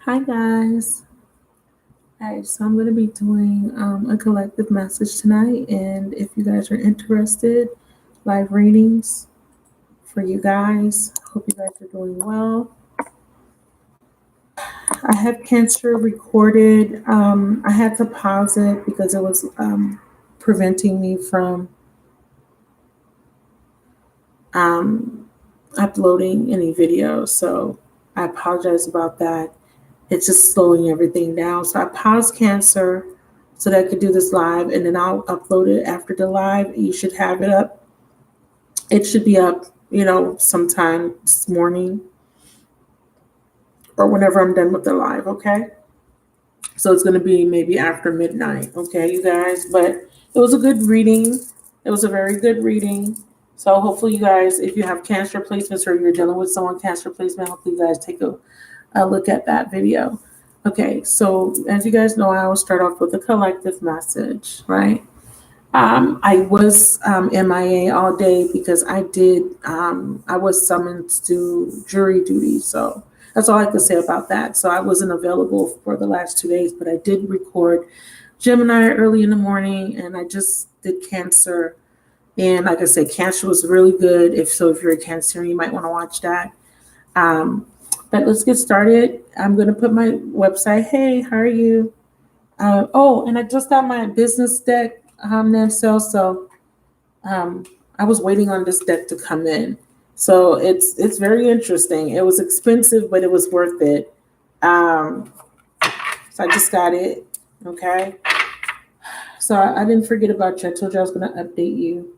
Hi guys. Alright, so I'm going to be doing a collective message tonight, and if you guys are interested, live readings for you guys. Hope you guys are doing well. I have Cancer recorded. I had to pause it because it was preventing me from uploading any videos. So I apologize about that. It's just slowing everything down. So I paused Cancer so that I could do this live, and then I'll upload it after the live. You should have it up. It should be up, sometime this morning or whenever I'm done with the live, okay? So it's going to be maybe after midnight, okay, you guys? But it was a good reading. It was a very good reading. So hopefully you guys, if you have Cancer placements or you're dealing with someone Cancer placement, hopefully you guys take a look at that video. Okay, so as you guys know, I always start off with a collective message, right? I was MIA all day because I was summoned to jury duty. So that's all I can say about that. So I wasn't available for the last 2 days, but I did record Gemini early in the morning, and I just did Cancer. And like I said, Cancer was really good. If you're a Cancer, you might want to watch that. But let's get started. I'm going to put my website. Hey, how are you? And I just got my business deck, Nancel. So I was waiting on this deck to come in. So it's very interesting. It was expensive, but it was worth it. So I just got it. Okay. So I didn't forget about you. I told you I was going to update you.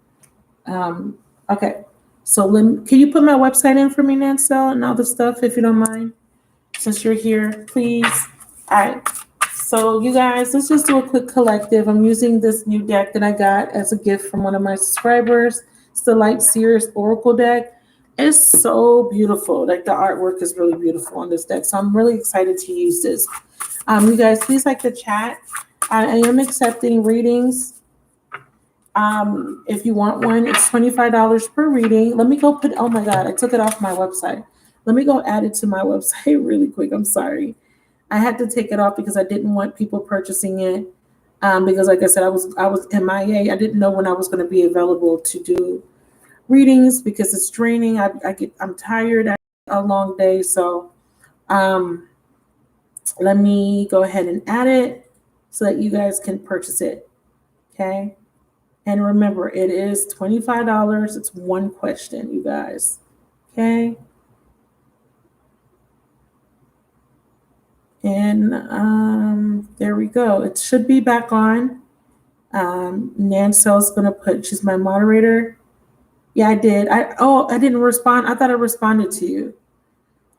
Okay. So can you put my website in for me, Nancel, and all the stuff, if you don't mind, since you're here, please? All right. So you guys, let's just do a quick collective. I'm using this new deck that I got as a gift from one of my subscribers. It's the Light Seers Oracle deck. It's so beautiful. Like, the artwork is really beautiful on this deck. So I'm really excited to use this. You guys, please like the chat. I am accepting readings. If you want one, it's $25 per reading. Let me go oh my God, I took it off my website. Let me go add it to my website really quick. I'm sorry. I had to take it off because I didn't want people purchasing it. Because like I said, I was MIA. I didn't know when I was going to be available to do readings because it's draining. I'm tired. I had a long day. So let me go ahead and add it so that you guys can purchase it. Okay. And remember, it is $25. It's one question, you guys. Okay. And there we go. It should be back on. Nancel's gonna she's my moderator. Yeah, I did. I didn't respond. I thought I responded to you.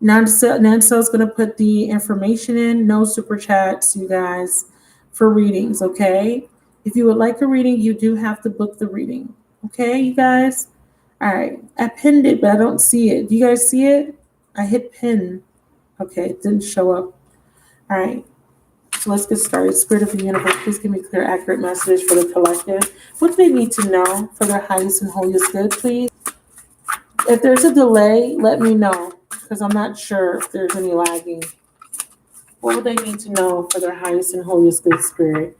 Nancel's gonna put the information in. No super chats, you guys, for readings. Okay. If you would like a reading, you do have to book the reading. Okay, you guys. All right. I pinned it, but I don't see it. Do you guys see it? I hit pin. Okay, it didn't show up. All right. So let's get started. Spirit of the universe, please give me clear, accurate message for the collective. What do they need to know for their highest and holiest good, please? If there's a delay, let me know, because I'm not sure if there's any lagging. What would they need to know for their highest and holiest good, Spirit?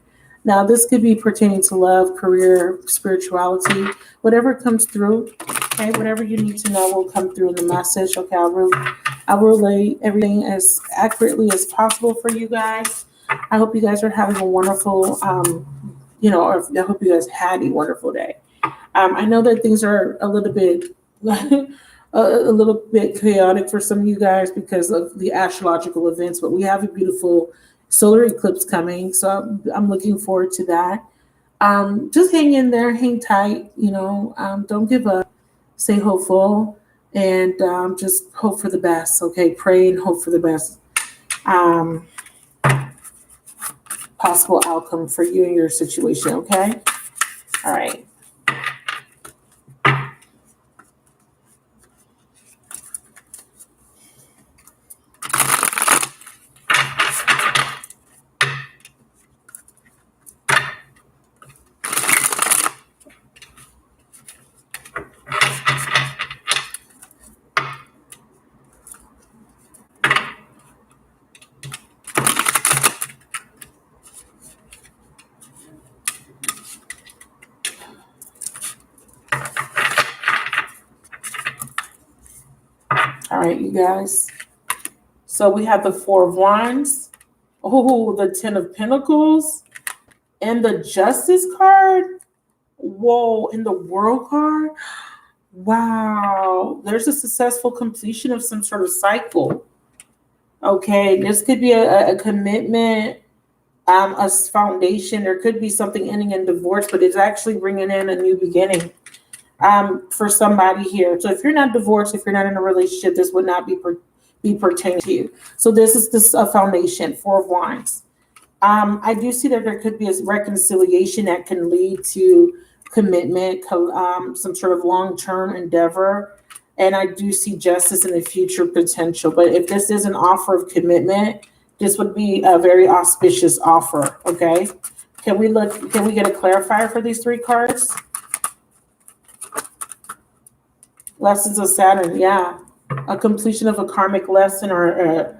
Now, this could be pertaining to love, career, spirituality, whatever comes through. Okay, whatever you need to know will come through in the message. Okay, I'll relay everything as accurately as possible for you guys. I hope you guys are having a wonderful, or I hope you guys had a wonderful day. I know that things are a little bit chaotic for some of you guys because of the astrological events, but we have a beautiful solar eclipse coming, so I'm looking forward to that. Just hang in there, hang tight, don't give up, stay hopeful, and just hope for the best. Okay, pray and hope for the best possible outcome for you and your situation. Okay, all right. right, you guys. So we have the Four of Wands. Oh, the Ten of Pentacles. And the Justice card. Whoa, and the World card. Wow. There's a successful completion of some sort of cycle. Okay, this could be a commitment, a foundation. There could be something ending in divorce, but it's actually bringing in a new beginning for somebody here. So if you're not divorced, if you're not in a relationship, this would not be pertaining to you. So this is a foundation, Four of Wands. I do see that there could be a reconciliation that can lead to commitment, some sort of long-term endeavor. And I do see justice in the future potential. But if this is an offer of commitment, this would be a very auspicious offer, okay? Can we get a clarifier for these three cards? Lessons of Saturn, yeah. A completion of a karmic lesson or a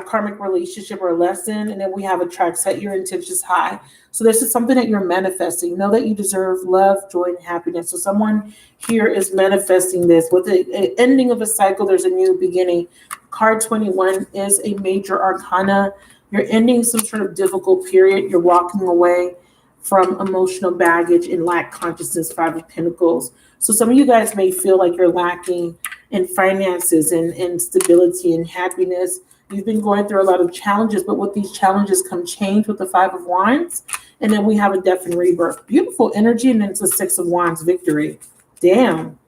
karmic relationship or lesson. And then we have attract, set your intentions high. So this is something that you're manifesting. Know that you deserve love, joy, and happiness. So someone here is manifesting this. With the ending of a cycle, there's a new beginning. Card 21 is a major arcana. You're ending some sort of difficult period. You're walking away from emotional baggage and lack consciousness, Five of Pentacles. So some of you guys may feel like you're lacking in finances and stability and happiness. You've been going through a lot of challenges, but with these challenges come change with the Five of Wands. And then we have a death and rebirth. Beautiful energy, and then it's the Six of Wands, victory. Damn.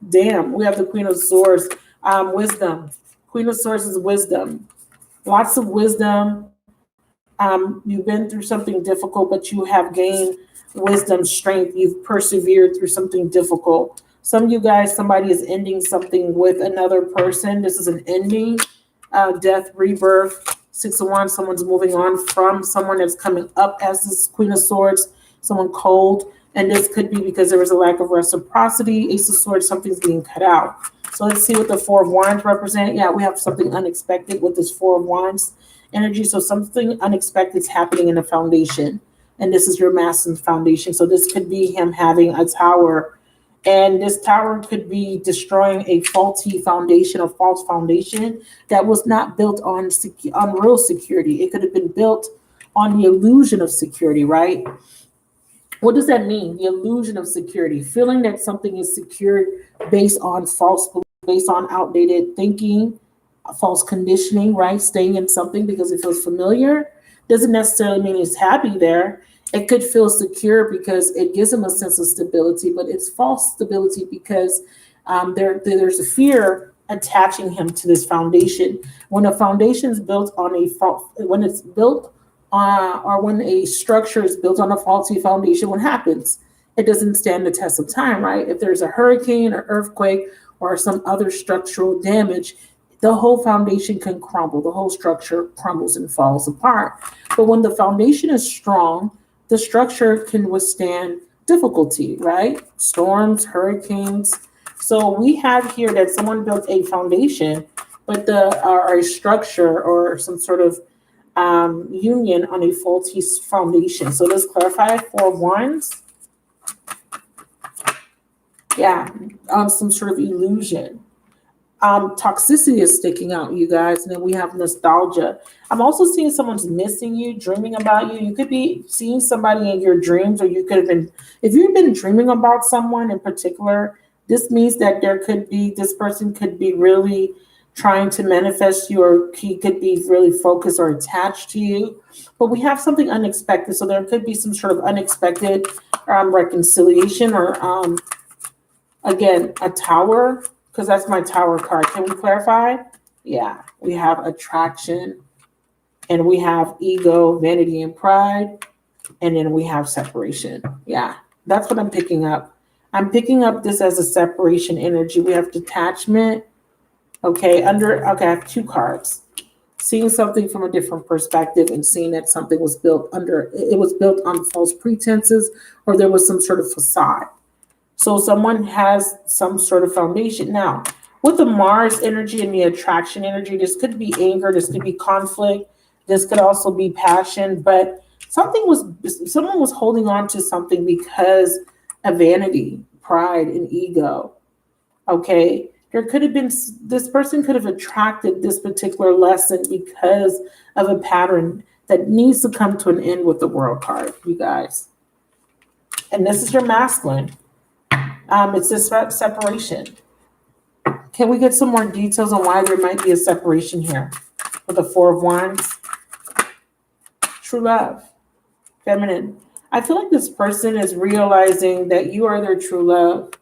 Damn. We have the Queen of Swords, wisdom. Queen of Swords is wisdom. Lots of wisdom. You've been through something difficult, but you have gained wisdom, strength. You've persevered through something difficult. Some of you guys, somebody is ending something with another person. This is an ending. Death, rebirth, Six of Wands. Someone's moving on from someone that's coming up as this Queen of Swords, someone cold. And this could be because there was a lack of reciprocity. Ace of Swords, something's being cut out. So let's see what the Four of Wands represent. Yeah, we have something unexpected with this Four of Wands energy. So something unexpected is happening in the foundation. And this is your massive foundation. So this could be him having a tower. And this tower could be destroying a faulty foundation, a false foundation that was not built on real security. It could have been built on the illusion of security, right? What does that mean? The illusion of security, feeling that something is secure based on false belief, based on outdated thinking, false conditioning, right? Staying in something because it feels familiar doesn't necessarily mean he's happy there. It could feel secure because it gives him a sense of stability, but it's false stability because there's a fear attaching him to this foundation. When a foundation is built on when a structure is built on a faulty foundation, what happens? It doesn't stand the test of time, right? If there's a hurricane or earthquake or some other structural damage, the whole foundation can crumble. The whole structure crumbles and falls apart. But when the foundation is strong, the structure can withstand difficulty, right? Storms, hurricanes. So we have here that someone built a foundation, but a structure or some sort of union on a faulty foundation. So let's clarify. Four of Wands. Yeah, some sort of illusion. Toxicity is sticking out, you guys. And then we have nostalgia. I'm also seeing someone's missing you, dreaming about you. You could be seeing somebody in your dreams, or you could have been, if you've been dreaming about someone in particular, this means that this person could be really trying to manifest you, or he could be really focused or attached to you. But we have something unexpected. So there could be some sort of unexpected reconciliation, or again, a tower, because that's my tower card. Can we clarify? Yeah, we have attraction, and we have ego, vanity, and pride, and then we have separation. Yeah, that's what I'm picking up. I'm picking up this as a separation energy. We have detachment. Okay, I have two cards. Seeing something from a different perspective and seeing that something was built on false pretenses, or there was some sort of facade. So someone has some sort of foundation. Now, with the Mars energy and the attraction energy, this could be anger, this could be conflict, this could also be passion, but someone was holding on to something because of vanity, pride, and ego. Okay, there could have been, this person could have attracted this particular lesson because of a pattern that needs to come to an end with the World card, you guys. And this is your masculine. It's this separation. Can we get some more details on why there might be a separation here with the Four of Wands? True love, feminine. I feel like this person is realizing that you are their true love.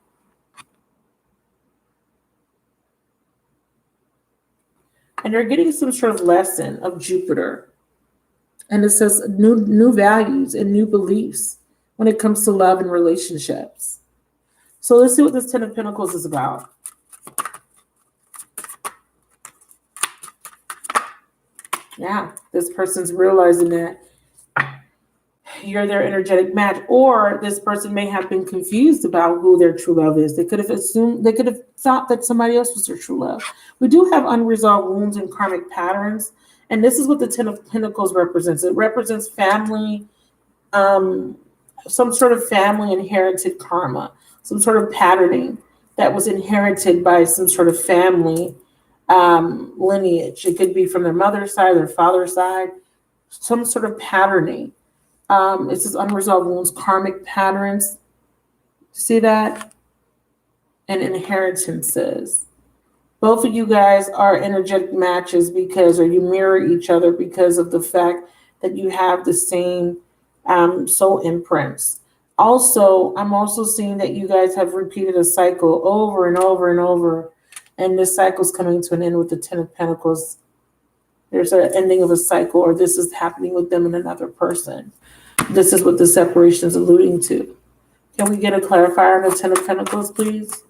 And they're getting some sort of lesson of Jupiter. And it says new values and new beliefs when it comes to love and relationships. So let's see what this Ten of Pentacles is about. Yeah, this person's realizing that you're their energetic match, or this person may have been confused about who their true love is. They could have assumed, they could have thought that somebody else was their true love. We do have unresolved wounds and karmic patterns, and this is what the Ten of Pentacles represents. It represents family, some sort of family inherited karma, some sort of patterning that was inherited by some sort of family lineage. It could be from their mother's side, their father's side, some sort of patterning. It says unresolved wounds, karmic patterns. See that? And inheritances. Both of you guys are energetic matches because, or you mirror each other because of the fact that you have the same soul imprints. Also, I'm also seeing that you guys have repeated a cycle over and over and over. And this cycle's coming to an end with the Ten of Pentacles. There's an ending of a cycle, or this is happening with them and another person. This is what the separation is alluding to. Can we get a clarifier on the Ten of Pentacles, please?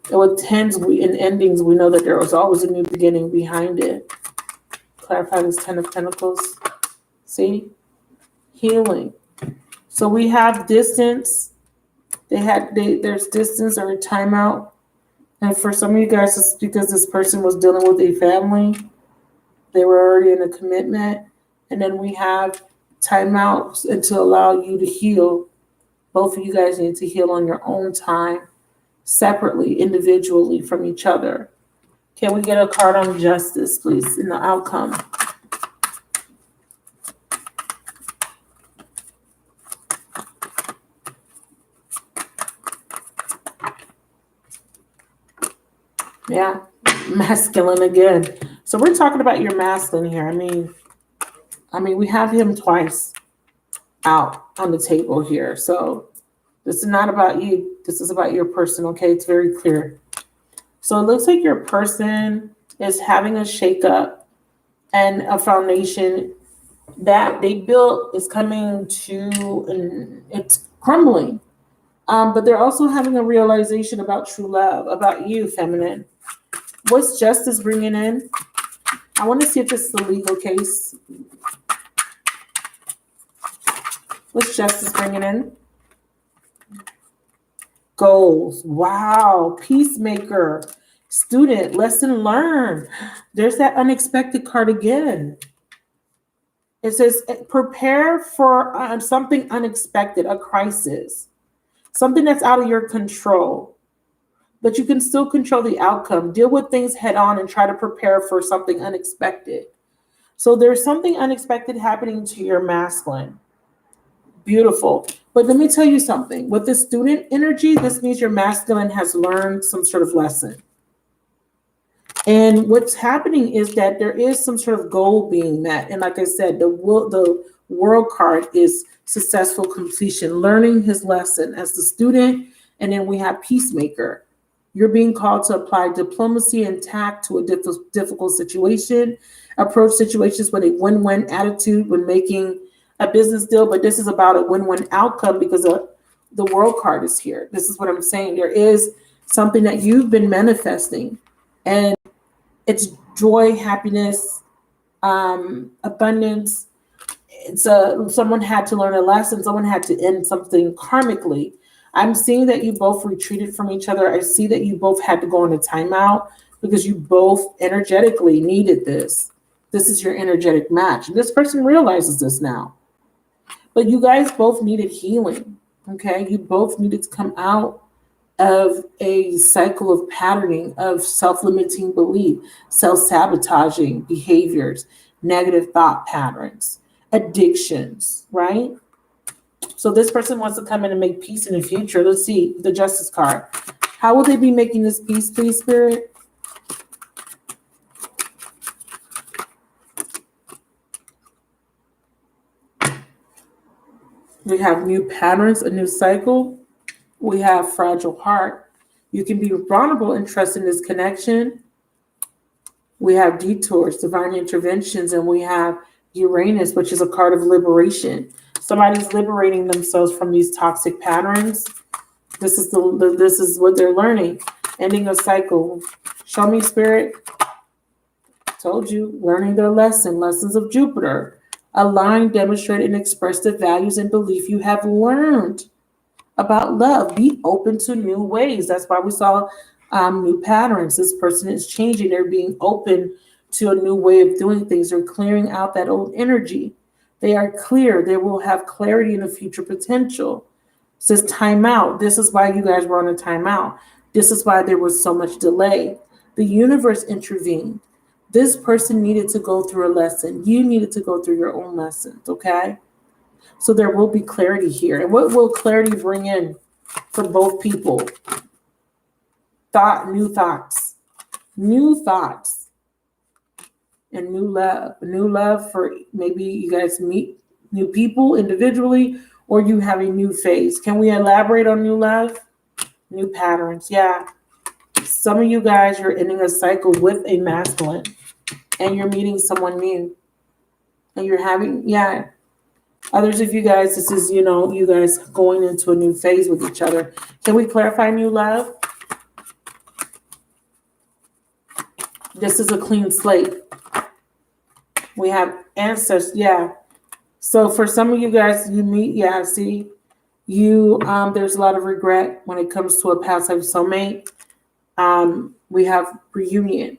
And with tens and endings, we know that there was always a new beginning behind it. Clarify this Ten of Pentacles. See? Healing. So we have distance. There's distance or a timeout. And for some of you guys, it's because this person was dealing with a family. They were already in a commitment. And then we have timeouts and to allow you to heal. Both of you guys need to heal on your own time, separately, individually from each other. Can we get a card on justice, please, in the outcome? Yeah, masculine again. So we're talking about your masculine here. I mean, we have him twice out on the table here. So this is not about you. This is about your person, okay? It's very clear. So it looks like your person is having a shakeup, and a foundation that they built is coming to, and it's crumbling. But they're also having a realization about true love, about you, feminine. What's justice bringing in? I want to see if this is a legal case. What's justice bringing in? Goals. Wow. Peacemaker. Student. Lesson learned. There's that unexpected card again. It says prepare for something unexpected, a crisis. Something that's out of your control. But you can still control the outcome. Deal with things head on and try to prepare for something unexpected. So there's something unexpected happening to your masculine. Beautiful. But let me tell you something. With the student energy, this means your masculine has learned some sort of lesson. And what's happening is that there is some sort of goal being met. And like I said, the world card is successful completion, learning his lesson as the student. And then we have peacemaker. You're being called to apply diplomacy and tact to a difficult situation, approach situations with a win-win attitude when making a business deal. But this is about a win-win outcome because the world card is here. This is what I'm saying. There is something that you've been manifesting, and it's joy, happiness, abundance. It's someone had to learn a lesson. Someone had to end something karmically. I'm seeing that you both retreated from each other. I see that you both had to go on a timeout because you both energetically needed this. This is your energetic match. And this person realizes this now. But you guys both needed healing, okay? You both needed to come out of a cycle of patterning of self-limiting belief, self-sabotaging behaviors, negative thought patterns, addictions, right? So this person wants to come in and make peace in the future. Let's see the Justice card. How will they be making this peace, please, Spirit? We have new patterns, a new cycle. We have fragile heart. You can be vulnerable and trust in this connection. We have detours, divine interventions, and we have Uranus, which is a card of liberation. Somebody's liberating themselves from these toxic patterns. This is this is what they're learning. Ending a cycle. Show me, Spirit. Told you, learning their lesson. Lessons of Jupiter. Align, demonstrate, and express the values and belief you have learned about love. Be open to new ways. That's why we saw new patterns. This person is changing. They're being open to a new way of doing things. They're clearing out that old energy. They are clear. They will have clarity in the future potential. It says timeout. This is why you guys were on a timeout. This is why there was so much delay. The universe intervened. This person needed to go through a lesson. You needed to go through your own lessons, okay? So there will be clarity here. And what will clarity bring in for both people? New thoughts, and new love. New love for maybe you guys meet new people individually, or you have a new phase. Can we elaborate on new love? New patterns, yeah. Some of you guys, you're ending a cycle with a masculine, and you're meeting someone new. And you're having, yeah. Others of you guys, this is, you guys going into a new phase with each other. Can we clarify new love? This is a clean slate. We have ancestors, yeah. So for some of you guys, you meet, yeah, see, there's a lot of regret when it comes to a past life soulmate. We have reunion.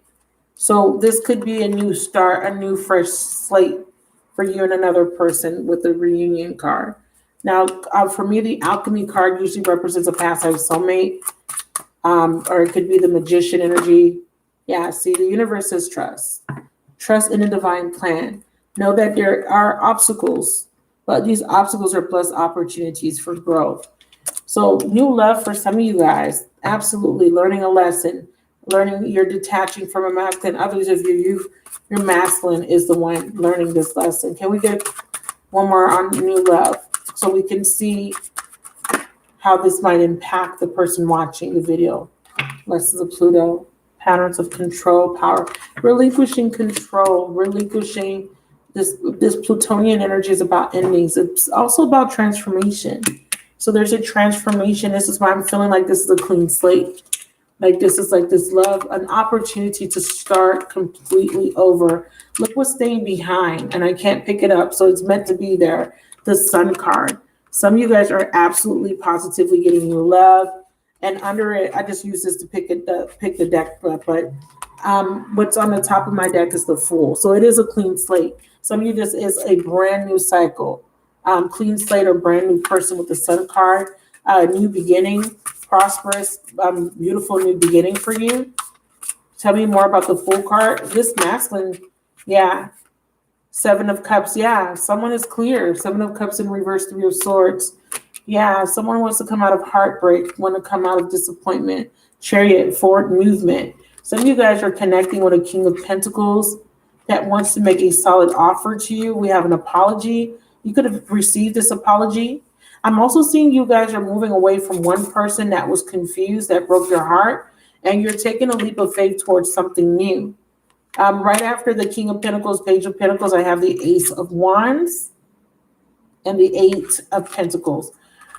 So this could be a new start, a new fresh slate for you and another person with the reunion card. Now, for me, the alchemy card usually represents a past life soulmate, or it could be the magician energy. Yeah, see, the universe says trust. Trust in a divine plan. Know that there are obstacles, but these obstacles are plus opportunities for growth. So new love for some of you guys, absolutely learning a lesson, learning you're detaching from a masculine. Others of you, your masculine is the one learning this lesson. Can we get one more on new love so we can see how this might impact the person watching the video? Lessons of Pluto, patterns of control, power, relinquishing control, relinquishing this Plutonian energy is about endings. It's also about transformation. So there's a transformation. This is why I'm feeling like this is a clean slate. Like this is like this love, an opportunity to start completely over. Look what's staying behind, and I can't pick it up, so it's meant to be there. The Sun card. Some of you guys are absolutely positively getting new love, and under it, I just use this to pick the deck up. But what's on the top of my deck is the Fool. So it is a clean slate. Some of you, this is a brand new cycle. Clean slate or brand new person with the Sun card. New beginning. Prosperous, beautiful new beginning for you. Tell me more about the Fool card. This masculine, yeah. Seven of Cups, yeah. Someone is clear. Seven of Cups in reverse, Three of Swords. Yeah, someone wants to come out of heartbreak, want to come out of disappointment. Chariot, forward movement. Some of you guys are connecting with a King of Pentacles that wants to make a solid offer to you. We have an apology. You could have received this apology. I'm also seeing you guys are moving away from one person that was confused, that broke your heart, and you're taking a leap of faith towards something new. Right after the King of Pentacles, Page of Pentacles, I have the Ace of Wands and the Eight of Pentacles.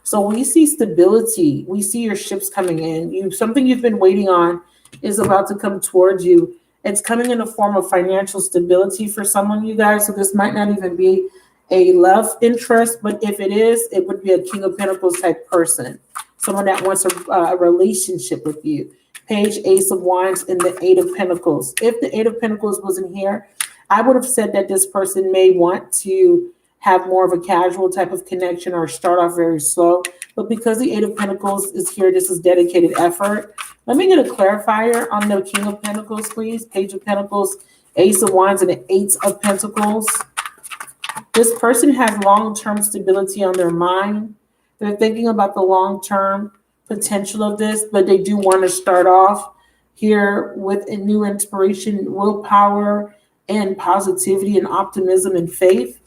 So we see stability. We see your ships coming in. Something you've been waiting on is about to come towards you. It's coming in the form of financial stability for someone, you guys. So this might not even be a love interest, but if it is, it would be a King of Pentacles type person, someone that wants a relationship with you. Page, Ace of Wands, and the Eight of Pentacles. If the Eight of Pentacles wasn't here, I would have said that this person may want to have more of a casual type of connection or start off very slow. But because the Eight of Pentacles is here, this is dedicated effort. Let me get a clarifier on the King of Pentacles, please. Page of Pentacles, Ace of Wands, and the Eight of Pentacles. This person has long-term stability on their mind. They're thinking about the long-term potential of this, but they do want to start off here with a new inspiration, willpower, and positivity, and optimism, and faith.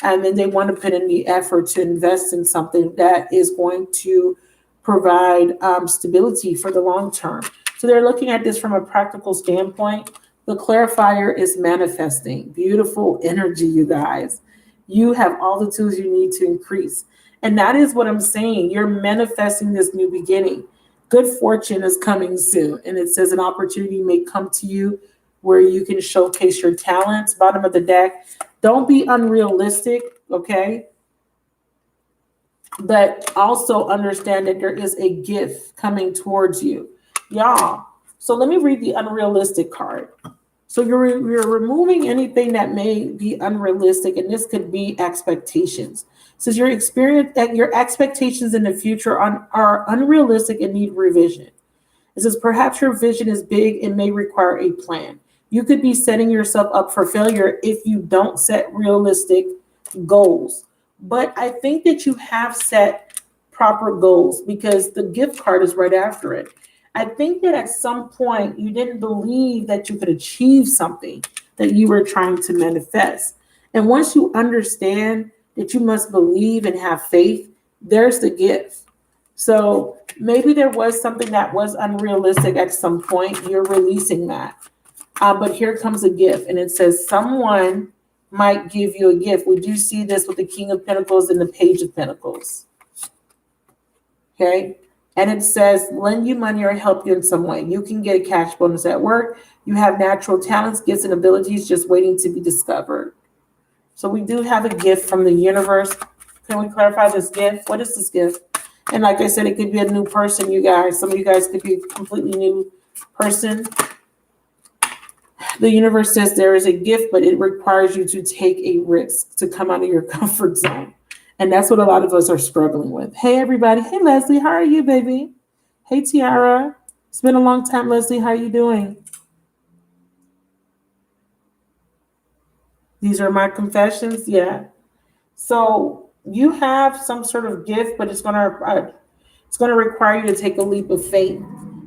And then they want to put in the effort to invest in something that is going to provide stability for the long term. So they're looking at this from a practical standpoint. The clarifier is manifesting. Beautiful energy, you guys. You have all the tools you need to increase. And that is what I'm saying. You're manifesting this new beginning. Good fortune is coming soon. And it says an opportunity may come to you where you can showcase your talents. Bottom of the deck. Don't be unrealistic, okay? But also understand that there is a gift coming towards you. Y'all, so let me read the unrealistic card. So you're removing anything that may be unrealistic, and this could be expectations. Says your expectations in the future are unrealistic and need revision. It says perhaps your vision is big and may require a plan. You could be setting yourself up for failure if you don't set realistic goals. But I think that you have set proper goals because the gift card is right after it. I think that at some point you didn't believe that you could achieve something that you were trying to manifest. And once you understand that you must believe and have faith, there's the gift. So maybe there was something that was unrealistic at some point. You're releasing that. But here comes a gift. And it says someone might give you a gift. We do see this with the King of Pentacles and the Page of Pentacles. Okay. And it says, lend you money or help you in some way. You can get a cash bonus at work. You have natural talents, gifts, and abilities just waiting to be discovered. So we do have a gift from the universe. Can we clarify this gift? What is this gift? And like I said, it could be a new person, you guys. Some of you guys could be a completely new person. The universe says there is a gift, but it requires you to take a risk to come out of your comfort zone. And that's what a lot of us are struggling with. Hey, everybody. Hey, Leslie. How are you, baby? Hey, Tiara. It's been a long time, Leslie. How are you doing? These are my confessions. Yeah. So you have some sort of gift, but it's going to require you to take a leap of faith.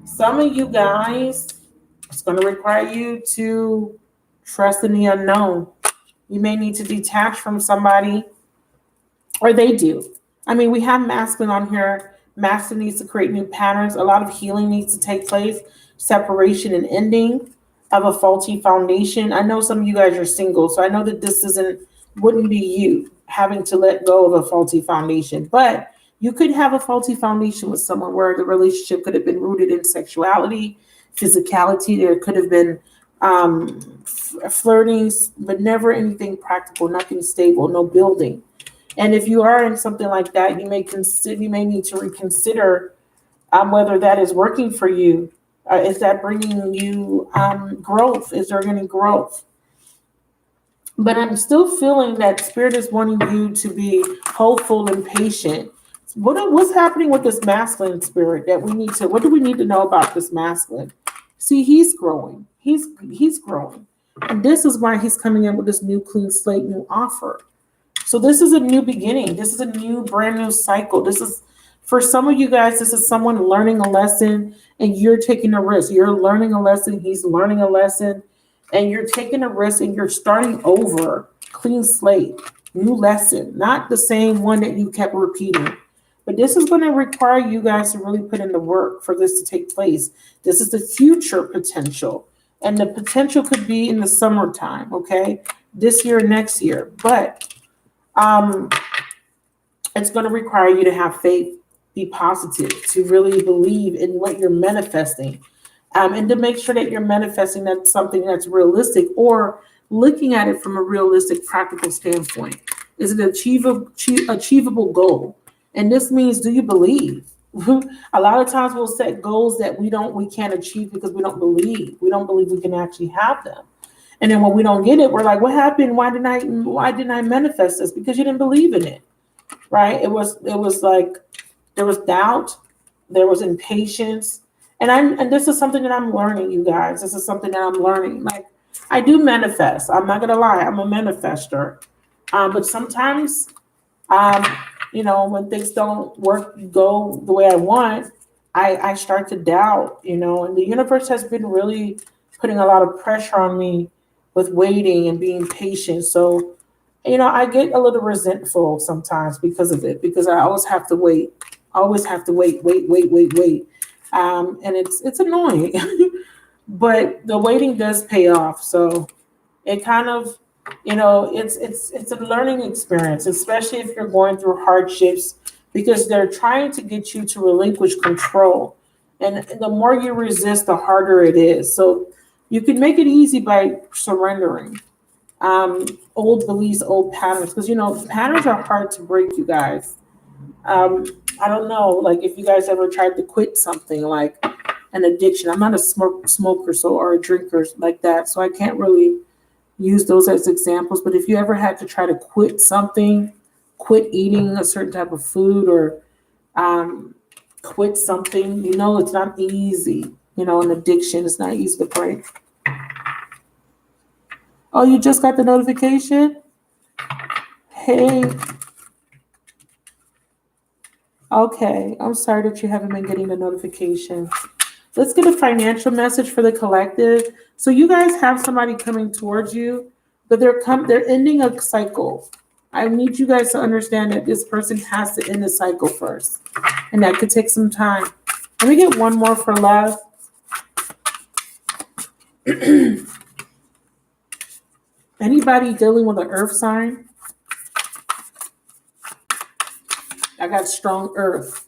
Some of you guys, it's going to require you to trust in the unknown. You may need to detach from somebody. Or they do. I mean, we have masculine on here. Masculine needs to create new patterns. A lot of healing needs to take place. Separation and ending of a faulty foundation. I know some of you guys are single, so I know that this wouldn't be you having to let go of a faulty foundation. But you could have a faulty foundation with someone where the relationship could have been rooted in sexuality, physicality. There could have been flirting, but never anything practical, nothing stable, no building. And if you are in something like that, you may need to reconsider whether that is working for you. Is that bringing you growth? Is there any growth? But I'm still feeling that Spirit is wanting you to be hopeful and patient. What's happening with this masculine spirit that what do we need to know about this masculine? See, he's growing. He's growing. And this is why he's coming in with this new clean slate, new offer. So this is a new beginning. This is a new, brand new cycle. This is, for some of you guys, this is someone learning a lesson and you're taking a risk. You're learning a lesson. He's learning a lesson and you're taking a risk and you're starting over. Clean slate, new lesson, not the same one that you kept repeating. But this is going to require you guys to really put in the work for this to take place. This is the future potential. And the potential could be in the summertime, okay? This year, next year. But it's going to require you to have faith, be positive, to really believe in what you're manifesting, and to make sure that you're manifesting that's something that's realistic or looking at it from a realistic, practical standpoint. Is it an achievable goal? And this means, do you believe? A lot of times we'll set goals that we can't achieve because we don't believe. We don't believe we can actually have them. And then when we don't get it, we're like, what happened? Why didn't I manifest this? Because you didn't believe in it, right? It was like There was doubt. There was impatience. And this is something that I'm learning, you guys. This is something that I'm learning. Like, I do manifest. I'm not going to lie. I'm a manifester. But sometimes, um, when things don't go the way I want, I start to doubt, and the universe has been really putting a lot of pressure on me with waiting and being patient. So, I get a little resentful sometimes because of it, because I always have to wait, wait. And it's annoying, but the waiting does pay off. So it kind of, it's a learning experience, especially if you're going through hardships, because they're trying to get you to relinquish control. And the more you resist, the harder it is. So you can make it easy by surrendering old beliefs, old patterns, because patterns are hard to break, you guys. I don't know, like if you guys ever tried to quit something like an addiction. I'm not a smoker, or a drinker like that, so I can't really use those as examples. But if you ever had to try to quit something, quit eating a certain type of food, or quit something, it's not easy. An addiction is not easy to break. Oh, you just got the notification? Hey. Okay, I'm sorry that you haven't been getting the notification. Let's get a financial message for the collective. So you guys have somebody coming towards you, but they're ending a cycle. I need you guys to understand that this person has to end the cycle first, and that could take some time. Let me get one more for love. Anybody dealing with an earth sign? I got strong earth.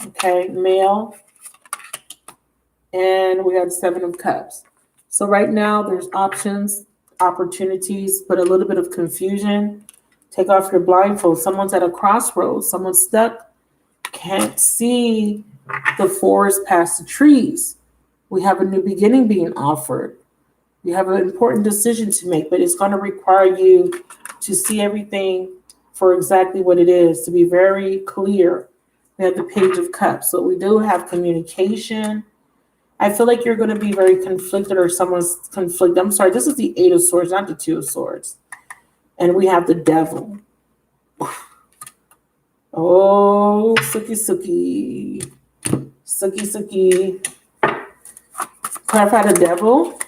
Okay, male. And we have 7 of Cups. So right now there's options, opportunities, but a little bit of confusion. Take off your blindfold. Someone's at a crossroads. Someone's stuck. Can't see the forest past the trees. We have a new beginning being offered. You have an important decision to make, but it's going to require you to see everything for exactly what it is, to be very clear. We have the Page of Cups. So we do have communication. I feel like you're going to be very conflicted, or someone's conflicted. I'm sorry, this is the 8 of Swords, not the 2 of Swords. And we have the Devil. Oh, Suki. Clarify the Devil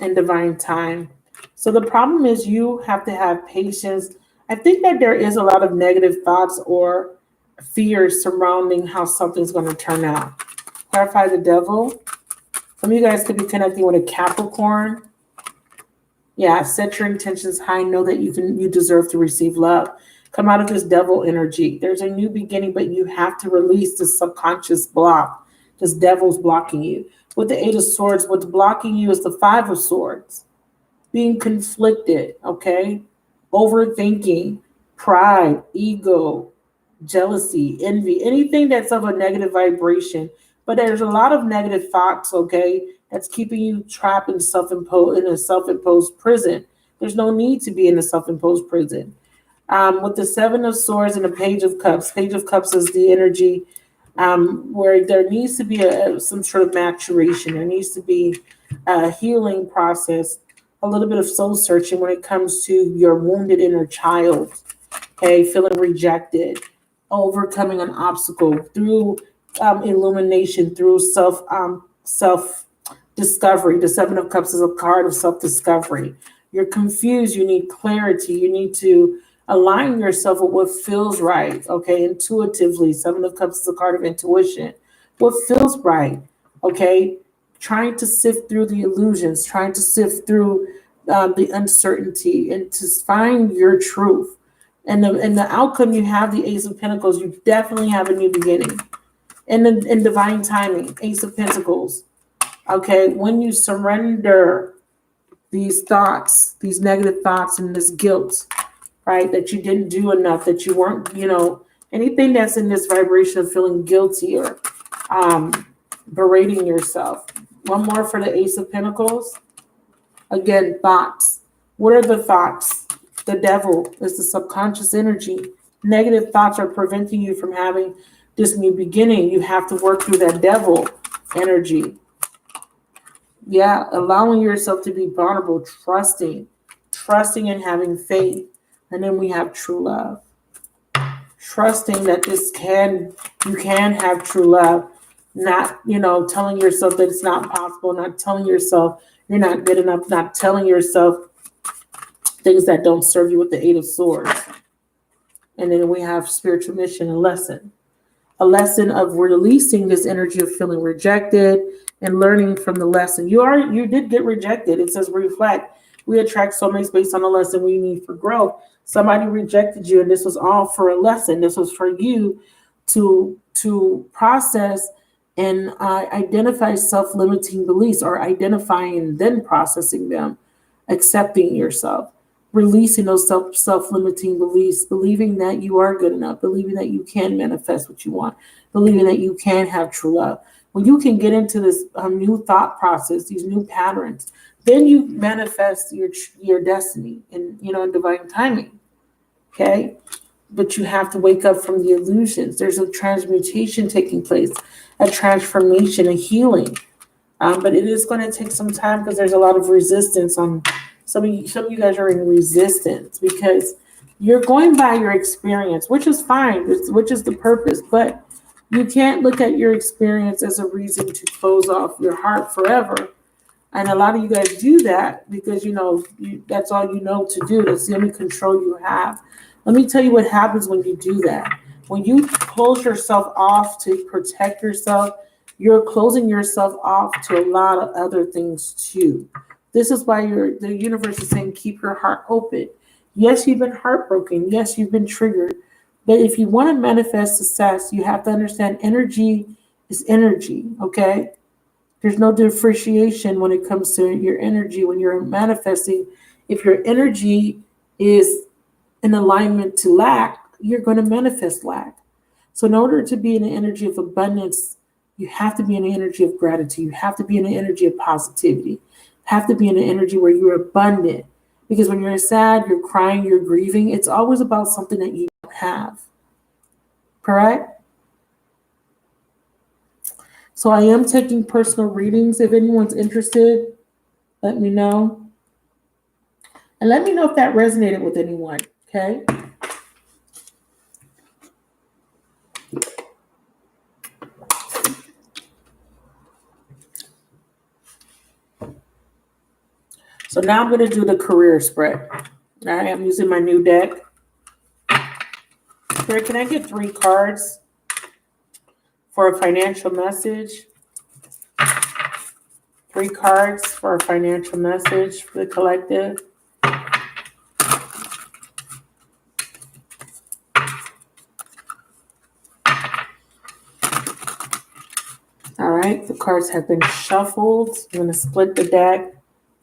and divine time. So the problem is you have to have patience. I think that there is a lot of negative thoughts or fears surrounding how something's going to turn out. Clarify the Devil. Some of you guys could be connecting with a Capricorn. Yeah, set your intentions high. Know that you deserve to receive love. Come out of this Devil energy. There's a new beginning, but you have to release the subconscious block. This Devil's blocking you. With the 8 of Swords, what's blocking you is the 5 of Swords. Being conflicted, okay? Overthinking, pride, ego, jealousy, envy, anything that's of a negative vibration. But there's a lot of negative thoughts, okay, that's keeping you trapped in a self-imposed prison. There's no need to be in a self-imposed prison. With the 7 of Swords and the Page of Cups. Page of Cups is the energy where there needs to be some sort of maturation. There needs to be a healing process, a little bit of soul searching when it comes to your wounded inner child, okay, feeling rejected, overcoming an obstacle through illumination, through self-discovery. The 7 of Cups is a card of self-discovery. You're confused. You need clarity. You need to align yourself with what feels right, okay, intuitively. 7 of Cups is a card of intuition. What feels right, okay? Trying to sift through the illusions, trying to sift through the uncertainty, and to find your truth. And the outcome, you have the Ace of Pentacles. You definitely have a new beginning. And in divine timing, Ace of Pentacles. Okay, when you surrender these thoughts, these negative thoughts, and this guilt, right, that you didn't do enough, that you weren't, anything that's in this vibration of feeling guilty or berating yourself. One more for the Ace of Pentacles. Again, thoughts. What are the thoughts? The Devil is the subconscious energy. Negative thoughts are preventing you from having this new beginning. You have to work through that devil energy. Yeah, allowing yourself to be vulnerable, trusting and having faith. And then we have true love. Trusting that you can have true love. Not, telling yourself that it's not possible, not telling yourself you're not good enough, not telling yourself things that don't serve you with the Eight of Swords. And then we have spiritual mission and lesson. A lesson of releasing this energy of feeling rejected and learning from the lesson. You did get rejected. It says reflect. We attract soulmates based on the lesson we need for growth. Somebody rejected you, and this was all for a lesson. This was for you to process and identify self-limiting beliefs, or identifying and then processing them, accepting yourself, releasing those self-limiting beliefs, believing that you are good enough, believing that you can manifest what you want, believing that you can have true love. When you can get into this new thought process, these new patterns, then you manifest your destiny in divine timing. Okay, but you have to wake up from the illusions. There's a transmutation taking place, a transformation, a healing. But it is going to take some time because there's a lot of resistance on some of you guys are in resistance because you're going by your experience, which is fine, which is the purpose, but you can't look at your experience as a reason to close off your heart forever. And a lot of you guys do that because that's all you know to do. That's the only control you have. Let me tell you what happens when you do that. When you close yourself off to protect yourself, you're closing yourself off to a lot of other things too. This is why the universe is saying keep your heart open. Yes, you've been heartbroken. Yes, you've been triggered. But if you want to manifest success, you have to understand energy is energy, okay? There's no differentiation when it comes to your energy when you're manifesting. If your energy is in alignment to lack, you're going to manifest lack. So in order to be in an energy of abundance, you have to be in an energy of gratitude. You have to be in an energy of positivity. You have to be in an energy where you're abundant. Because when you're sad, you're crying, you're grieving, it's always about something that you don't have. Correct? So I am taking personal readings. If anyone's interested, let me know. And let me know if that resonated with anyone, okay? So now I'm going to do the career spread. All right, I'm using my new deck. Here, can I get 3 cards for a financial message? 3 cards for a financial message for the collective. All right, the cards have been shuffled. I'm going to split the deck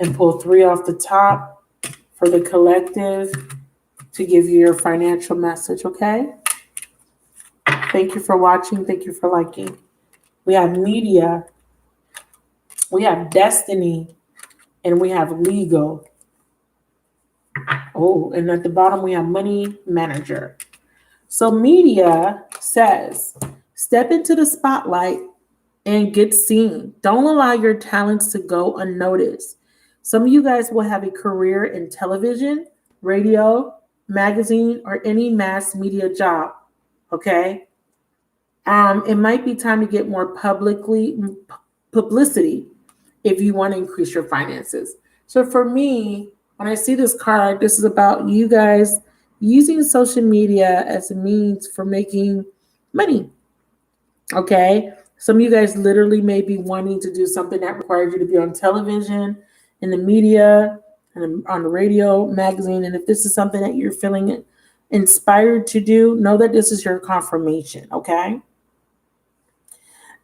and pull 3 off the top for the collective to give you your financial message, okay? Thank you for watching. Thank you for liking. We have media, we have destiny, and we have legal. Oh, and at the bottom we have money manager. So media says, step into the spotlight and get seen. Don't allow your talents to go unnoticed. Some of you guys will have a career in television, radio, magazine, or any mass media job, okay? It might be time to get more publicity if you want to increase your finances. So for me, when I see this card, this is about you guys using social media as a means for making money, okay? Some of you guys literally may be wanting to do something that requires you to be on television, in the media, and on the radio, magazine. And if this is something that you're feeling inspired to do, know that this is your confirmation, okay?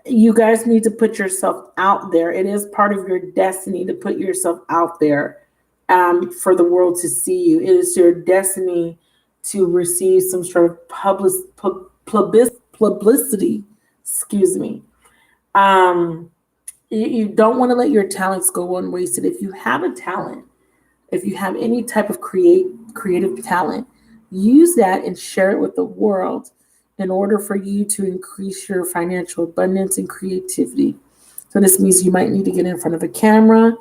You guys need to put yourself out there. It is part of your destiny to put yourself out there for the world to see you. It is your destiny to receive some sort of publicity. Excuse me. You don't want to let your talents go unwasted. If you have a talent, if you have any type of creative talent, Use that and share it with the world in order for you to increase your financial abundance and creativity. So this means you might need to get in front of a camera.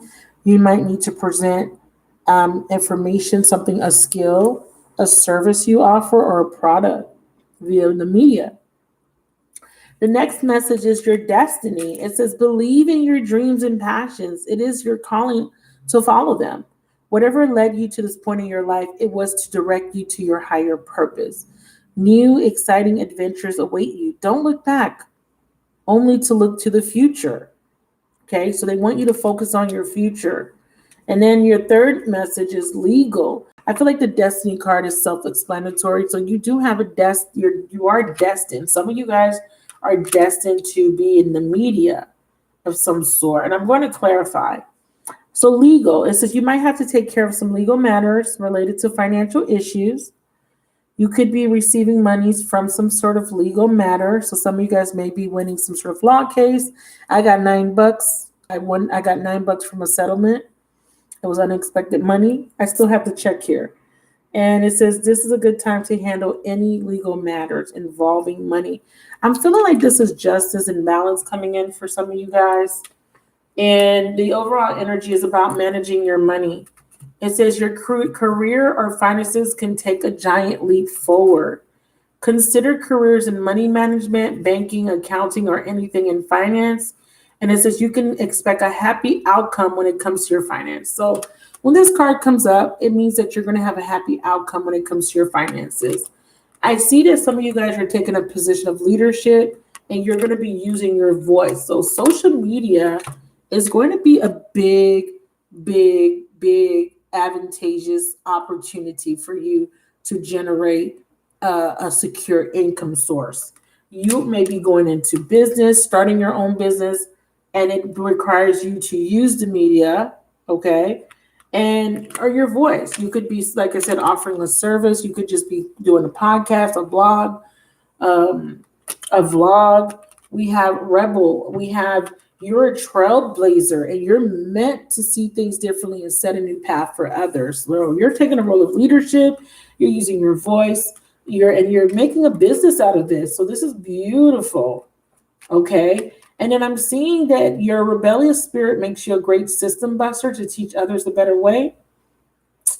You might need to present information, something, a skill, a service you offer, or a product via the media. The next message is your destiny. It says, believe in your dreams and passions. It is your calling to follow them. Whatever led you to this point in your life, it was to direct you to your higher purpose. New, exciting adventures await you. Don't look back, only to look to the future. Okay, so they want you to focus on your future. And then your third message is legal. I feel like the destiny card is self-explanatory. So you do have you are destined. Some of you guys are destined to be in the media of some sort. And I'm going to clarify. So legal, it says you might have to take care of some legal matters related to financial issues. You could be receiving monies from some sort of legal matter. So some of you guys may be winning some sort of law case. I got $9. I got $9 from a settlement. It was unexpected money. I still have to check here. And it says this is a good time to handle any legal matters involving money. I'm feeling like this is justice and balance coming in for some of you guys. And the overall energy is about managing your money. It says your career or finances can take a giant leap forward. Consider careers in money management, banking, accounting, or anything in finance. And it says you can expect a happy outcome when it comes to your finance. So when this card comes up, it means that you're going to have a happy outcome when it comes to your finances. I see that some of you guys are taking a position of leadership and you're going to be using your voice. So social media is going to be a big, big, big advantageous opportunity for you to generate a secure income source. You may be going into business, starting your own business, and it requires you to use the media, okay? Or your voice. You could be, like I said, offering a service. You could just be doing a podcast, a blog, a vlog. We have Rebel. We have you're a trailblazer and you're meant to see things differently and set a new path for others. So you're taking a role of leadership. You're using your voice. You're making a business out of this. So this is beautiful. Okay. And then I'm seeing that your rebellious spirit makes you a great system buster to teach others a better way.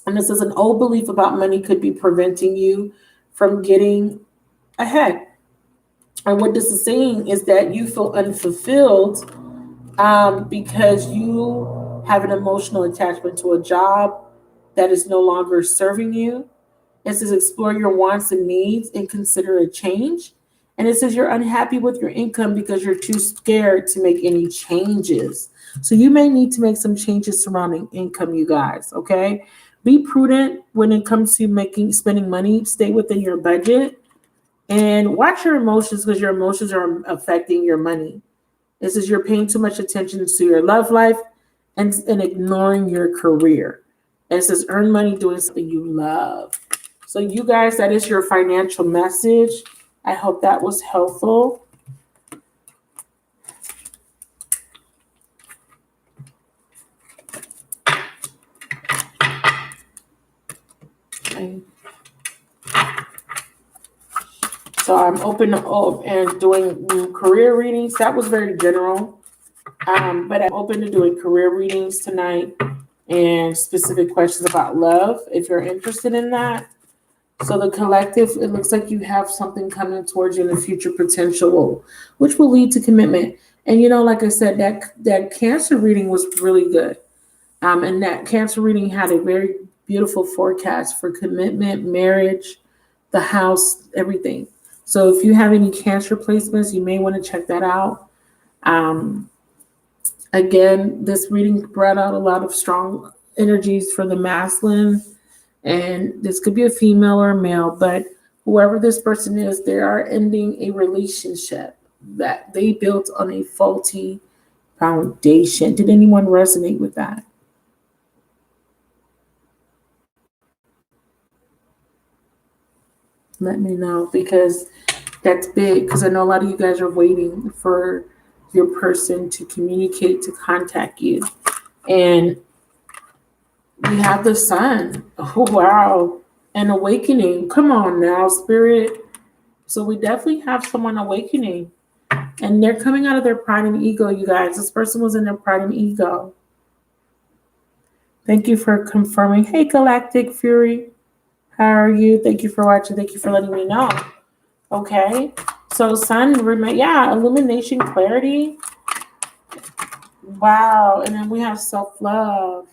And this is an old belief about money could be preventing you from getting ahead. And what this is saying is that you feel unfulfilled because you have an emotional attachment to a job that is no longer serving you. It says explore your wants and needs and consider a change. And it says you're unhappy with your income because you're too scared to make any changes. So you may need to make some changes surrounding income, you guys, okay? Be prudent when it comes to spending money. Stay within your budget and watch your emotions because your emotions are affecting your money. It says you're paying too much attention to your love life and ignoring your career. And it says earn money doing something you love. So you guys, that is your financial message. I hope that was helpful. Okay. So I'm open and doing career readings. That was very general. But I'm open to doing career readings tonight and specific questions about love if you're interested in that. So the collective, it looks like you have something coming towards you in the future potential, which will lead to commitment. And like I said, that Cancer reading was really good. And that Cancer reading had a very beautiful forecast for commitment, marriage, the house, everything. So if you have any Cancer placements, you may want to check that out. Again, this reading brought out a lot of strong energies for the masculine. And this could be a female or a male, but whoever this person is, they are ending a relationship that they built on a faulty foundation. Did anyone resonate with that? Let me know because that's big. Because I know a lot of you guys are waiting for your person to communicate, to contact you. And we have the sun. Oh, wow. and awakening. Come on now, spirit. So we definitely have someone awakening. And they're coming out of their pride and ego, you guys. This person was in their pride and ego. Thank you for confirming. Hey, Galactic Fury. How are you? Thank you for watching. Thank you for letting me know. Okay. So sun, yeah, illumination, clarity. Wow. And then we have self-love,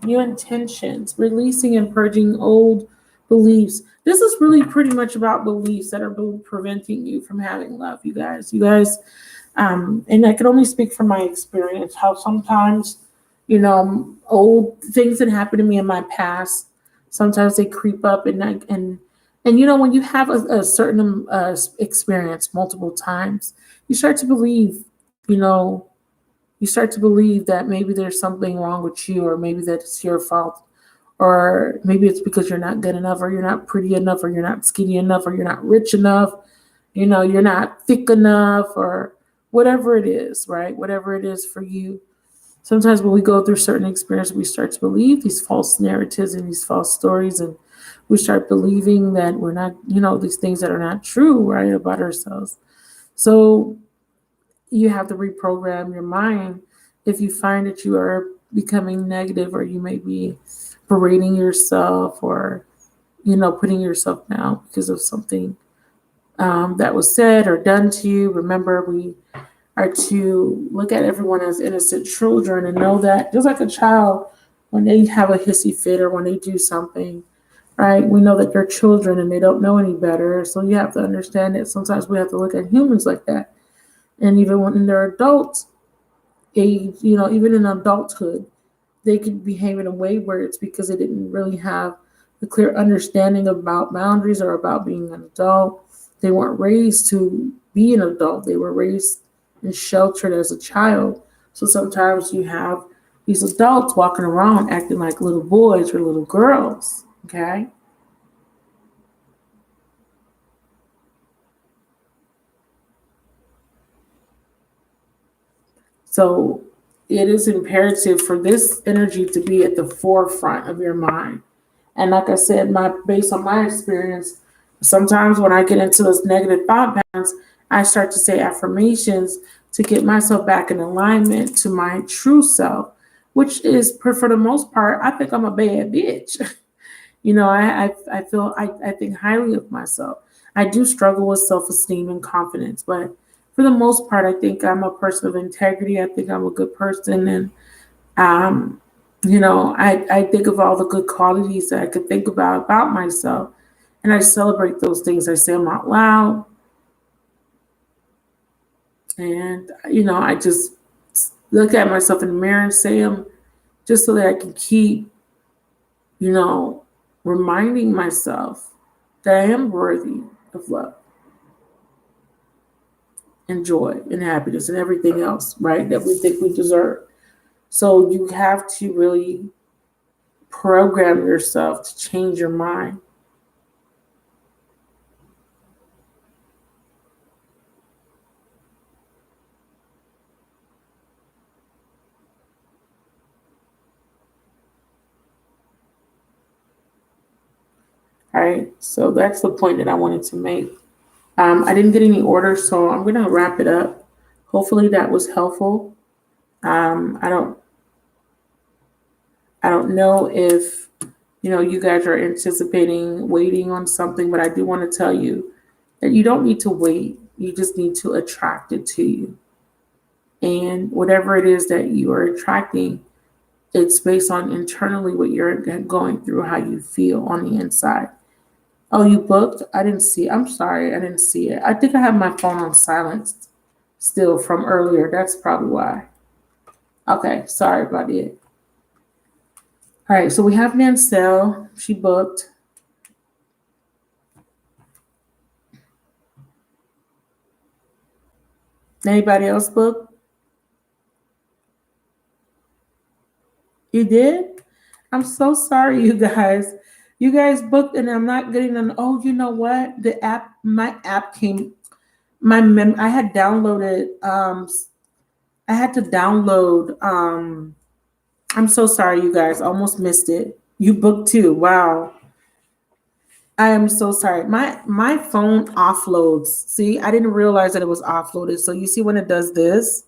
new intentions, releasing and purging old beliefs. This is really pretty much about beliefs that are preventing you from having love, you guys. And I can only speak from my experience, how sometimes, old things that happened to me in my past, sometimes they creep up and when you have a certain experience multiple times, you start to believe, you start to believe that maybe there's something wrong with you, or maybe that it's your fault, or maybe it's because you're not good enough, or you're not pretty enough, or you're not skinny enough, or you're not rich enough, you're not thick enough, or whatever it is, right? Whatever it is for you. Sometimes when we go through certain experiences, we start to believe these false narratives and these false stories, and we start believing that we're not, these things that are not true, right, about ourselves. So you have to reprogram your mind if you find that you are becoming negative, or you may be berating yourself, or putting yourself down because of something that was said or done to you. Remember, we are to look at everyone as innocent children and know that just like a child, when they have a hissy fit or when they do something, right, we know that they're children and they don't know any better. So you have to understand that sometimes we have to look at humans like that. And even when they're adults, even in adulthood, they could behave in a way where it's because they didn't really have a clear understanding about boundaries or about being an adult. They weren't raised to be an adult. They were raised and sheltered as a child. So sometimes you have these adults walking around acting like little boys or little girls, okay? So it is imperative for this energy to be at the forefront of your mind. And like I said, based on my experience, sometimes when I get into those negative thought patterns, I start to say affirmations to get myself back in alignment to my true self, which is, for the most part, I think I'm a bad bitch. I think highly of myself. I do struggle with self-esteem and confidence, but for the most part, I think I'm a person of integrity. I think I'm a good person, and I think of all the good qualities that I could think about myself, and I celebrate those things. I say them out loud, and I just look at myself in the mirror and say them, just so that I can keep, reminding myself that I am worthy of love and joy and happiness and everything else, right, that we think we deserve. So you have to really program yourself to change your mind. All right, so that's the point that I wanted to make. I didn't get any orders, so I'm going to wrap it up. Hopefully that was helpful. I don't know if you guys are anticipating waiting on something, but I do want to tell you that you don't need to wait. You just need to attract it to you. And whatever it is that you are attracting, it's based on internally what you're going through, how you feel on the inside. Oh, you booked? I didn't see it. I'm sorry, I didn't see it. I think I have my phone on silent still from earlier. That's probably why. Okay, sorry about it. All right, so we have Nancelle. She booked. Anybody else book? You did? I'm so sorry, you guys. You guys booked, and I'm not getting them. Oh, you know what? My app came. I had downloaded. I had to download. I'm so sorry, you guys. Almost missed it. You booked too. Wow. I am so sorry. My phone offloads. See, I didn't realize that it was offloaded. So you see when it does this,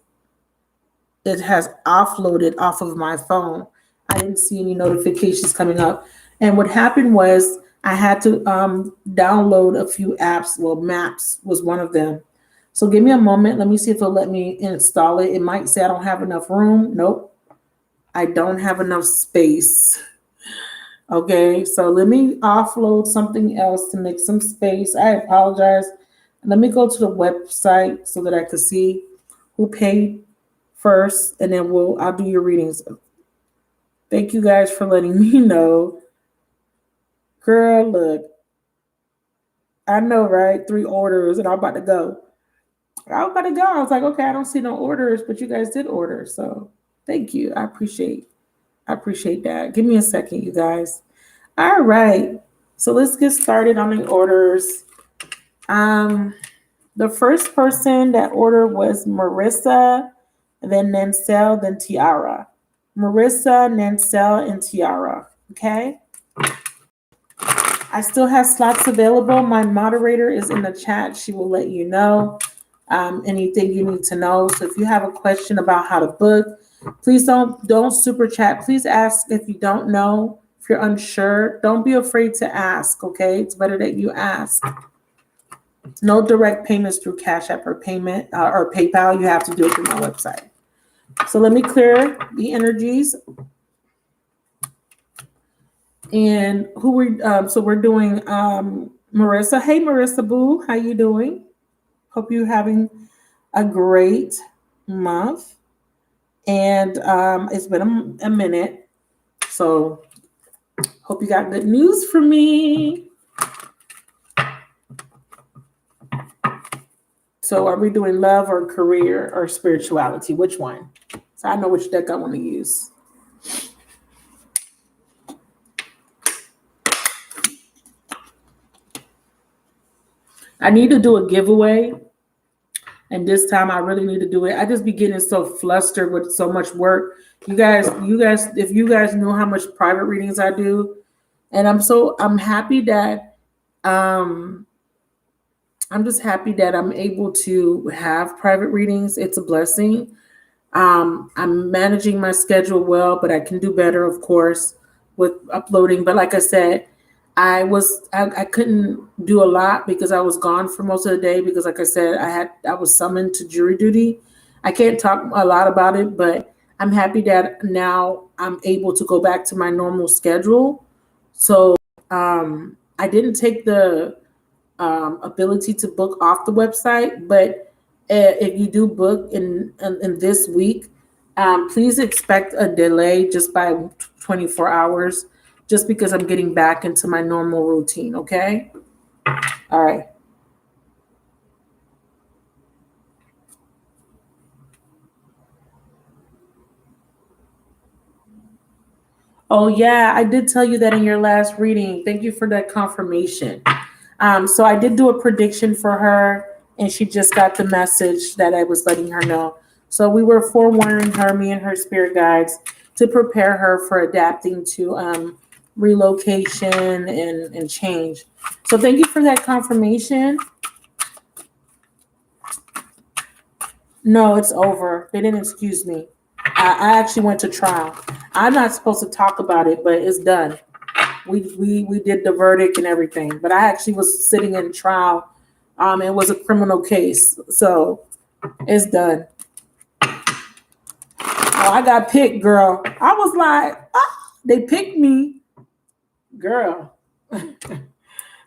it has offloaded off of my phone. I didn't see any notifications coming up. And what happened was I had to download a few apps. Well, Maps was one of them. So give me a moment. Let me see if it'll let me install it. It might say I don't have enough room. Nope. I don't have enough space. Okay, so let me offload something else to make some space. I apologize. Let me go to the website so that I can see who paid first, and then I'll do your readings. Thank you guys for letting me know. Girl, look, I know, right? 3 orders, and I'm about to go. I was like, okay, I don't see no orders, but you guys did order, so thank you. I appreciate that. Give me a second, you guys. All right, so let's get started on the orders. The first person that ordered was Marissa, then Nancel, then Tiara. Marissa, Nancel, and Tiara. Okay. I still have slots available. My moderator is in the chat. She will let you know anything you need to know. So if you have a question about how to book, please don't super chat. Please ask if you don't know. If you're unsure, don't be afraid to ask. Okay, it's better that you ask. No direct payments through Cash App or payment or PayPal. You have to do it through my website. So let me clear the energies. And so we're doing Marissa. Hey, Marissa Boo, how you doing? Hope you're having a great month. And it's been a minute, so hope you got good news for me. So are we doing love or career or spirituality? Which one? So I know which deck I want to use. I need to do a giveaway. And this time I really need to do it. I just be getting so flustered with so much work. You guys, if you guys know how much private readings I do, and I'm happy that I'm just happy that I'm able to have private readings. It's a blessing. I'm managing my schedule well, but I can do better, of course, with uploading. But like I said, I couldn't do a lot because I was gone for most of the day because, like I said, I was summoned to jury duty. I can't talk a lot about it, but I'm happy that now I'm able to go back to my normal schedule. So I didn't take the ability to book off the website, but if you do book in this week, please expect a delay just by 24 hours. Just because I'm getting back into my normal routine, okay? All right. Oh, yeah, I did tell you that in your last reading. Thank you for that confirmation. So I did do a prediction for her, and she just got the message that I was letting her know. So we were forewarning her, me and her spirit guides, to prepare her for adapting to relocation and change. So thank you for that confirmation. No, it's over. They didn't excuse me. I actually went to trial. I'm not supposed to talk about it, but it's done. We did the verdict and everything, but I actually was sitting in trial. It was a criminal case, so it's done. Oh, I got picked, girl. I was like, they picked me, girl.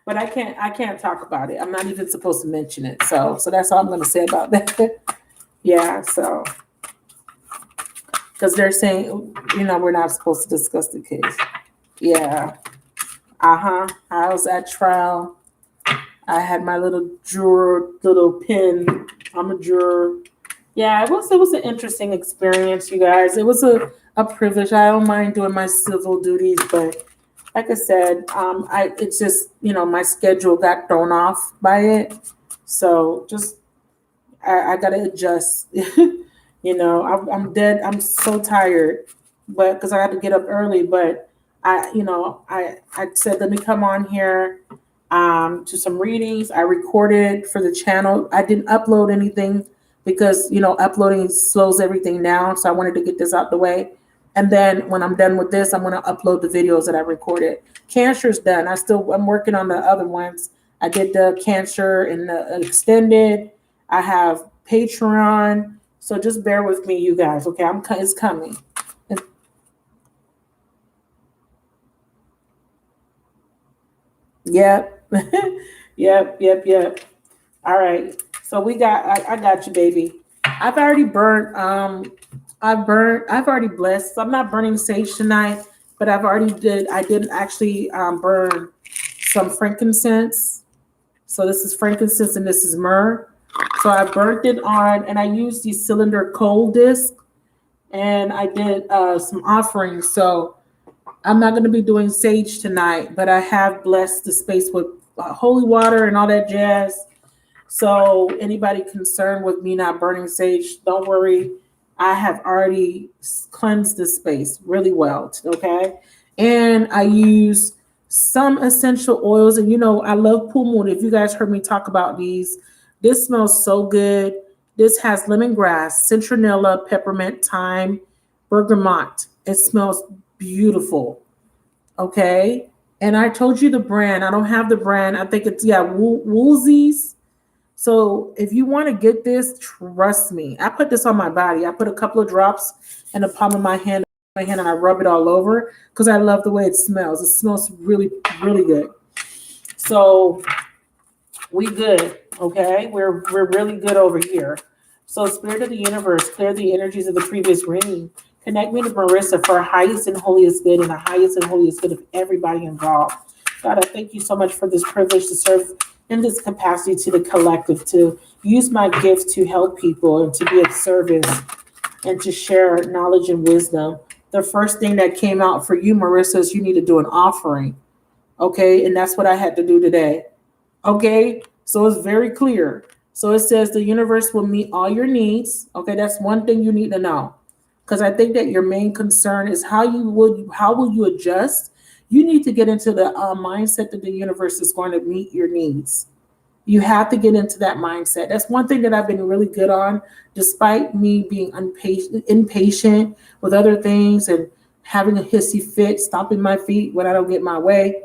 But I can't talk about it. I'm not even supposed to mention it. So that's all I'm going to say about that. Yeah. So because they're saying, we're not supposed to discuss the case. Yeah. I was at trial. I had my little pin. I'm a juror. Yeah, it was an interesting experience, you guys. It was a privilege. I don't mind doing my civil duties, but like I said, it's just, my schedule got thrown off by it. So just, I got to adjust. I'm dead. I'm so tired, but because I had to get up early, but I said, let me come on here to some readings. I recorded for the channel. I didn't upload anything because, uploading slows everything down. So I wanted to get this out the way. And then when I'm done with this, I'm going to upload the videos that I recorded. Cancer's done. I'm working on the other ones. I did the Cancer and the extended. I have Patreon. So just bear with me, you guys. Okay, it's coming. Yep. Yep. All right. So I got you, baby. I've already burnt. I've already blessed. So I'm not burning sage tonight, but I did actually burn some frankincense. So this is frankincense and this is myrrh. So I burnt it on, and I used the cylinder coal disc, and I did some offerings. So I'm not going to be doing sage tonight, but I have blessed the space with holy water and all that jazz. So anybody concerned with me not burning sage, don't worry. I have already cleansed this space really well, okay? And I use some essential oils. And I love Poo Moon. If you guys heard me talk about these, this smells so good. This has lemongrass, citronella, peppermint, thyme, bergamot. It smells beautiful. Okay. And I told you the brand. I don't have the brand. I think it's, Woolsey's. So if you want to get this, trust me. I put this on my body. I put a couple of drops in the palm of my hand, and I rub it all over because I love the way it smells. It smells really, really good. So we good. Okay. We're really good over here. So Spirit of the Universe, clear the energies of the previous reading. Connect me to Marissa for highest and holiest good and the highest and holiest good of everybody involved. God, I thank you so much for this privilege to serve in this capacity to the collective, to use my gift to help people and to be of service and to share knowledge and wisdom. The first thing that came out for you, Marissa, is you need to do an offering. Okay. And that's what I had to do today. Okay. So it's very clear. So it says the universe will meet all your needs. Okay. That's one thing you need to know. Because I think that your main concern is how will you adjust? You need to get into the mindset that the universe is going to meet your needs. You have to get into that mindset. That's one thing that I've been really good on, despite me being impatient with other things and having a hissy fit, stomping my feet when I don't get my way.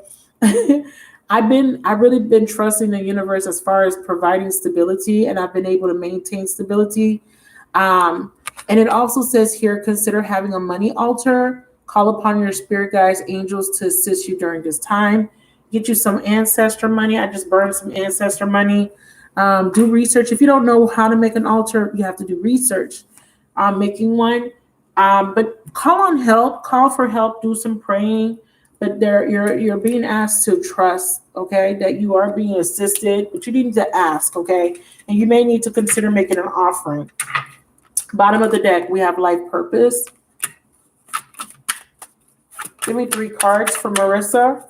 I've really been trusting the universe as far as providing stability, and I've been able to maintain stability. And it also says here, consider having a money altar. Call upon your spirit guides, angels to assist you during this time. Get you some ancestor money. I just burned some ancestor money. Do research. If you don't know how to make an altar, you have to do research on making one. But call for help, do some praying. But you're being asked to trust, okay, that you are being assisted, but you need to ask, okay? And you may need to consider making an offering. Bottom of the deck, we have life purpose. Give me 3 cards for Marissa.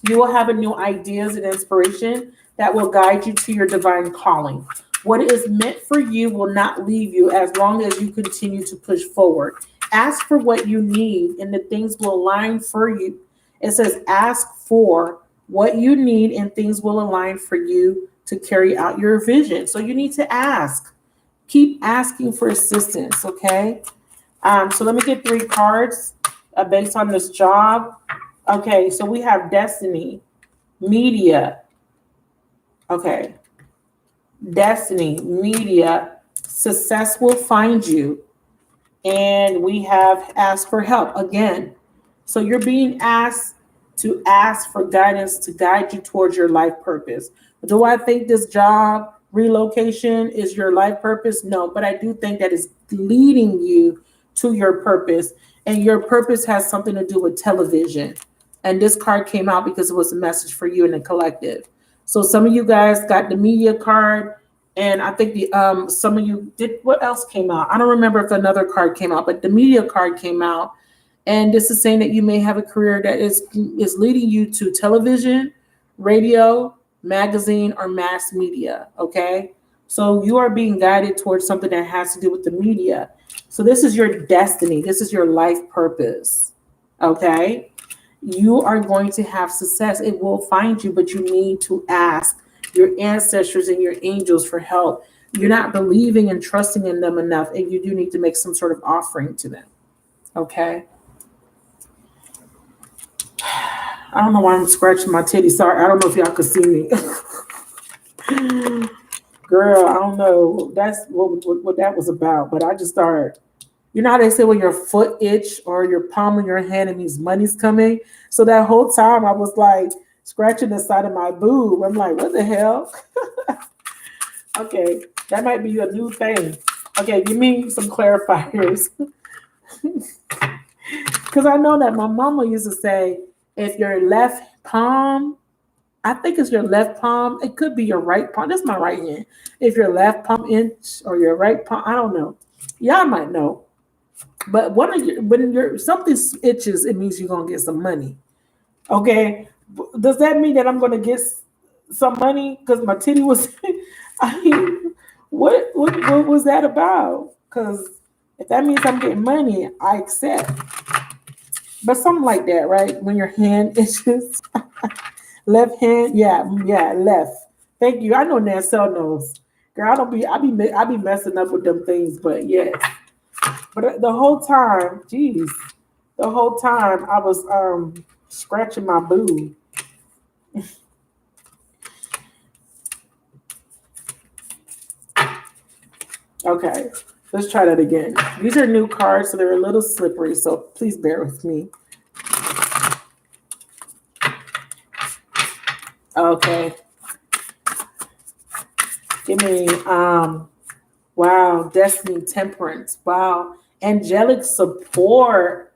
You will have a new ideas and inspiration that will guide you to your divine calling. What is meant for you will not leave you as long as you continue to push forward. Ask for what you need and the things will align for you. It says ask for what you need and things will align for you to carry out your vision. So you need to ask. Keep asking for assistance, okay? So let me get 3 cards based on this job. Okay, so we have destiny, media. Okay, destiny, media, success will find you. And we have asked for help again. So you're being asked to ask for guidance to guide you towards your life purpose. Do I think this job relocation is your life purpose? No, but I do think that it's leading you to your purpose, and your purpose has something to do with television. And this card came out because it was a message for you in the collective. So some of you guys got the media card, and I think some of you did. What else came out? I don't remember if another card came out, but the media card came out, and this is saying that you may have a career that is leading you to television, radio, magazine, or mass media. Okay, so you are being guided towards something that has to do with the media. So this is your destiny. This is your life purpose. Okay, You are going to have success. It will find you, but you need to ask your ancestors and your angels for help. You're not believing and trusting in them enough, and you do need to make some sort of offering to them. Okay? I don't know why I'm scratching my titty. Sorry, I don't know if y'all could see me. Girl, I don't know. That's what that was about. But I just started. You know how they say when your foot itch or your palm in your hand and means money's coming? So that whole time I was like scratching the side of my boob. I'm like, what the hell? Okay, that might be a new thing. Okay, give me some clarifiers. Because I know that my mama used to say, if your left palm, I think it's your left palm, it could be your right palm. That's my right hand. If your left palm inch or your right palm, I don't know. Y'all might know. But when your something itches, it means you're gonna get some money. Okay, does that mean that I'm gonna get some money because my titty was? I mean, what was that about? Because if that means I'm getting money, I accept. But something like that, right? When your hand itches, left hand, yeah, left. Thank you. I know Nancel knows. Girl, I be messing up with them things, but yeah. But the whole time, geez, the whole time I was scratching my boob. Okay, let's try that again. These are new cards, so they're a little slippery, so please bear with me. Okay. Give me wow, destiny, temperance, wow, angelic support.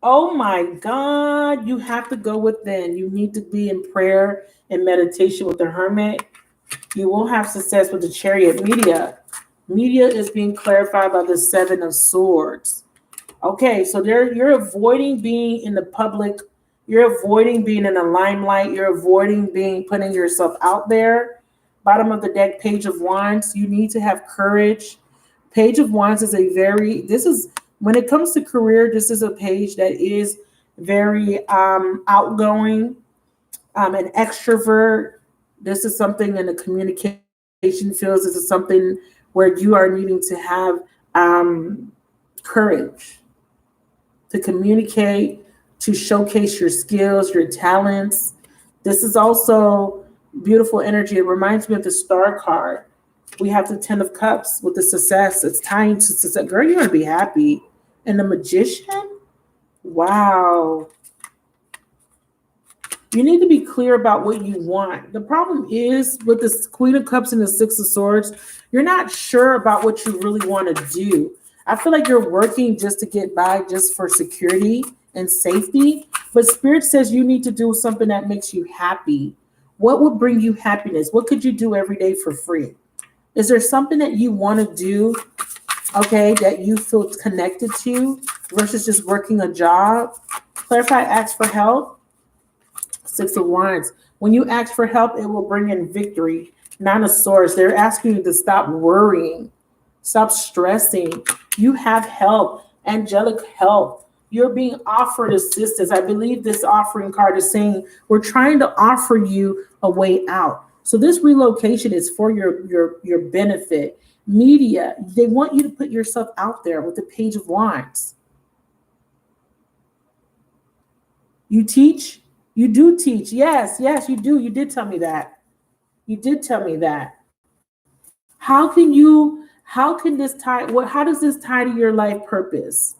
Oh my God, you have to go within. You need to be in prayer and meditation with the hermit. You won't have success with the chariot. Media is being clarified by the Seven of Swords. Okay, so you're avoiding being in the public. You're avoiding being in the limelight. You're avoiding putting yourself out there. Bottom of the deck, Page of Wands. You need to have courage. Page of Wands is when it comes to career, this is a page that is very outgoing, an extrovert. This is something in the communication fields. This is something where you are needing to have courage to communicate, to showcase your skills, your talents. This is also beautiful energy. It reminds me of the Star card. We have the Ten of Cups with the success. It's tying to success. Girl, you're going to be happy. And the Magician? Wow. You need to be clear about what you want. The problem is with the Queen of Cups and the Six of Swords, you're not sure about what you really want to do. I feel like you're working just to get by, just for security and safety. But Spirit says you need to do something that makes you happy. What would bring you happiness? What could you do every day for free? Is there something that you want to do, okay, that you feel connected to versus just working a job? Clarify, ask for help. Six of Wands. When you ask for help, it will bring in victory. Nine of Swords. They're asking you to stop worrying. Stop stressing. You have help, angelic help. You're being offered assistance. I believe this offering card is saying we're trying to offer you a way out. So this relocation is for your benefit. Media, they want you to put yourself out there with the Page of Wands. You teach? You do teach. Yes, you do. You did tell me that. You did tell me that. How does this tie to your life purpose?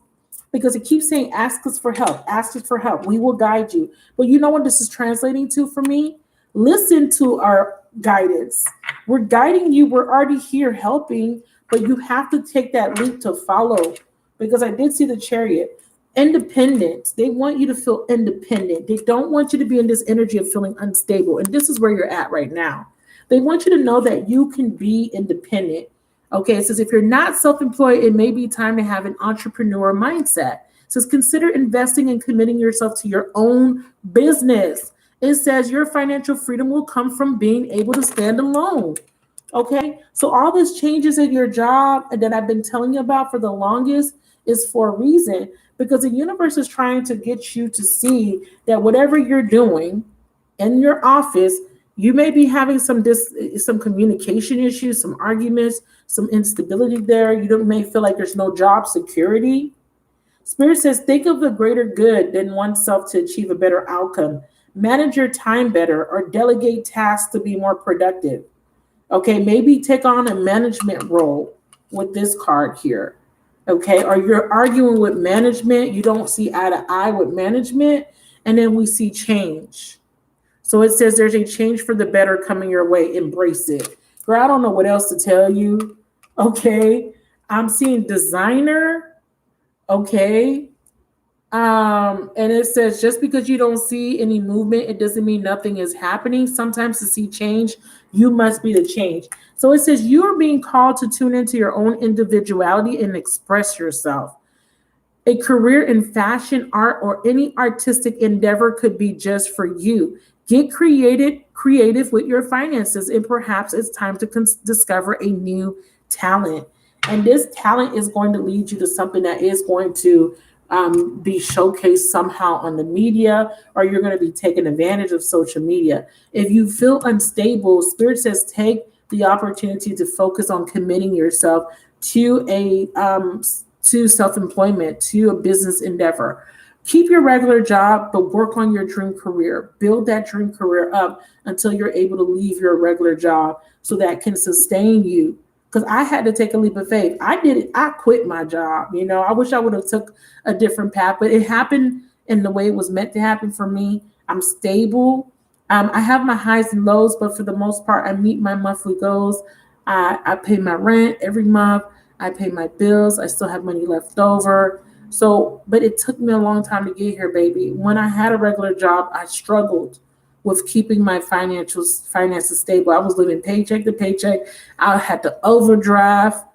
Because it keeps saying, ask us for help, ask us for help. We will guide you. But you know what this is translating to for me? Listen to our guidance. We're guiding you. We're already here helping, but you have to take that leap to follow. Because I did see the Chariot. Independence. They want you to feel independent. They don't want you to be in this energy of feeling unstable. And this is where you're at right now. They want you to know that you can be independent. Okay, it says if you're not self-employed, it may be time to have an entrepreneur mindset. It says consider investing and committing yourself to your own business. It says your financial freedom will come from being able to stand alone. Okay, so all these changes in your job that I've been telling you about for the longest is for a reason, because the universe is trying to get you to see that whatever you're doing in your office, you may be having some communication issues, some arguments, some instability there. You may feel like there's no job security. Spirit says, think of the greater good than oneself to achieve a better outcome. Manage your time better or delegate tasks to be more productive. Okay, maybe take on a management role with this card here. Okay, or you're arguing with management, you don't see eye to eye with management, and then we see change. So it says there's a change for the better coming your way. Embrace it. Girl, I don't know what else to tell you. Okay, I'm seeing designer. Okay. And it says just because you don't see any movement, it doesn't mean nothing is happening. Sometimes to see change, you must be the change. So it says you are being called to tune into your own individuality and express yourself. A career in fashion, art, or any artistic endeavor could be just for you. Get creative with your finances, and perhaps it's time to discover a new talent. And this talent is going to lead you to something that is going to be showcased somehow on the media, or you're going to be taking advantage of social media. If you feel unstable, Spirit says take the opportunity to focus on committing yourself to to self-employment, to a business endeavor. Keep your regular job, but work on your dream career. Build that dream career up until you're able to leave your regular job so that can sustain you. Because I had to take a leap of faith. I did it. I quit my job. I wish I would have took a different path, but it happened in the way it was meant to happen for me. I'm stable. I have my highs and lows, but for the most part, I meet my monthly goals. I pay my rent every month. I pay my bills. I still have money left over. So, but it took me a long time to get here, baby. When I had a regular job, I struggled with keeping my finances stable. I was living paycheck to paycheck. I had to overdraft.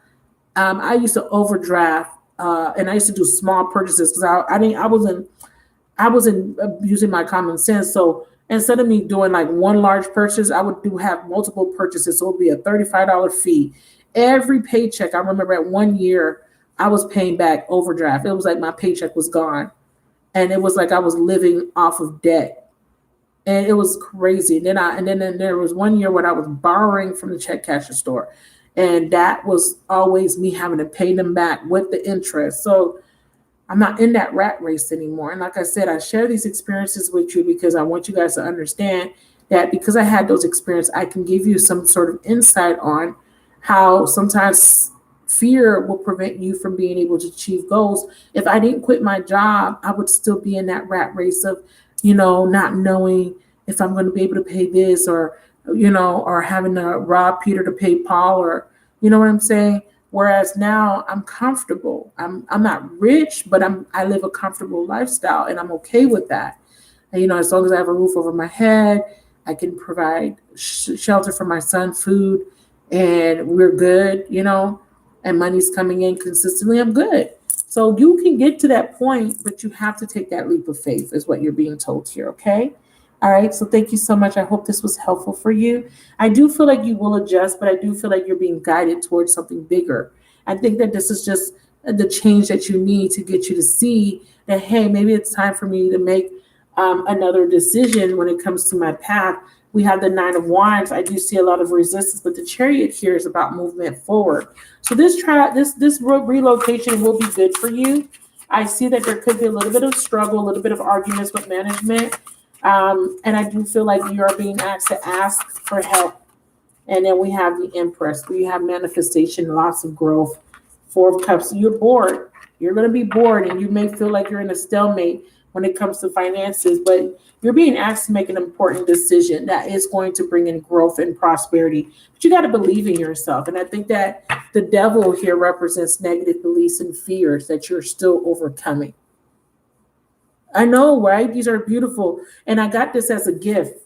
I used to overdraft, and I used to do small purchases because I wasn't using my common sense. So instead of me doing like one large purchase, I would have multiple purchases. So it would be a $35 fee every paycheck. I remember at 1 year I was paying back overdraft. It was like my paycheck was gone, and it was like I was living off of debt. And it was crazy. And then there was 1 year when I was borrowing from the check casher store. And that was always me having to pay them back with the interest. So I'm not in that rat race anymore. And like I said, I share these experiences with you because I want you guys to understand that because I had those experiences, I can give you some sort of insight on how sometimes fear will prevent you from being able to achieve goals. If I didn't quit my job, I would still be in that rat race of not knowing if I'm going to be able to pay this or having to rob Peter to pay Paul, or you know what I'm saying? Whereas now I'm comfortable. I'm not rich, but I live a comfortable lifestyle, and I'm okay with that. And, as long as I have a roof over my head, I can provide shelter for my son, food, and we're good, and money's coming in consistently, I'm good. So you can get to that point, but you have to take that leap of faith is what you're being told here, okay? All right, so thank you so much. I hope this was helpful for you. I do feel like you will adjust, but I do feel like you're being guided towards something bigger. I think that this is just the change that you need to get you to see that, hey, maybe it's time for me to make another decision when it comes to my path. We have the 9 of Wands. I do see a lot of resistance, but the Chariot here is about movement forward. So this relocation will be good for you. I see that there could be a little bit of struggle, a little bit of arguments with management. And I do feel like you are being asked to ask for help. And then we have the Empress. We have manifestation, lots of growth. 4 of Cups. You're bored. You're going to be bored, and you may feel like you're in a stalemate when it comes to finances, but you're being asked to make an important decision that is going to bring in growth and prosperity. But you got to believe in yourself. And I think that the devil here represents negative beliefs and fears that you're still overcoming. I know, right? These are beautiful. And I got this as a gift.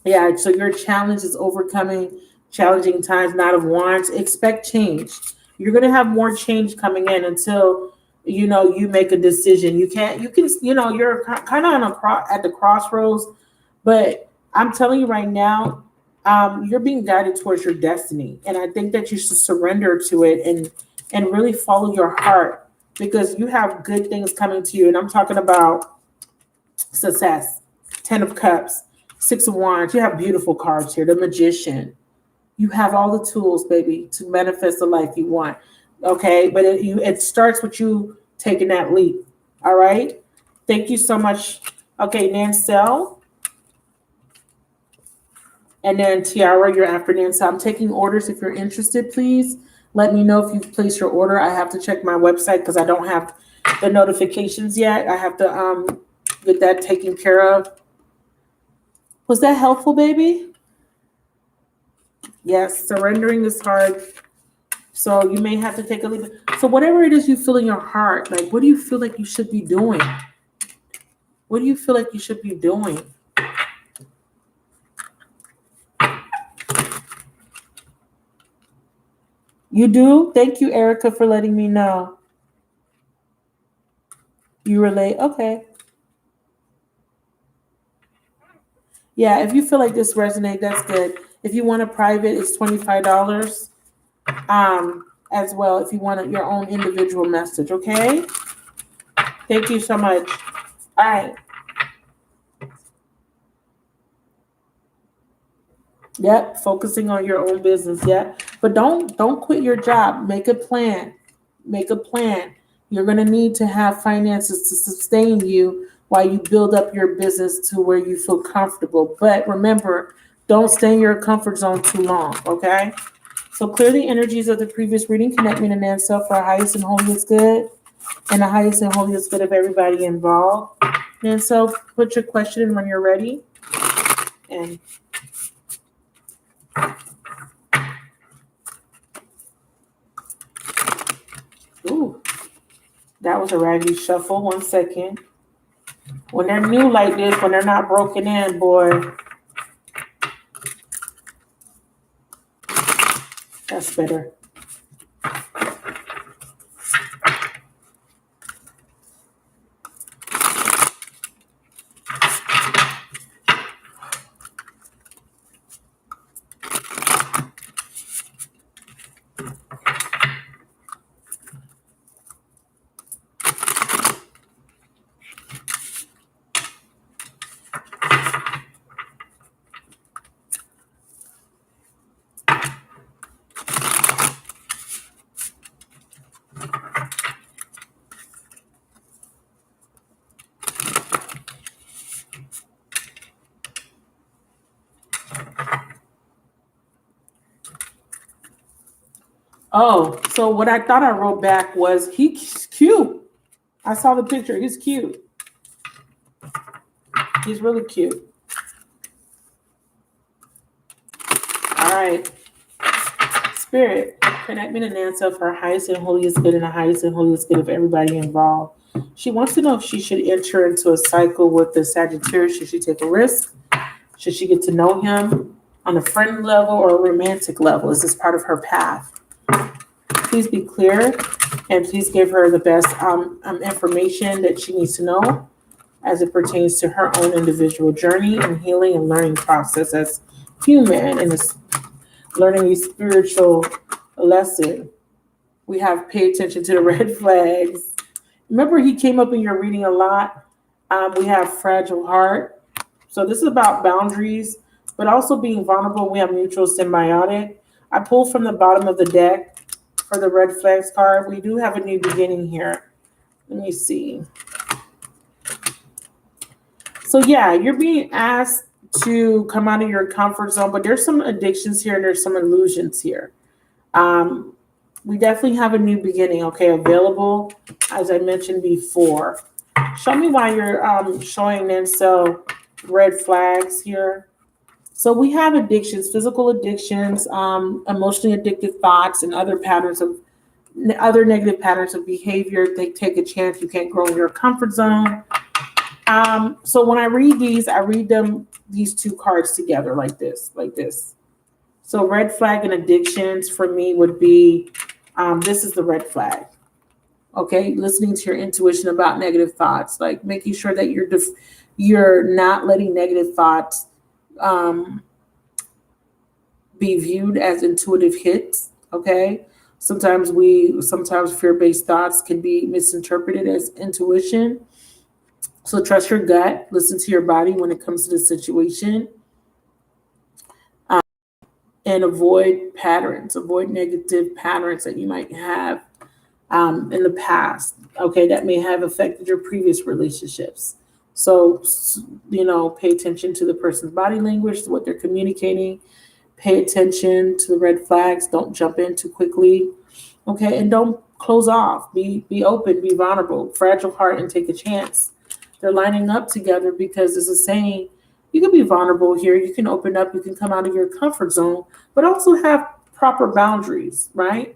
Yeah, so your challenge is overcoming challenging times, 9 of Wands. Expect change. You're going to have more change coming in until you make a decision. You're kind of at the crossroads, but I'm telling you right now, you're being guided towards your destiny. And I think that you should surrender to it and really follow your heart. because you have good things coming to you. And I'm talking about success. 10 of Cups, 6 of Wands. You have beautiful cards here. The Magician. You have all the tools, baby, to manifest the life you want. Okay, but it starts with you taking that leap. All right. Thank you so much. Okay, Nancel. And then Tiara, you're after Nancel. I'm taking orders. If you're interested, please let me know if you've placed your order. I have to check my website because I don't have the notifications yet. I have to get that taken care of. Was that helpful, baby? Yes, surrendering is hard. So you may have to take a leap. So whatever it is you feel in your heart, like what do you feel like you should be doing? What do you feel like you should be doing? You do? Thank you, Erica, for letting me know. You relate? Okay. Yeah, if you feel like this resonates, that's good. If you want a private, it's $25. As well, if you want your own individual message, okay? Thank you so much. All right. Yep, focusing on your own business. Yep. But don't quit your job. Make a plan. Make a plan. You're going to need to have finances to sustain you while you build up your business to where you feel comfortable. But remember, don't stay in your comfort zone too long, okay? So clear the energies of the previous reading. Connect me to Nancel for our highest and holiest good and the highest and holiest good of everybody involved. Nancel, put your question in when you're ready. And ooh, that was a raggedy shuffle. 1 second. When they're new like this, when they're not broken in, boy, that's better. Oh, so what I thought I wrote back was he's cute. I saw the picture. He's cute. He's really cute. All right. Spirit, connect me to Nancel for her highest and holiest good and the highest and holiest good of everybody involved. She wants to know if she should enter into a cycle with the Sagittarius. Should she take a risk? Should she get to know him on a friend level or a romantic level? Is this part of her path? Please be clear and please give her the best information that she needs to know as it pertains to her own individual journey and healing and learning process as human and learning a spiritual lesson. We have pay attention to the red flags. Remember, he came up in your reading a lot. We have fragile heart. So this is about boundaries, but also being vulnerable. We have neutral symbiotic. I pulled from the bottom of the deck for the red flags card. We do have a new beginning here. Let me see. So yeah, you're being asked to come out of your comfort zone, but there's some addictions here and there's some illusions here. We definitely have a new beginning, okay, available, as I mentioned before. Show me why you're showing Nancel red flags here. So we have addictions, physical addictions, emotionally addictive thoughts, and other negative patterns of behavior. They take a chance. You can't grow in your comfort zone. So when I read these two cards together like this. So red flag and addictions for me would be, this is the red flag. Okay, listening to your intuition about negative thoughts, like making sure that you're not letting negative thoughts be viewed as intuitive hits. Okay, Sometimes fear-based thoughts can be misinterpreted as intuition. So trust your gut, listen to your body when it comes to the situation, and avoid negative patterns that you might have in the past, okay, that may have affected your previous relationships. So, pay attention to the person's body language, to what they're communicating. Pay attention to the red flags. Don't jump in too quickly, okay? And don't close off. Be open, be vulnerable, fragile heart, and take a chance. They're lining up together because it's a saying, you can be vulnerable here, you can open up, you can come out of your comfort zone, but also have proper boundaries, right?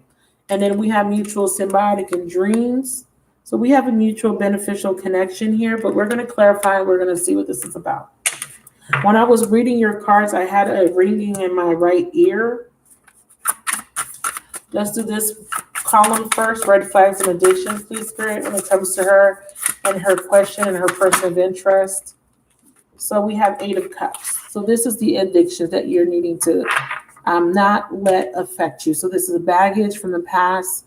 And then we have mutual symbiotic and dreams. So we have a mutual beneficial connection here, but we're going to clarify, we're going to see what this is about. When I was reading your cards, I had a ringing in my right ear. Let's do this column first, red flags and addictions, please, Spirit, when it comes to her and her question and her person of interest. So we have 8 of Cups. So this is the addictions that you're needing to not let affect you. So this is a baggage from the past.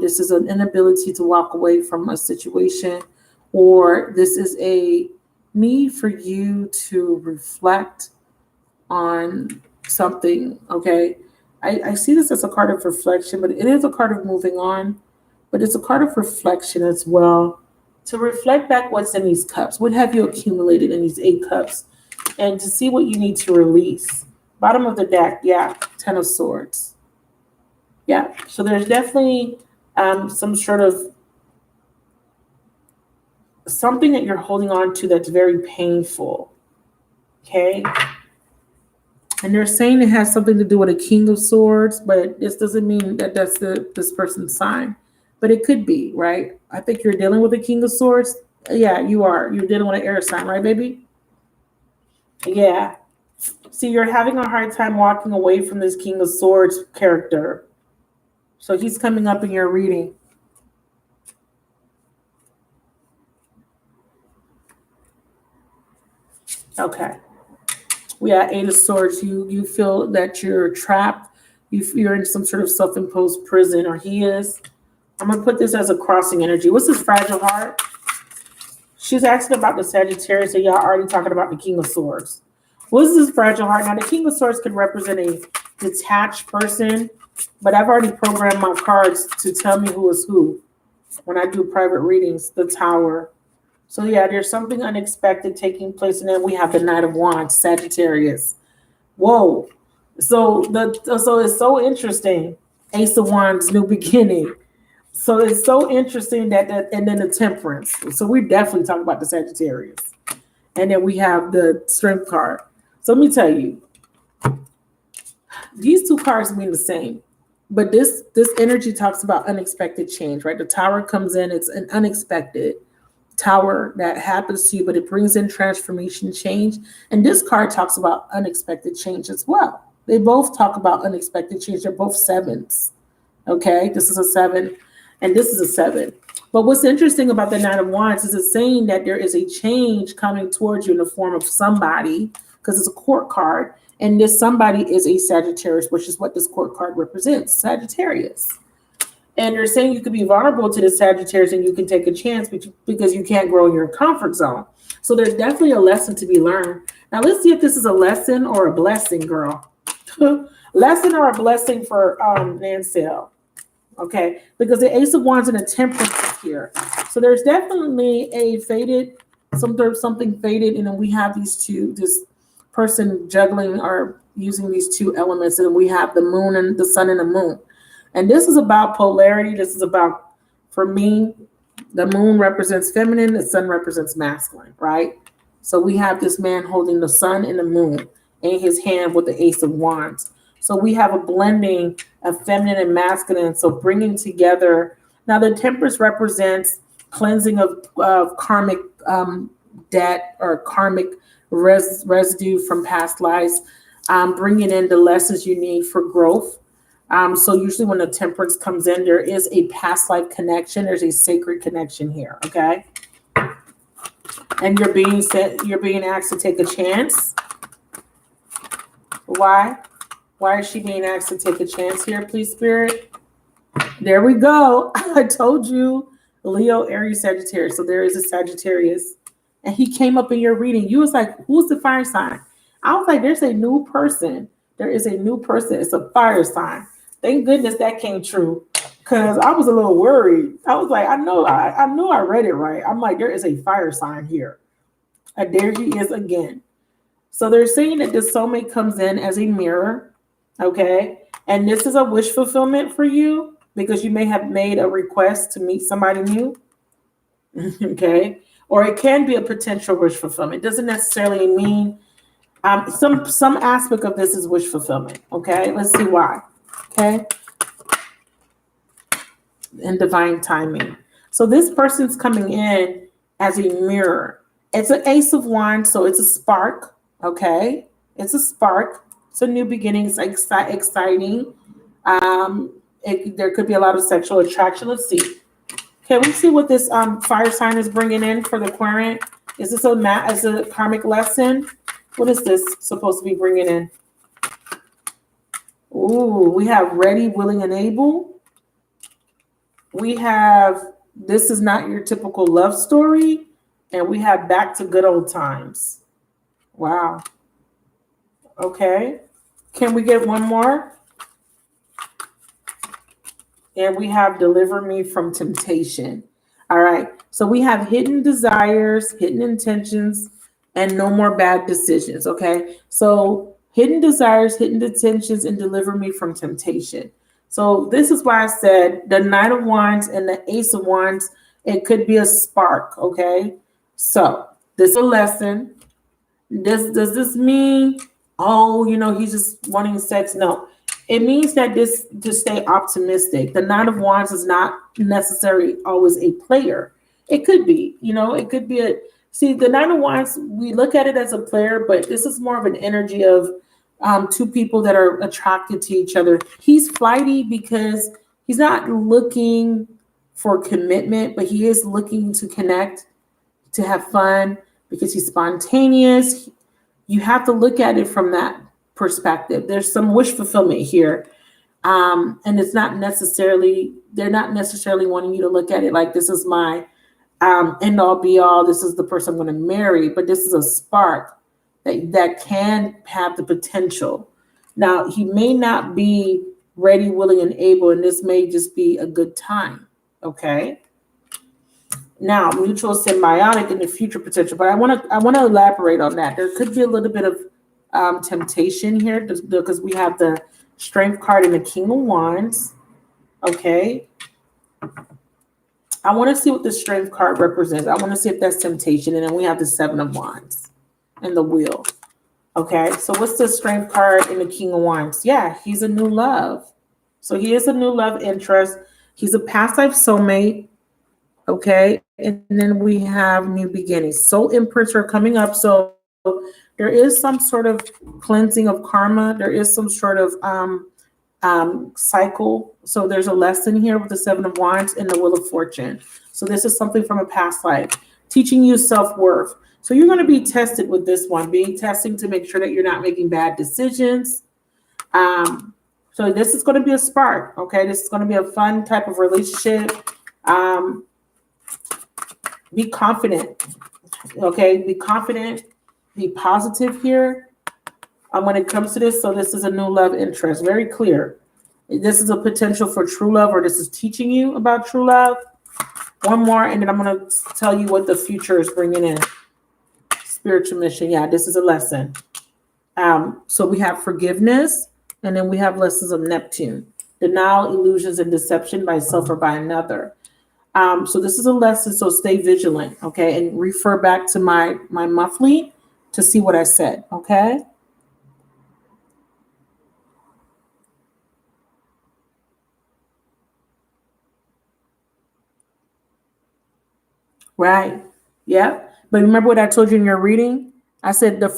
This is an inability to walk away from a situation, or this is a need for you to reflect on something, okay? I see this as a card of reflection, but it is a card of moving on, but it's a card of reflection as well. To reflect back what's in these cups. What have you accumulated in these 8 cups? And to see what you need to release. Bottom of the deck, yeah, 10 of Swords. Yeah, so there's definitely some sort of something that you're holding on to that's very painful, okay? And they're saying it has something to do with a King of Swords, but this doesn't mean that that's this person's sign. But it could be, right? I think you're dealing with a King of Swords. Yeah, you are. You're dealing with an air sign, right, baby? Yeah. See, you're having a hard time walking away from this King of Swords character. So he's coming up in your reading. Okay. We have 8 of Swords. You feel that you're trapped. You're in some sort of self-imposed prison, or he is. I'm going to put this as a crossing energy. What's this fragile heart? She's asking about the Sagittarius, and y'all already talking about the King of Swords. What's this fragile heart? Now, the King of Swords could represent a detached person, but I've already programmed my cards to tell me who is who when I do private readings, the Tower. So, yeah, there's something unexpected taking place, and then we have the Knight of Wands, Sagittarius. Whoa. So it's so interesting. Ace of Wands, new beginning. So it's so interesting that and then the Temperance. So we definitely talk about the Sagittarius. And then we have the Strength card. So let me tell you, these 2 cards mean the same. But this energy talks about unexpected change, right? The Tower comes in, it's an unexpected tower that happens to you, but it brings in transformation, change. And this card talks about unexpected change as well. They both talk about unexpected change. They're both 7s. Okay, this is a 7. And this is a 7. But what's interesting about the Knight of Wands is it's saying that there is a change coming towards you in the form of somebody, because it's a court card. And this somebody is a Sagittarius, which is what this court card represents, Sagittarius. And they're saying you could be vulnerable to the Sagittarius and you can take a chance because you can't grow in your comfort zone. So there's definitely a lesson to be learned. Now let's see if this is a lesson or a blessing, girl. Lesson or a blessing for Nancel. Okay, because the Ace of Wands and the Temperance is here. So there's definitely a faded, something faded, and then we have this person juggling or using these 2 elements, and we have the moon and the sun and the moon. And this is about polarity. This is about, for me, the moon represents feminine, the sun represents masculine, right? So we have this man holding the sun and the moon in his hand with the Ace of Wands. So we have a blending of feminine and masculine. So bringing together. Now the Temperance represents cleansing of karmic debt or karmic residue from past lives, bringing in the lessons you need for growth. So usually when the Temperance comes in, there is a past life connection. There's a sacred connection here. Okay. And you're being asked to take a chance. Why? Why is she being asked to take a chance here, please, Spirit? There we go. I told you, Leo, Aries, Sagittarius. So there is a Sagittarius. And he came up in your reading. You was like, who's the fire sign? I was like, there's a new person. There is a new person. It's a fire sign. Thank goodness that came true. Because I was a little worried. I was like, I knew I read it right. I'm like, there is a fire sign here. And there he is again. So they're saying that this soulmate comes in as a mirror. Okay. And this is a wish fulfillment for you because you may have made a request to meet somebody new. Okay. Or it can be a potential wish fulfillment. It doesn't necessarily mean some aspect of this is wish fulfillment. Okay. Let's see why. Okay. And divine timing. So this person's coming in as a mirror. It's an ace of wands. So it's a spark. Okay. It's a spark. It's a new beginning. It's exciting. There could be a lot of sexual attraction. Let's see. Okay, let's see what this fire sign is bringing in for the Aquarian. Is this a karmic lesson? What is this supposed to be bringing in? Ooh, we have ready, willing, and able. We have this is not your typical love story. And we have back to good old times. Wow. Okay. Can we get one more? And we have deliver me from temptation. All right. So we have hidden desires, hidden intentions, and no more bad decisions. Okay. So hidden desires, hidden intentions, and deliver me from temptation. So this is why I said the Knight of Wands and the Ace of Wands, it could be a spark. Okay. So this is a lesson. Does this mean, oh, he's just wanting sex? No. It means that to stay optimistic. The Knight of Wands is not necessarily always a player. It could be, it could be the Knight of Wands, we look at it as a player, but this is more of an energy of two people that are attracted to each other. He's flighty because he's not looking for commitment, but he is looking to connect, to have fun, because he's spontaneous. You have to look at it from that perspective. There's some wish fulfillment here. And it's not necessarily, they're not necessarily wanting you to look at it like this is my end all be all. This is the person I'm going to marry, but this is a spark that can have the potential. Now, he may not be ready, willing, and able, and this may just be a good time. Okay. Now, mutual symbiotic in the future potential, but I want to elaborate on that. There could be a little bit of temptation here because we have the Strength card and the King of Wands. Okay. I want to see what the Strength card represents. I want to see if that's temptation. And then we have the Seven of Wands and the Wheel. Okay. So what's the Strength card and the King of Wands? Yeah, he's a new love. So he is a new love interest. He's a past life soulmate. Okay. And then we have new beginnings. Soul imprints are coming up. So there is some sort of cleansing of karma. There is some sort of cycle. So there's a lesson here with the Seven of Wands and the Wheel of Fortune. So this is something from a past life, teaching you self-worth. So you're going to be tested with this one, testing to make sure that you're not making bad decisions. So this is going to be a spark. Okay. This is going to be a fun type of relationship. Be confident. Okay. Be confident. Be positive here when it comes to this. So this is a new love interest. Very clear. This is a potential for true love, or this is teaching you about true love. One more, and then I'm going to tell you what the future is bringing in. Spiritual mission. Yeah, this is a lesson. So we have forgiveness, and then we have lessons of Neptune. Denial, illusions, and deception by self or by another. So this is a lesson. So stay vigilant. Okay. And refer back to my monthly to see what I said. Okay. Right. Yeah. But remember what I told you in your reading? I said the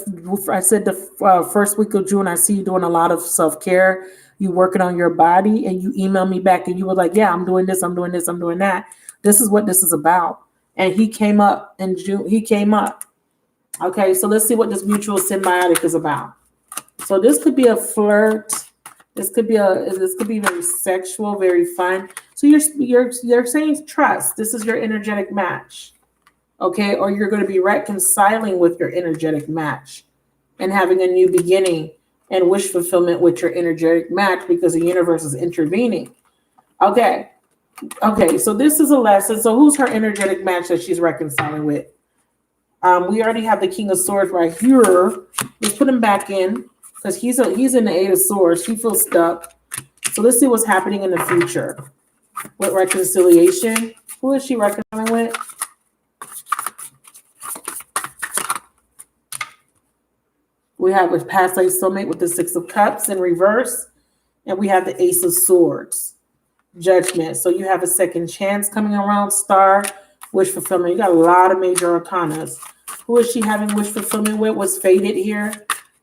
first week of June, I see you doing a lot of self-care. You working on your body, and you email me back and you were like, yeah, I'm doing this. I'm doing this. I'm doing that. This is what this is about. And he came up in June. He came up. Okay. So let's see what this mutual symbiotic is about. So this could be a flirt. This could be very sexual, very fun. So you're saying trust. This is your energetic match. Okay, or you're going to be reconciling with your energetic match and having a new beginning and wish fulfillment with your energetic match because the universe is intervening. Okay, so this is a lesson. So who's her energetic match that she's reconciling with? We already have the King of Swords right here. Let's put him back in because he's in the Eight of Swords. She feels stuck. So let's see what's happening in the future with reconciliation. Who is she reconciling with? We have a past life soulmate with the Six of Cups in reverse. And we have the Ace of Swords, Judgment. So you have a second chance coming around, Star, wish fulfillment. You got a lot of major arcanas. Who is she having wish fulfillment with? What's faded here?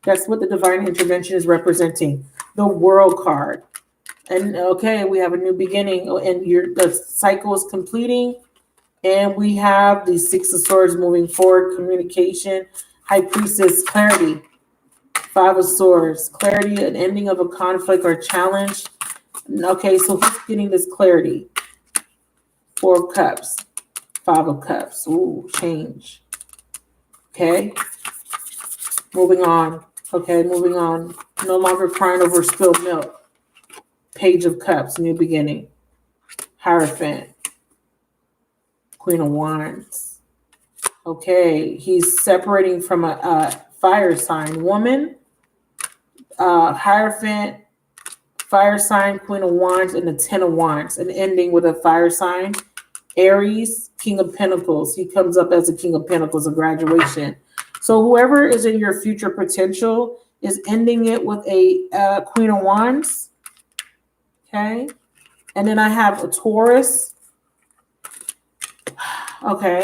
That's what the divine intervention is representing. The World card. And okay, we have a new beginning. And the cycle is completing. And we have the Six of Swords moving forward, communication, High Priestess, clarity. Five of Swords, clarity, an ending of a conflict or challenge. Okay, so who's getting this clarity? Four of Cups, Five of Cups. Ooh, change. Okay, moving on. Okay, moving on. No longer crying over spilled milk. Page of Cups, new beginning. Hierophant, Queen of Wands. Okay, he's separating from a fire sign woman. Hierophant, fire sign, Queen of Wands, and the Ten of Wands. An ending with a fire sign. Aries, King of Pentacles. He comes up as a King of Pentacles, a graduation. So whoever is in your future potential is ending it with a Queen of Wands. Okay. And then I have a Taurus. Okay.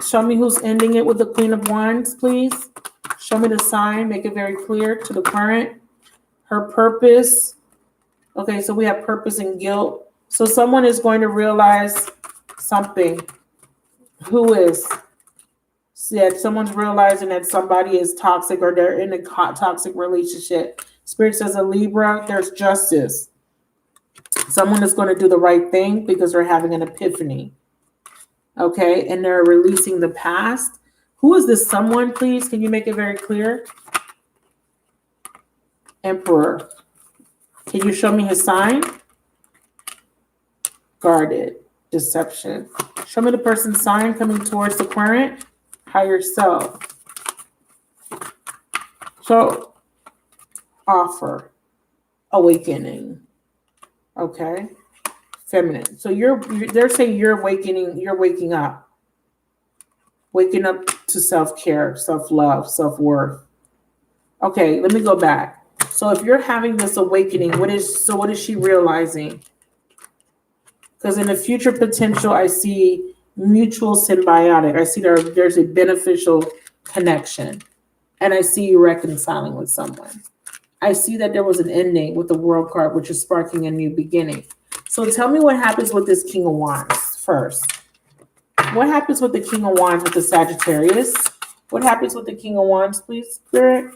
Show me who's ending it with the Queen of Wands, please. Show me the sign. Make it very clear to the current. Her purpose. Okay, so we have purpose and guilt. So someone is going to realize something. Who is? Yeah, someone's realizing that somebody is toxic or they're in a toxic relationship. Spirit says a Libra, there's justice. Someone is going to do the right thing because they're having an epiphany. Okay, and they're releasing the past. Who is this someone, please? Can you make it very clear? Emperor. Can you show me his sign? Guarded. Deception. Show me the person's sign coming towards the current. Higher self. So, offer. Awakening. Okay. Feminine. So they're saying you're awakening, you're waking up. Waking up to self-care, self-love, self-worth. Okay, let me go back. So if you're having this awakening, what is she realizing? Because in the future potential, I see mutual symbiotic. I see there's a beneficial connection. And I see you reconciling with someone. I see that there was an ending with the World card, which is sparking a new beginning. So tell me what happens with this King of Wands first. What happens with the King of Wands with the Sagittarius? What happens with the King of Wands, please, Spirit?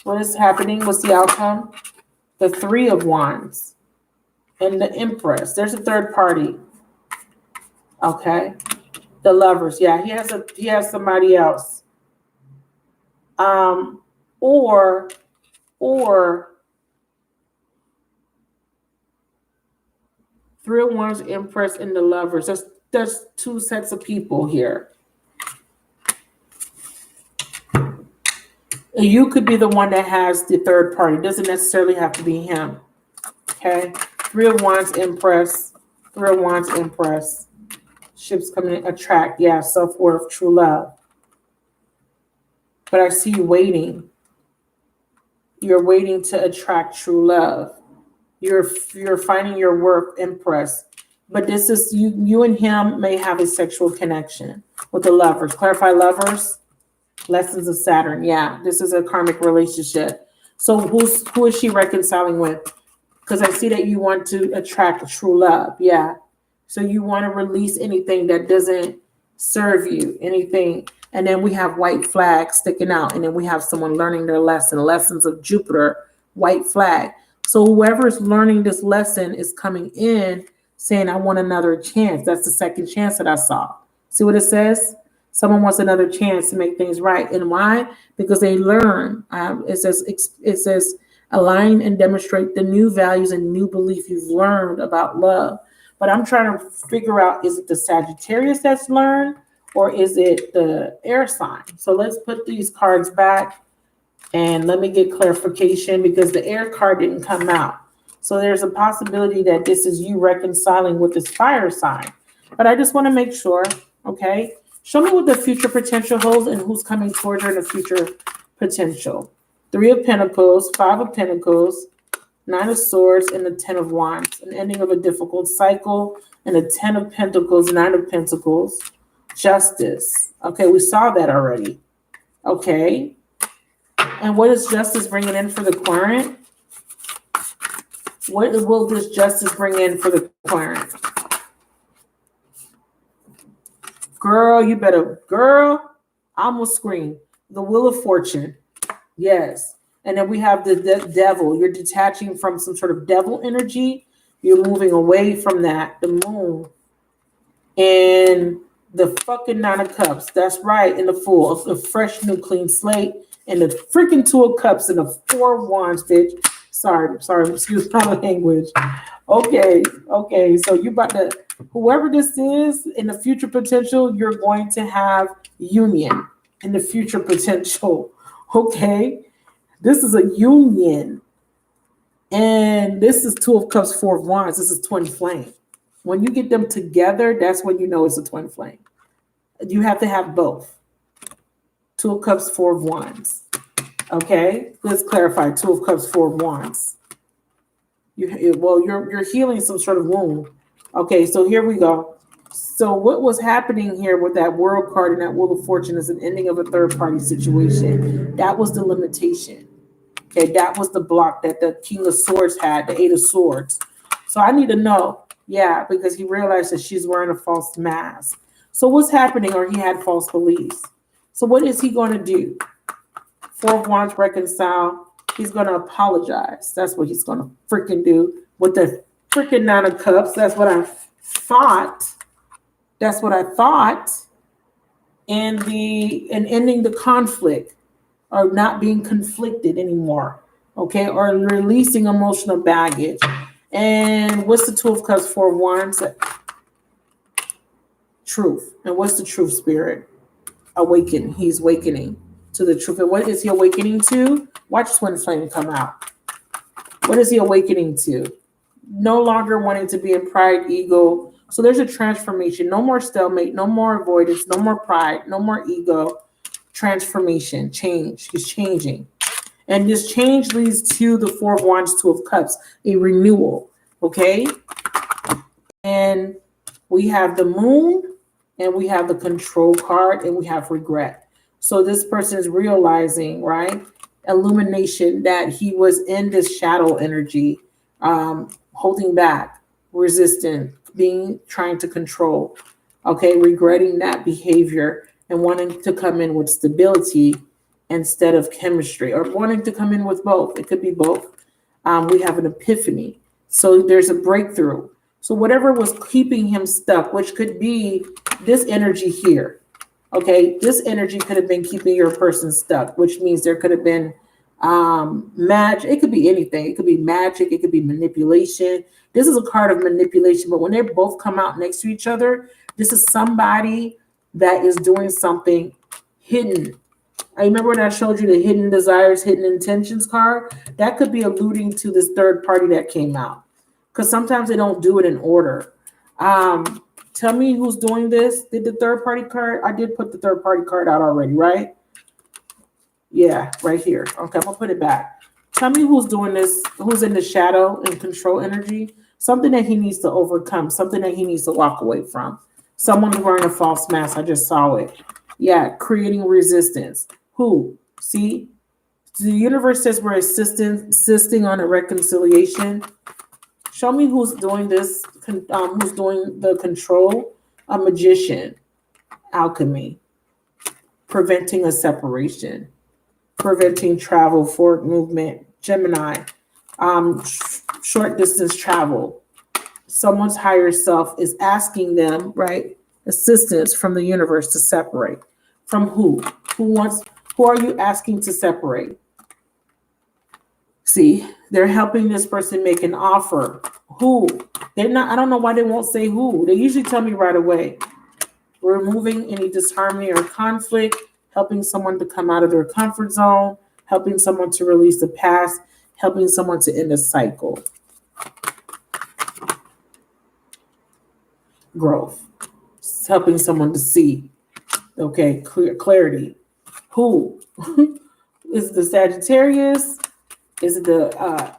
What is happening? What's the outcome? The Three of Wands and the Empress. There's a third party. Okay. The Lovers. Yeah, he has somebody else. Or Three of Wands, Empress, and the Lovers. There's two sets of people here. You could be the one that has the third party. It doesn't necessarily have to be him. Okay. Three of Wands, Empress. Three of Wands, Empress. Ships coming in, attract. Yeah, self-worth, true love. But I see you waiting. You're waiting to attract true love. You're finding your worth, Empress. But this is you and him may have a sexual connection with the Lovers. Clarify Lovers. Lessons of Saturn. Yeah, this is a karmic relationship. So who is she reconciling with? Because I see that you want to attract true love. Yeah. So you want to release anything that doesn't serve you, anything. And then we have white flags sticking out. And then we have someone learning their lesson. Lessons of Jupiter, white flag. So whoever's learning this lesson is coming in saying, I want another chance. That's the second chance that I saw. See what it says? Someone wants another chance to make things right. And why? Because they learn. It says align and demonstrate the new values and new belief you've learned about love. But I'm trying to figure out, is it the Sagittarius that's learned or is it the air sign? So let's put these cards back and let me get clarification because the air card didn't come out. So there's a possibility that this is you reconciling with this fire sign. But I just want to make sure, okay? Show me what the future potential holds and who's coming towards her in the future potential. 3 of Pentacles, 5 of Pentacles, 9 of Swords, and the 10 of Wands. An ending of a difficult cycle, and the 10 of Pentacles, 9 of Pentacles, Justice. Okay, we saw that already. Okay. And what is Justice bringing in for the Querent? What will this Justice bring in for the Querent? Girl, you better, girl, I almost scream. The Wheel of Fortune. Yes. And then we have the devil. You're detaching from some sort of devil energy. You're moving away from that. The Moon. And the fucking 9 of Cups. That's right. And the Fool. A fresh, new, clean slate. And the freaking 2 of Cups and the 4 of Wands, bitch. Sorry. Excuse my language. Okay. So you about to, whoever this is in the future potential, you're going to have union in the future potential. Okay. This is a union. And this is 2 of Cups, 4 of Wands. This is twin flame. When you get them together, that's when you know it's a twin flame. You have to have both. 2 of Cups, 4 of Wands. Okay, let's clarify. 2 of Cups, 4 of Wands. You're healing some sort of wound. Okay, so here we go. So what was happening here with that World card and that Wheel of Fortune is an ending of a third-party situation. That was the limitation. Okay, that was the block that the King of Swords had, the 8 of Swords. So I need to know, yeah, because he realized that she's wearing a false mask. So what's happening, or he had false beliefs. So what is he going to do? 4 of Wands reconcile. He's going to apologize. That's what he's going to freaking do with the freaking 9 of Cups. That's what I thought. And ending the conflict, or not being conflicted anymore. Okay, or releasing emotional baggage. And what's the 2 of Cups, 4 of Wands? Truth. And what's the truth, Spirit? Awaken. He's awakening to the truth. And what is he awakening to? Watch twin flame come out. What is he awakening to? No longer wanting to be in pride, ego. So there's a transformation. No more stalemate, no more avoidance, no more pride, no more ego. Transformation, change. He's changing. And this change leads to the 4 of Wands, 2 of Cups, a renewal. Okay? And we have the Moon, and we have the Control card, and we have regret. So this person is realizing, right? Illumination, that he was in this shadow energy, holding back, resistant, trying to control. Okay, regretting that behavior and wanting to come in with stability instead of chemistry, or wanting to come in with both. It could be both. We have an epiphany. So there's a breakthrough. So whatever was keeping him stuck, which could be this energy here. Okay, this energy could have been keeping your person stuck, which means there could have been magic. It could be anything. It could be magic. It could be manipulation. This is a card of manipulation, but when they both come out next to each other, this is somebody that is doing something hidden. I remember when I showed you the hidden desires, hidden intentions card. That could be alluding to this third party that came out, because sometimes they don't do it in order. Tell me who's doing this. Did the third party card? I did put the third party card out already, right? Yeah, right here. Okay, I'm gonna put it back. Tell me who's doing this, who's in the shadow and control energy. Something that he needs to overcome, something that he needs to walk away from. Someone wearing a false mask. I just saw it. Yeah, creating resistance. Who? See? The universe says we're insisting on a reconciliation. Show me who's doing this, who's doing the control. A magician. Alchemy. Preventing a separation. Preventing travel, forward movement. Gemini. Short distance travel. Someone's higher self is asking them, right, assistance from the universe to separate. From who? Who are you asking to separate? See, they're helping this person make an offer. Who? They're not, I don't know why they won't say who. They usually tell me right away. Removing any disharmony or conflict, helping someone to come out of their comfort zone, helping someone to release the past, helping someone to end a cycle. Growth. Helping someone to see. Okay, clarity. Who? Is it the Sagittarius? Is it the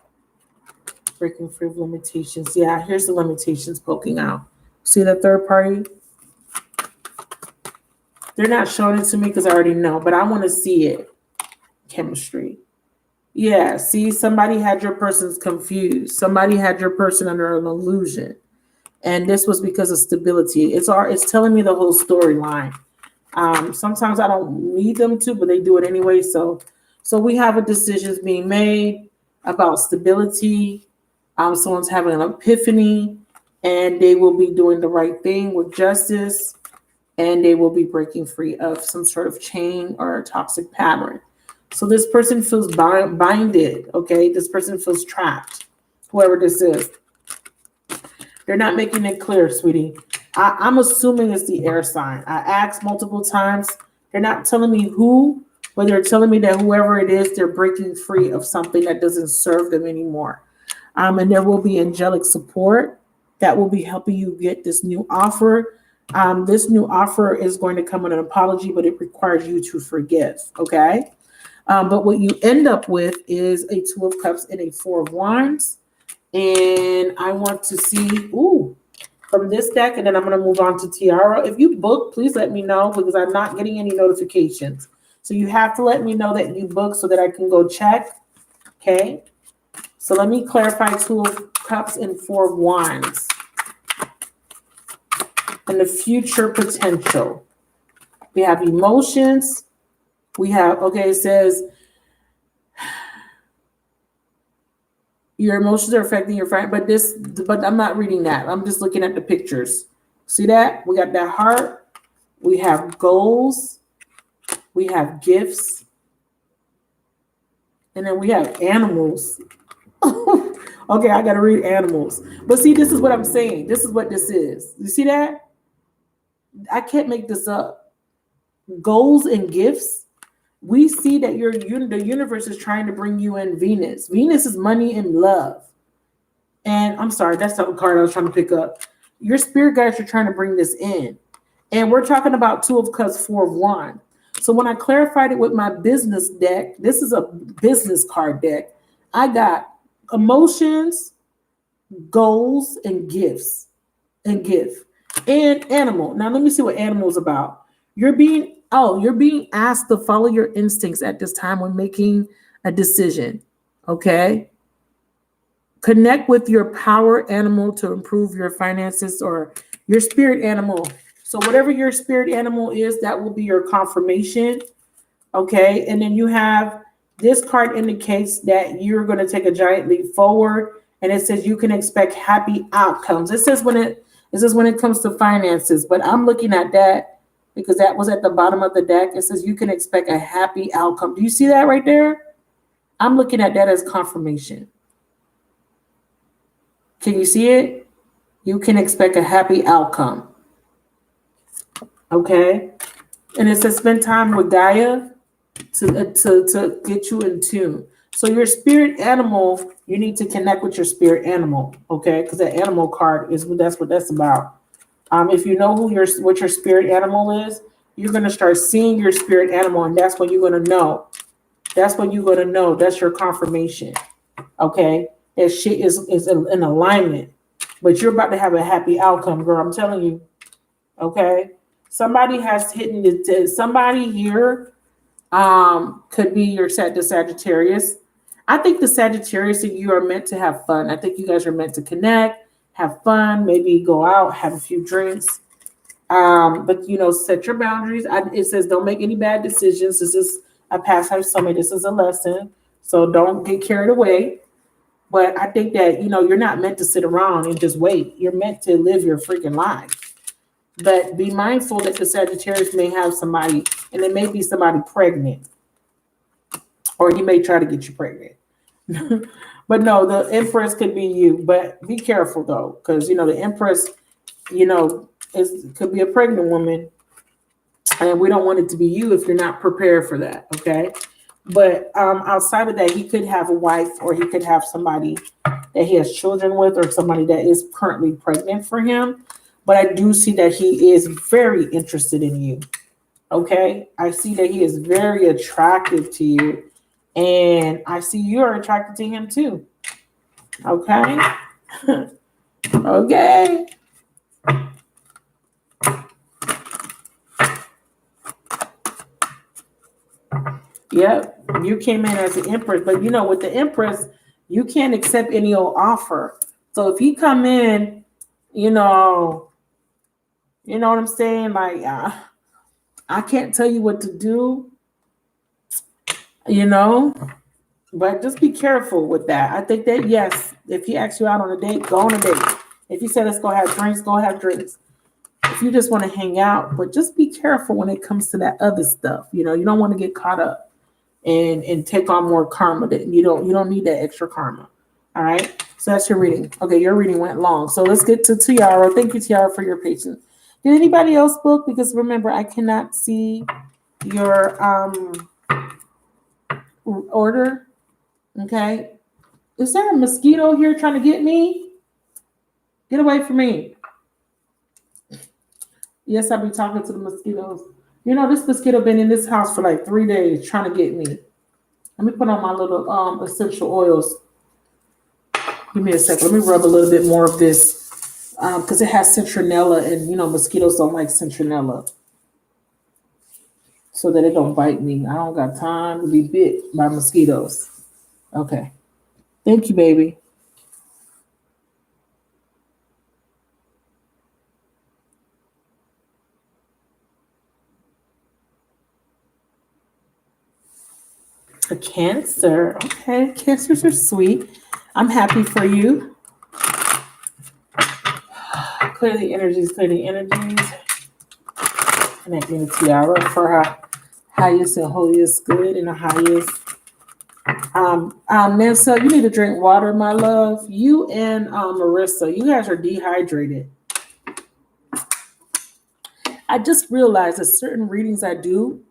breaking free of limitations? Yeah, here's the limitations poking out. See the third party? They're not showing it to me because I already know, but I want to see it. Chemistry. Yeah, see, somebody had your person's confused. Somebody had your person under an illusion. And this was because of stability. It's telling me the whole storyline. Sometimes I don't need them to, but they do it anyway. So we have a decisions being made about stability. Someone's having an epiphany, and they will be doing the right thing with justice, and they will be breaking free of some sort of chain or a toxic pattern. So this person feels binded, okay? This person feels trapped, whoever this is. They're not making it clear, sweetie. I'm assuming it's the air sign. I asked multiple times. They're not telling me who, but they're telling me that whoever it is, they're breaking free of something that doesn't serve them anymore. And there will be angelic support that will be helping you get this new offer. This new offer is going to come with an apology, but it requires you to forgive, okay? But what you end up with is a Two of Cups and a Four of Wands. And I want to see, from this deck, and then I'm going to move on to Tiara. If you book, please let me know because I'm not getting any notifications. So you have to let me know that you booked so that I can go check. Okay. So let me clarify Two of Cups and Four of Wands. And the future potential. We have emotions. We have, it says, your emotions are affecting your friend, but I'm not reading that. I'm just looking at the pictures. See that? We got that heart. We have goals. We have gifts. And then we have animals. Okay, I got to read animals. But see, this is what I'm saying. This is what this is. You see that? I can't make this up. Goals and gifts. We see that the universe is trying to bring you in Venus. Venus is money and love. And I'm sorry, that's not the card I was trying to pick up. Your spirit guides are trying to bring this in. And we're talking about Two of Cups, Four of Wands. So when I clarified it with my business deck, this is a business card deck. I got emotions, goals, and gifts. And gift. And animal. Now let me see what animal is about. You're being asked to follow your instincts at this time when making a decision. Okay. Connect with your power animal to improve your finances or your spirit animal. So whatever your spirit animal is, that will be your confirmation. Okay. And then you have this card indicates that you're going to take a giant leap forward. And it says you can expect happy outcomes. It says when it comes to finances, but I'm looking at that because that was at the bottom of the deck. It says you can expect a happy outcome. Do you see that right there? I'm looking at that as confirmation. Can you see it? You can expect a happy outcome. Okay. And it says spend time with Gaia to get you in tune. So your spirit animal, you need to connect with your spirit animal. Okay. Because the animal card that's what that's about. If you know what your spirit animal is, you're going to start seeing your spirit animal, and that's when you're going to know. That's when you're going to know. That's your confirmation. Okay? That shit is in alignment. But you're about to have a happy outcome, girl. I'm telling you. Okay? Somebody has hidden it. Somebody here could be the Sagittarius. I think the Sagittarius and you are meant to have fun. I think you guys are meant to connect. Have fun, maybe go out, have a few drinks. But set your boundaries. It says don't make any bad decisions. This is a past life summit. This is a lesson. So don't get carried away. But I think that, you're not meant to sit around and just wait. You're meant to live your freaking life. But be mindful that the Sagittarius may have somebody, and it may be somebody pregnant, or he may try to get you pregnant. But no, the Empress could be you. But be careful though, because the Empress, could be a pregnant woman, and we don't want it to be you if you're not prepared for that. Okay. But outside of that, he could have a wife, or he could have somebody that he has children with, or somebody that is currently pregnant for him. But I do see that he is very interested in you. Okay. I see that he is very attractive to you. And I see you're attracted to him too. Okay. Okay. Yep. You came in as the Empress, but with the Empress, you can't accept any old offer. So if he come in, you know what I'm saying? Like, I can't tell you what to do, but just be careful with that. I think that, yes, if he asks you out on a date, go on a date. If he said, let's go have drinks, go have drinks. If you just want to hang out, but just be careful when it comes to that other stuff. You don't want to get caught up and take on more karma. That you don't need that extra karma. All right. So that's your reading. Okay, your reading went long. So let's get to Tiara. Thank you, Tiara, for your patience. Did anybody else book? Because remember, I cannot see your order. Okay. Is there a mosquito here trying to get me? Get away from me. Yes, I'll be talking to the mosquitoes. This mosquito been in this house for like 3 days trying to get me. Let me put on my little essential oils. Give me a second. Let me rub a little bit more of this because it has citronella, and mosquitoes don't like citronella, so that it don't bite me. I don't got time to be bit by mosquitoes. Okay. Thank you, baby. A Cancer. Okay. Cancers are sweet. I'm happy for you. Clear the energies. Connect me to Tiara for her highest and holiest good and the highest. Nancy, you need to drink water, my love. You and Marissa, you guys are dehydrated. I just realized that certain readings I do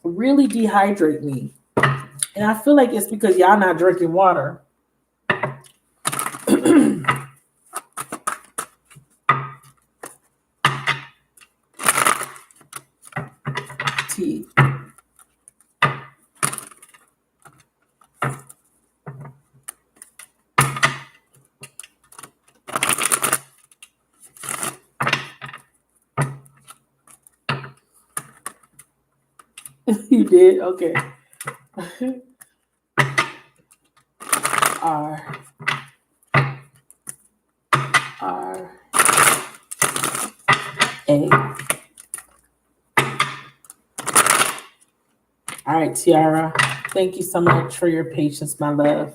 really dehydrate me. And I feel like it's because y'all not drinking water. Tea. You did? Okay. R. A. All right, Tiara. Thank you so much for your patience, my love.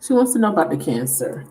She wants to know about the Cancer.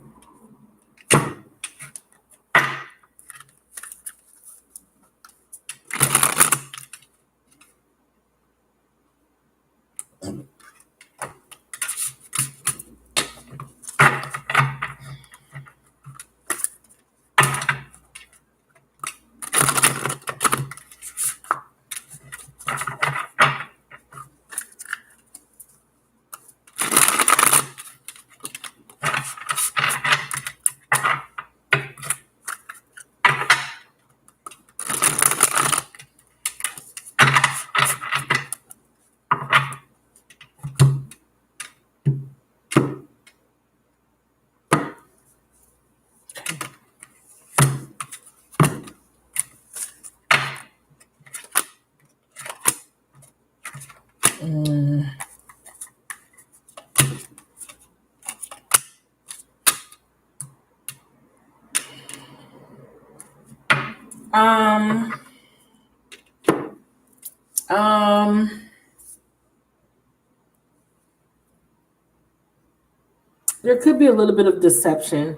There could be a little bit of deception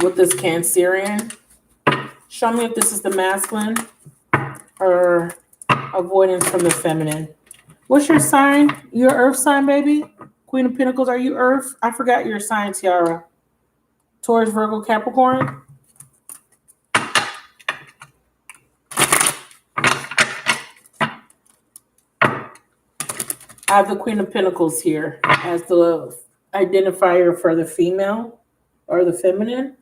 with this Cancerian. Show me if this is the masculine or avoidance from the feminine. What's your sign? Your earth sign, baby? Queen of Pentacles, are you earth? I forgot your sign, Tiara. Taurus, Virgo, Capricorn? I have the Queen of Pentacles here as the identifier for the female or the feminine.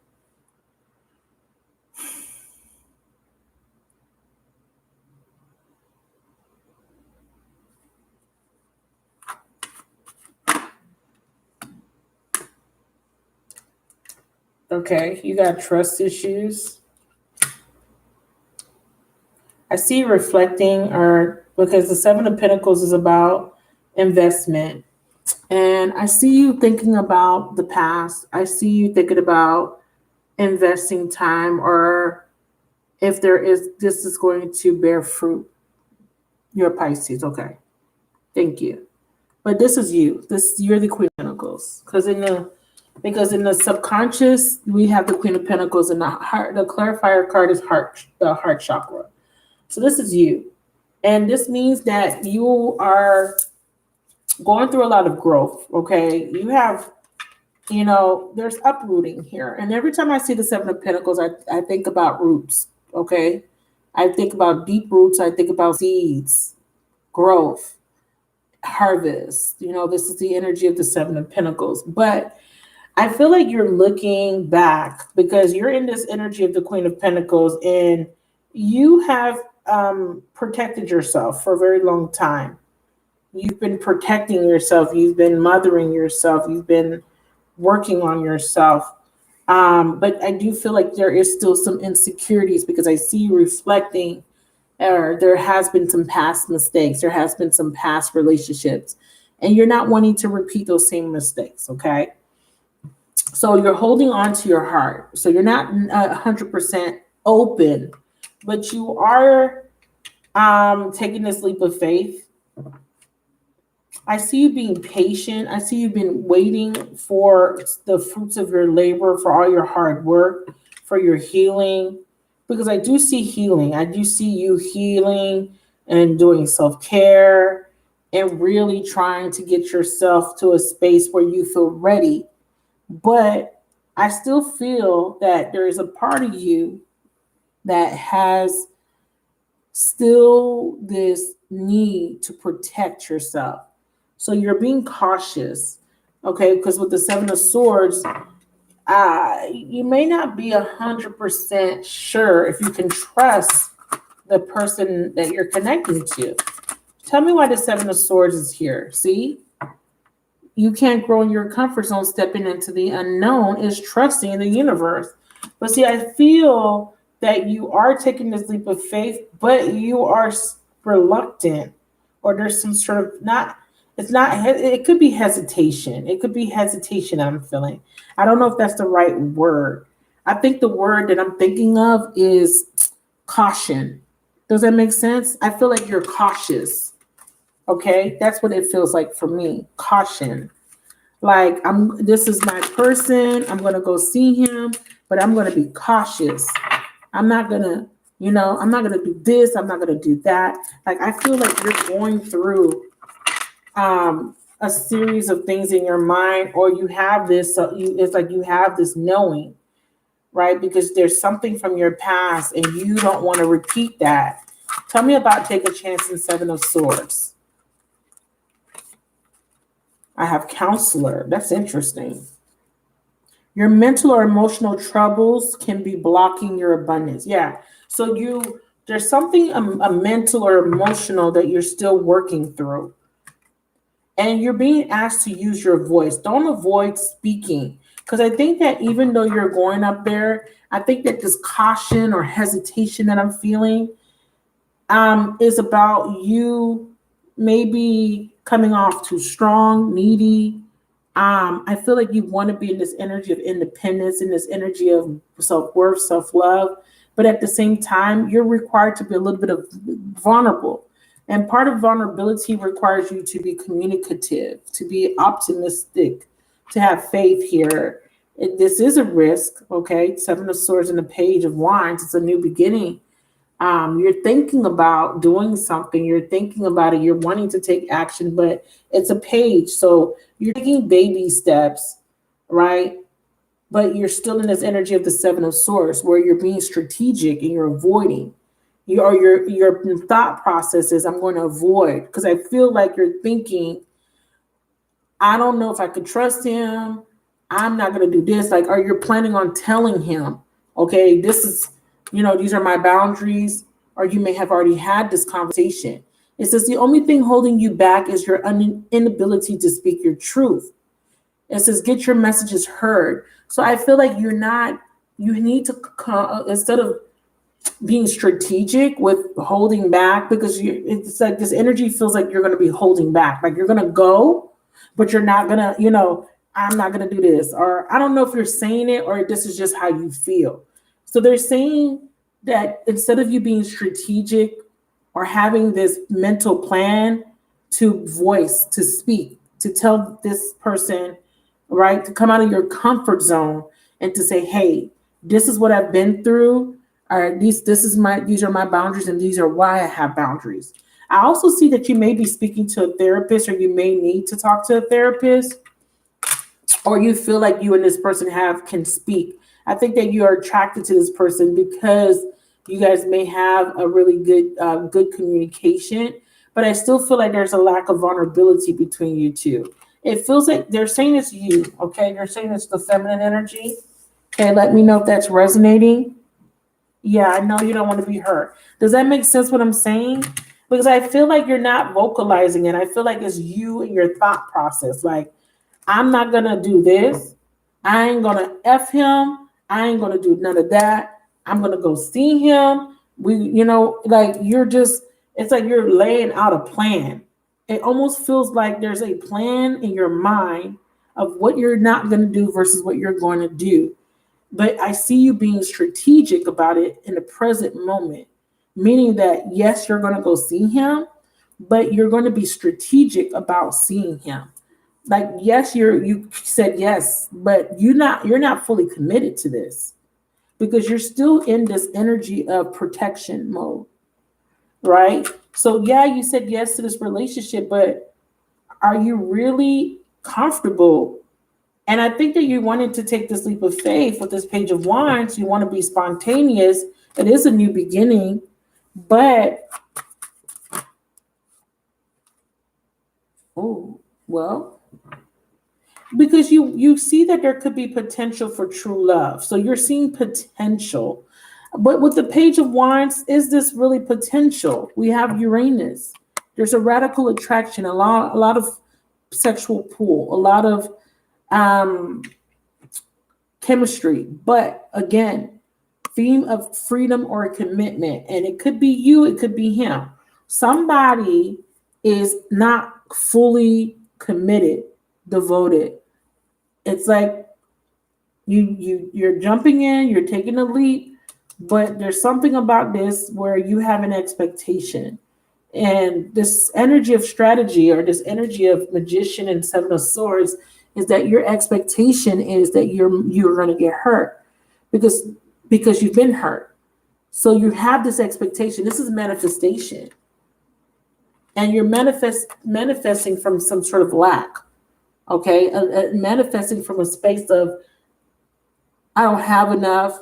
Okay, you got trust issues. I see you reflecting, or because the Seven of Pentacles is about investment. And I see you thinking about the past. I see you thinking about investing time, or if this is going to bear fruit. You're Pisces, okay. Thank you. But this is you. You're the Queen of Pentacles. Because in the subconscious, we have the Queen of Pentacles, and the clarifier card is the heart chakra. So this is you. And this means that you are going through a lot of growth, okay? You have, there's uprooting here. And every time I see the Seven of Pentacles, I think about roots, okay? I think about deep roots. I think about seeds, growth, harvest. This is the energy of the Seven of Pentacles. But I feel like you're looking back because you're in this energy of the Queen of Pentacles, and you have protected yourself for a very long time. You've been protecting yourself. You've been mothering yourself. You've been working on yourself. But I do feel like there is still some insecurities because I see you reflecting, or there has been some past mistakes. There has been some past relationships, and you're not wanting to repeat those same mistakes, okay? So you're holding on to your heart. So you're not 100% open, but you are taking this leap of faith. I see you being patient. I see you've been waiting for the fruits of your labor, for all your hard work, for your healing, because I do see healing. I do see you healing and doing self-care and really trying to get yourself to a space where you feel ready. But I still feel that there is a part of you that has still this need to protect yourself. So you're being cautious, okay? Because with the Seven of Swords, you may not be 100% sure if you can trust the person that you're connecting to. Tell me why the Seven of Swords is here. See? You can't grow in your comfort zone. Stepping into the unknown is trusting in the universe. But see, I feel that you are taking this leap of faith, but you are reluctant, or there's some sort of it could be hesitation. It could be hesitation I'm feeling. I don't know if that's the right word. I think the word that I'm thinking of is caution. Does that make sense? I feel like you're cautious. Okay, that's what it feels like for me. Caution. Like this is my person. I'm gonna go see him, but I'm gonna be cautious. I'm not gonna, I'm not gonna do this. I'm not gonna do that. Like I feel like you're going through a series of things in your mind, or you have this. It's like you have this knowing, right? Because there's something from your past, and you don't want to repeat that. Tell me about Take a Chance in Seven of Swords. I have Counselor. That's interesting. Your mental or emotional troubles can be blocking your abundance. Yeah. So there's something a mental or emotional that you're still working through. And you're being asked to use your voice. Don't avoid speaking. Because I think that even though you're going up there, I think that this caution or hesitation that I'm feeling is about you maybe coming off too strong, needy, I feel like you want to be in this energy of independence, in this energy of self-worth, self-love, but at the same time, you're required to be a little bit of vulnerable. And part of vulnerability requires you to be communicative, to be optimistic, to have faith here. This is a risk, okay? Seven of Swords and the Page of Wands. It's a new beginning. You're thinking about doing something, you're thinking about it, you're wanting to take action, but it's a page. So you're taking baby steps, right? But you're still in this energy of the Seven of Swords where you're being strategic and you're avoiding. Your thought process is, I'm going to avoid, because I feel like you're thinking, I don't know if I could trust him. I'm not going to do this. Like, are you planning on telling him, okay, this is, these are my boundaries, or you may have already had this conversation. It says the only thing holding you back is your inability to speak your truth. It says get your messages heard. So I feel like you need to, instead of being strategic with holding back, because it's like this energy feels like you're going to be holding back, like you're going to go, but you're not going to, I'm not going to do this, or I don't know if you're saying it or this is just how you feel. So they're saying that instead of you being strategic or having this mental plan to voice, to speak, to tell this person, right, to come out of your comfort zone and to say, hey, this is what I've been through, or these are my boundaries, and these are why I have boundaries. I also see that you may be speaking to a therapist, or you may need to talk to a therapist, or you feel like you and this person can speak. I think that you are attracted to this person because you guys may have a really good communication, but I still feel like there's a lack of vulnerability between you two. It feels like they're saying it's you, okay? They're saying it's the feminine energy. Okay, let me know if that's resonating. Yeah, I know you don't want to be hurt. Does that make sense what I'm saying? Because I feel like you're not vocalizing it. I feel like it's you and your thought process. Like, I'm not going to do this. I ain't going to F him. I ain't going to do none of that. I'm going to go see him. Like it's like you're laying out a plan. It almost feels like there's a plan in your mind of what you're not going to do versus what you're going to do. But I see you being strategic about it in the present moment, meaning that, yes, you're going to go see him, but you're going to be strategic about seeing him. Like, yes, you said yes, but you're not fully committed to this because you're still in this energy of protection mode, right? So yeah, you said yes to this relationship, but are you really comfortable? And I think that you wanted to take this leap of faith with this Page of Wands. You want to be spontaneous. It is a new beginning, but because you see that there could be potential for true love. So you're seeing potential. But with the Page of Wands, is this really potential? We have Uranus. There's a radical attraction, a lot of sexual pull, a lot of chemistry. But again, theme of freedom or commitment. And it could be you, it could be him. Somebody is not fully committed, devoted. It's like you're jumping in, you're taking a leap, but there's something about this where you have an expectation. And this energy of strategy, or this energy of Magician and Seven of Swords, is that your expectation is that you're going to get hurt because you've been hurt. So you have this expectation. This is manifestation. And you're manifesting from some sort of lack. Okay, manifesting from a space of, I don't have enough,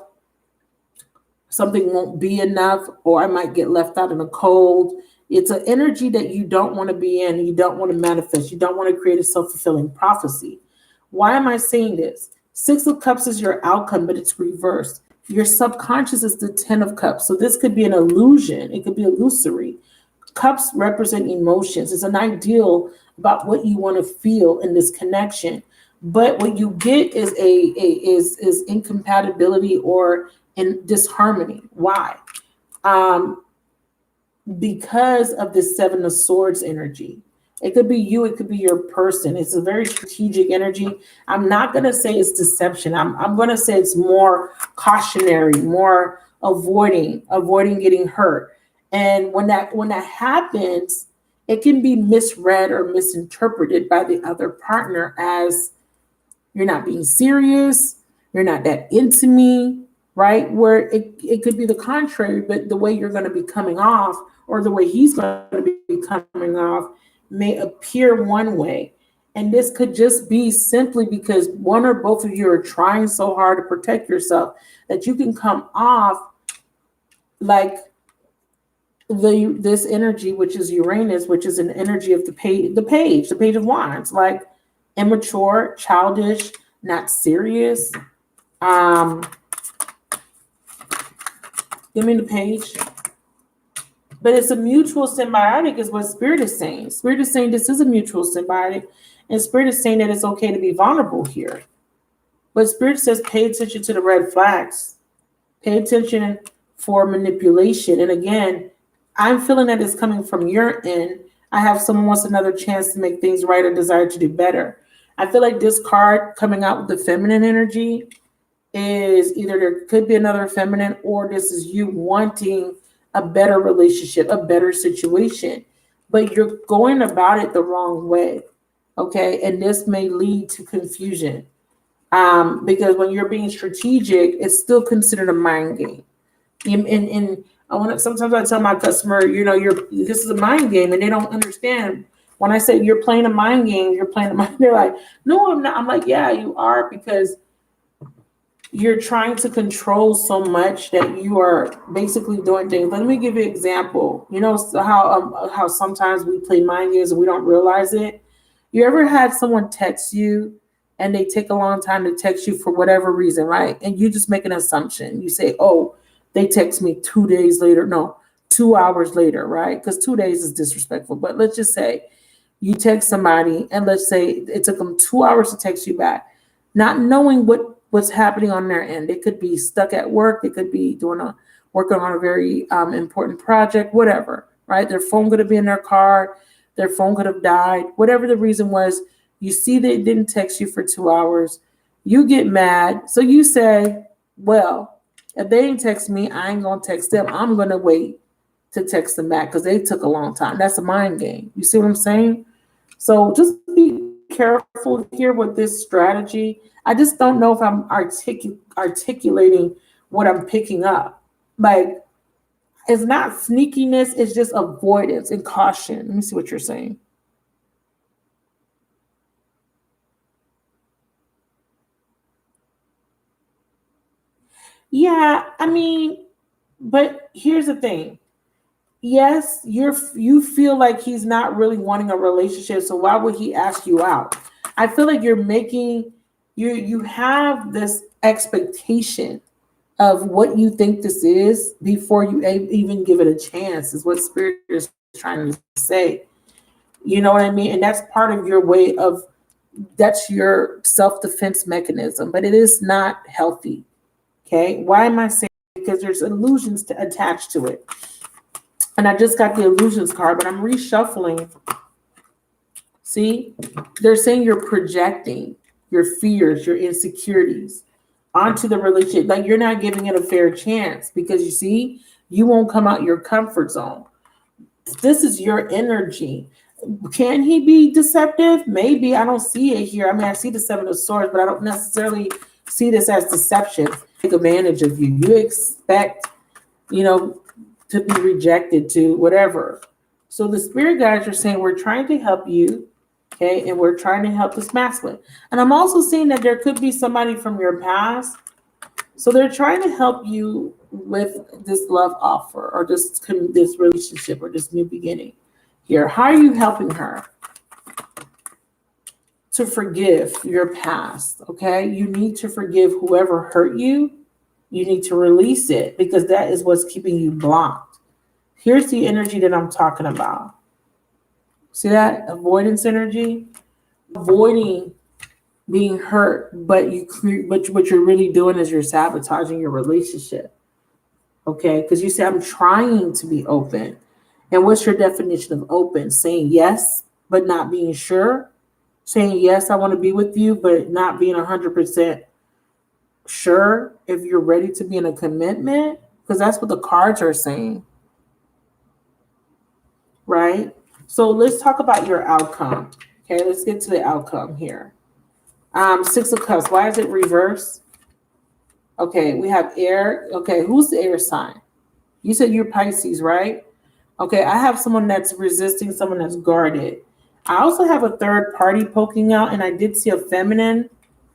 something won't be enough, or I might get left out in the cold. It's an energy that you don't want to be in, and you don't want to manifest. You don't want to create a self-fulfilling prophecy. Why am I saying this? Six of Cups is your outcome, but it's reversed. Your subconscious is the 10 of Cups. So this could be an illusion. It could be illusory. Cups represent emotions. It's an ideal about what you want to feel in this connection, but what you get is is incompatibility or in disharmony. Why? Because of this Seven of Swords energy. It could be you, it could be your person. It's a very strategic energy. I'm not going to say it's deception. I'm going to say it's more cautionary, more avoiding getting hurt. And when that happens, it can be misread or misinterpreted by the other partner as you're not being serious, you're not that into me, right? Where it could be the contrary, but the way you're going to be coming off or the way he's going to be coming off may appear one way. And this could just be simply because one or both of you are trying so hard to protect yourself that you can come off like this energy, which is Uranus, which is an energy of the page of wands, like immature, childish, not serious. Give me the page. But it's a mutual symbiotic is what Spirit is saying. Spirit is saying this is a mutual symbiotic, and Spirit is saying that it's okay to be vulnerable here. But Spirit says pay attention to the red flags. Pay attention for manipulation. And again, I'm feeling that it's coming from your end. I have someone wants another chance to make things right or desire to do better. I feel like this card coming out with the feminine energy is either there could be another feminine or this is you wanting a better relationship, a better situation, but you're going about it the wrong way. Okay. And this may lead to confusion because when you're being strategic, it's still considered a mind game. And sometimes I tell my customer, this is a mind game, and they don't understand. When I say you're playing a mind game, you're playing a mind. They're like, no, I'm not. I'm like, yeah, you are, because you're trying to control so much that you are basically doing things. Let me give you an example. You know how sometimes we play mind games and we don't realize it. You ever had someone text you and they take a long time to text you for whatever reason, right? And you just make an assumption. You say, oh, they text me 2 days later. No, 2 hours later, right? Because 2 days is disrespectful. But let's just say you text somebody and let's say it took them 2 hours to text you back, not knowing what's happening on their end. They could be stuck at work. They could be working on a very important project, whatever, right? Their phone could have been in their car. Their phone could have died. Whatever the reason was, you see they didn't text you for 2 hours. You get mad. So you say, well, if they didn't text me, I ain't going to text them. I'm going to wait to text them back because they took a long time. That's a mind game. You see what I'm saying? So just be careful here with this strategy. I just don't know if I'm articulating what I'm picking up. Like, it's not sneakiness. It's just avoidance and caution. Let me see what you're saying. Yeah, I mean, but here's the thing. Yes, you feel like he's not really wanting a relationship, so why would he ask you out? I feel like you have this expectation of what you think this is before you even give it a chance, is what Spirit is trying to say. You know what I mean? And that's part of your way of, that's your self-defense mechanism, but it is not healthy. Okay. Why am I saying? Because there's illusions attached to it. And I just got the illusions card, but I'm reshuffling. See, they're saying you're projecting your fears, your insecurities onto the relationship. Like, you're not giving it a fair chance because you see, you won't come out your comfort zone. This is your energy. Can he be deceptive? Maybe. I don't see it here. I mean, I see the Seven of Swords, but I don't necessarily see this as deception. Take advantage of you. You expect, to be rejected, to whatever. So the spirit guides are saying, we're trying to help you, okay? And we're trying to help this masculine. And I'm also seeing that there could be somebody from your past. So they're trying to help you with this love offer or this relationship or this new beginning here. How are you helping her? To forgive your past, okay? You need to forgive whoever hurt you. You need to release it because that is what's keeping you blocked. Here's the energy that I'm talking about. See that? Avoidance energy. Avoiding being hurt, but what you're really doing is you're sabotaging your relationship. Okay? Because you say, I'm trying to be open. And what's your definition of open? Saying yes, but not being sure. Saying, yes, I want to be with you, but not being 100% sure if you're ready to be in a commitment, because that's what the cards are saying, right? So let's talk about your outcome. Okay, let's get to the outcome here. Six of Cups. Why is it reversed? Okay, we have air. Okay, who's the air sign? You said you're Pisces, right? Okay, I have someone that's resisting, someone that's guarded. I also have a third party poking out, and I did see a feminine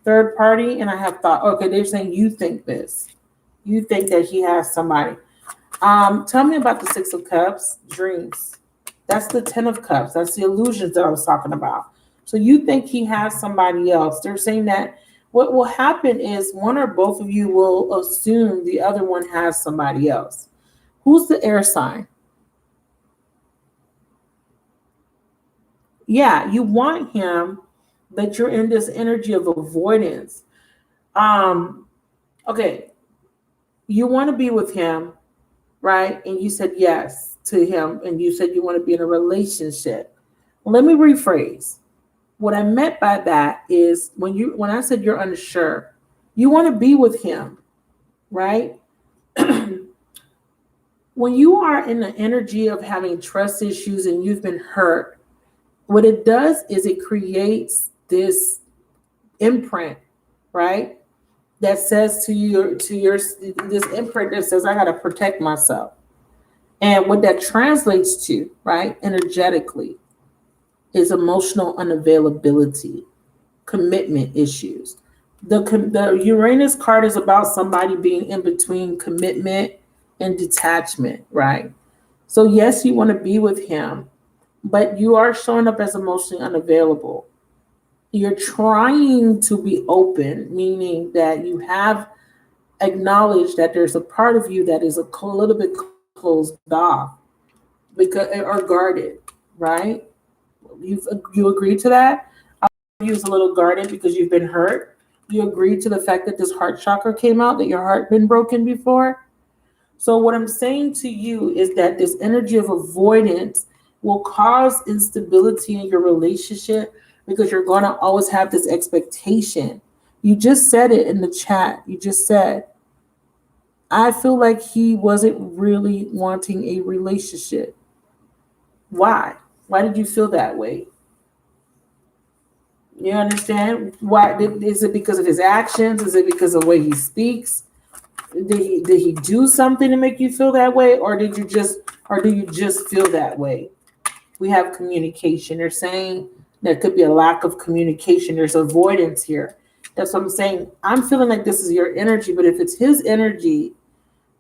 third party, and I have thought, okay, they're saying you think this. You think that he has somebody. Tell me about the Six of Cups, dreams. That's the Ten of Cups. That's the illusions that I was talking about. So you think he has somebody else. They're saying that what will happen is one or both of you will assume the other one has somebody else. Who's the air sign? Yeah, you want him, but you're in this energy of avoidance. Okay, you want to be with him, right? And you said yes to him, and you said you want to be in a relationship. Let me rephrase. What I meant by that is when I said you're unsure, you want to be with him, right? When you are in the energy of having trust issues and you've been hurt, what it does is it creates this imprint, right? That says to your this imprint that says I got to protect myself. And what that translates to, right, energetically, is emotional unavailability, commitment issues. The Uranus card is about somebody being in between commitment and detachment, right? So yes, you want to be with him, but you are showing up as emotionally unavailable. You're trying to be open, meaning that you have acknowledged that there's a part of you that is a little bit closed off because or guarded, right? You agree to that? I'll use a little guarded because you've been hurt. You agree to the fact that this heart chakra came out, that your heart been broken before. So what I'm saying to you is that this energy of avoidance will cause instability in your relationship because you're going to always have this expectation. You just said it in the chat. You just said, I feel like he wasn't really wanting a relationship. Why? Why did you feel that way? You understand? Why is it because of his actions? Is it because of the way he speaks? Did he do something to make you feel that way, or do you just feel that way? We have communication. They're saying there could be a lack of communication. There's avoidance here. That's what I'm saying. I'm feeling like this is your energy, but if it's his energy,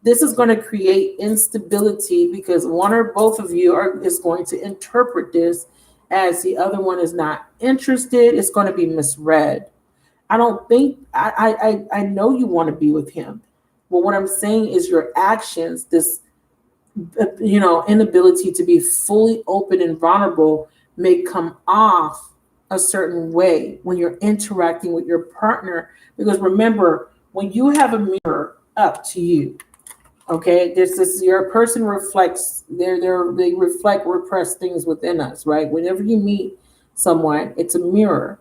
this is going to create instability because one or both of you is going to interpret this as the other one is not interested. It's going to be misread. I don't think I know you want to be with him, but what I'm saying is your actions, this inability to be fully open and vulnerable may come off a certain way when you're interacting with your partner. Because remember, when you have a mirror up to you, okay, your person reflects they reflect repressed things within us, right? Whenever you meet someone, it's a mirror.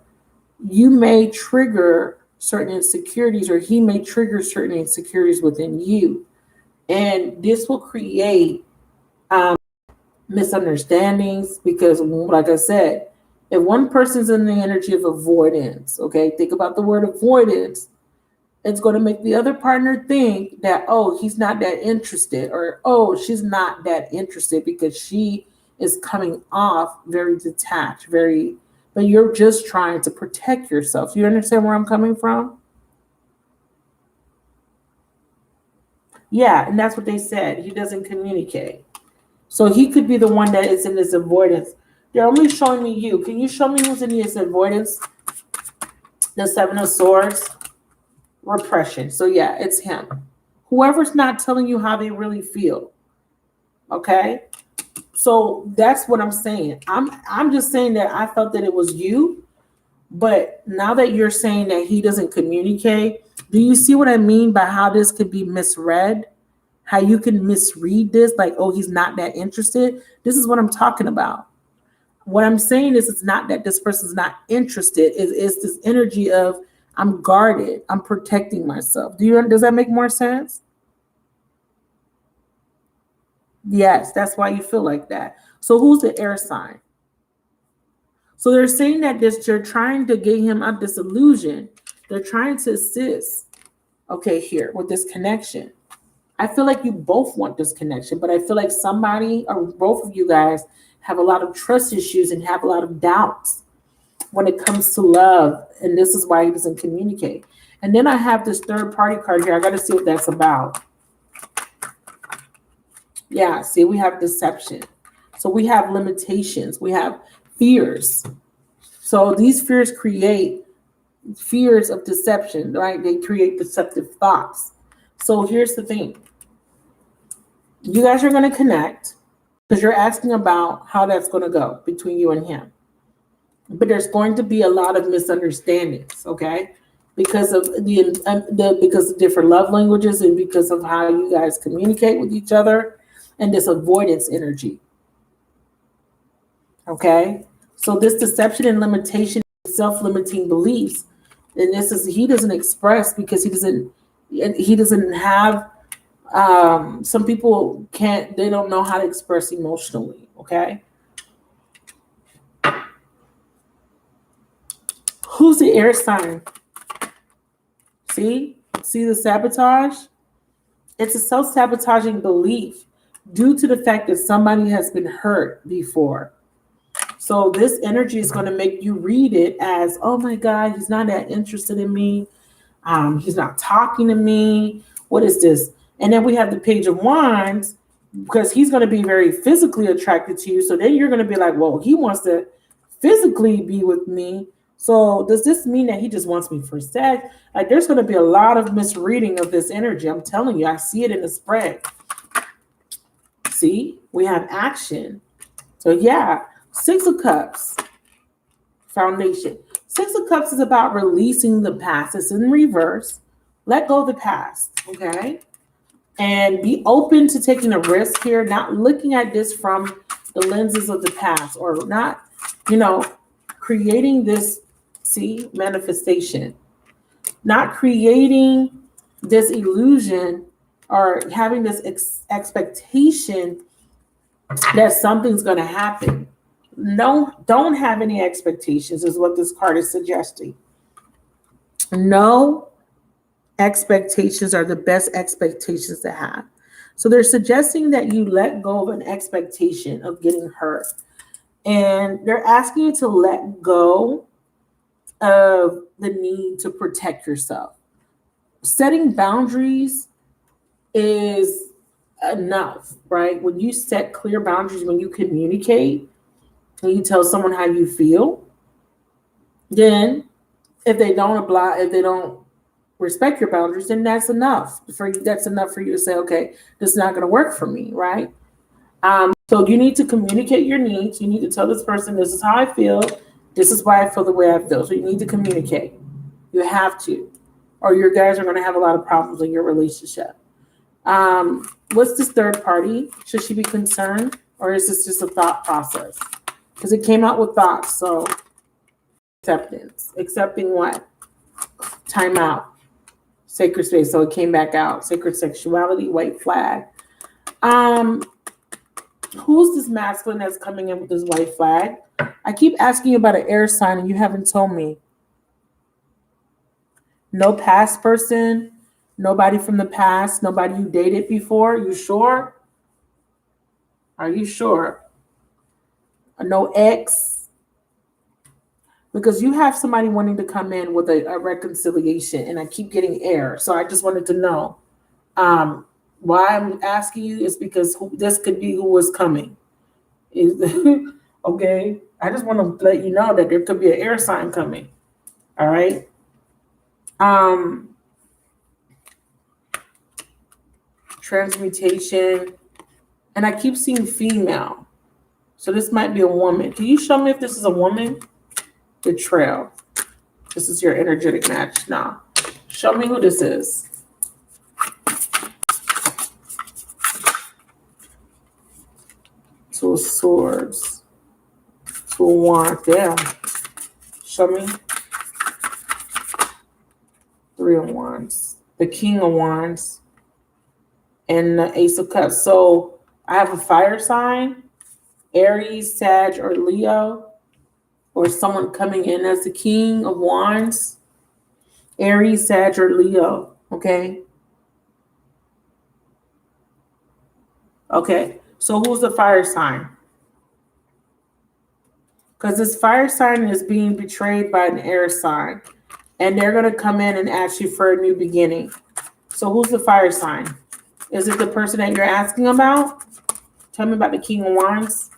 You may trigger certain insecurities, or he may trigger certain insecurities within you. And this will create misunderstandings because, like I said, if one person's in the energy of avoidance, okay, think about the word avoidance, it's going to make the other partner think that, oh, he's not that interested, or, oh, she's not that interested because she is coming off very detached, but you're just trying to protect yourself. You understand where I'm coming from? Yeah, and that's what they said. He doesn't communicate. So he could be the one that is in this avoidance. They're only showing me you. Can you show me who's in this avoidance? The Seven of Swords. Repression. So yeah, it's him. Whoever's not telling you how they really feel. Okay? So that's what I'm saying. I'm just saying that I felt that it was you, but now that you're saying that he doesn't communicate, do you see what I mean by how this could be misread? How you can misread this like, oh, he's not that interested. This is what I'm talking about. what I'm saying is it's not that this person's not interested. It's this energy of I'm guarded. I'm protecting myself. Does that make more sense? Yes, that's why you feel like that. So who's the air sign? So they're saying that they're trying to get him out this illusion. They're trying to assist. Okay, here with this connection. I feel like you both want this connection, but I feel like somebody or both of you guys have a lot of trust issues and have a lot of doubts when it comes to love. And this is why he doesn't communicate. And then I have this third party card here. I got to see what that's about. Yeah, see, we have deception. So we have limitations. We have fears. So these fears create fears of deception, right? They create deceptive thoughts. So here's the thing. You guys are going to connect because you're asking about how that's going to go between you and him. But there's going to be a lot of misunderstandings, okay? Because of because of different love languages and because of how you guys communicate with each other and this avoidance energy. Okay? So this deception and limitation, self-limiting beliefs, and this is he doesn't express because he doesn't have some people they don't know how to express emotionally, okay? Who's the air sign? See the sabotage? It's a self-sabotaging belief due to the fact that somebody has been hurt before. So this energy is going to make you read it as, oh my God, he's not that interested in me. He's not talking to me. What is this? And then we have the Page of Wands because he's going to be very physically attracted to you. So then you're going to be like, well, he wants to physically be with me. So does this mean that he just wants me for sex? Like there's going to be a lot of misreading of this energy. I'm telling you, I see it in the spread. See, we have action. So yeah, Six of Cups, foundation. Six of Cups is about releasing the past. It's in reverse. Let go of the past, okay? And be open to taking a risk here, not looking at this from the lenses of the past or not, creating this, manifestation. Not creating this illusion or having this expectation that something's going to happen. No, don't have any expectations is what this card is suggesting. No expectations are the best expectations to have. So they're suggesting that you let go of an expectation of getting hurt. And they're asking you to let go of the need to protect yourself. Setting boundaries is enough, right? When you set clear boundaries, when you communicate and you tell someone how you feel, then if they don't respect your boundaries, then that's enough for you. That's enough for you to say, okay, this is not going to work for me, right? So you need to communicate your needs. You need to tell this person, this is how I feel. This is why I feel the way I feel. So you need to communicate. You have to, or your guys are going to have a lot of problems in your relationship. What's this third party? Should she be concerned, or is this just a thought process? Because it came out with thoughts. So acceptance. Accepting what? Time out. Sacred space. So it came back out. Sacred sexuality, white flag. Who's this masculine that's coming in with this white flag? I keep asking you about an air sign and you haven't told me. No past person, nobody from the past, nobody you dated before. You sure? Are you sure? No ex? Because you have somebody wanting to come in with a reconciliation and I keep getting air. So I just wanted to know. Why I'm asking you is because this could be who was coming. Okay? I just want to let you know that there could be an air sign coming. All right? Transmutation. And I keep seeing female. So this might be a woman. Can you show me if this is a woman? Betrayal. This is your energetic match. Now, show me who this is. Two of Swords. Two of Wands. Damn. Show me. Three of Wands. The King of Wands. And the Ace of Cups. So I have a fire sign. Aries, Sag, or Leo. Or someone coming in as the King of Wands. Aries, Sag, or Leo. Okay. Okay. So who's the fire sign? Because this fire sign is being betrayed by an air sign. And they're going to come in and ask you for a new beginning. So who's the fire sign? Is it the person that you're asking about? Tell me about the King of Wands.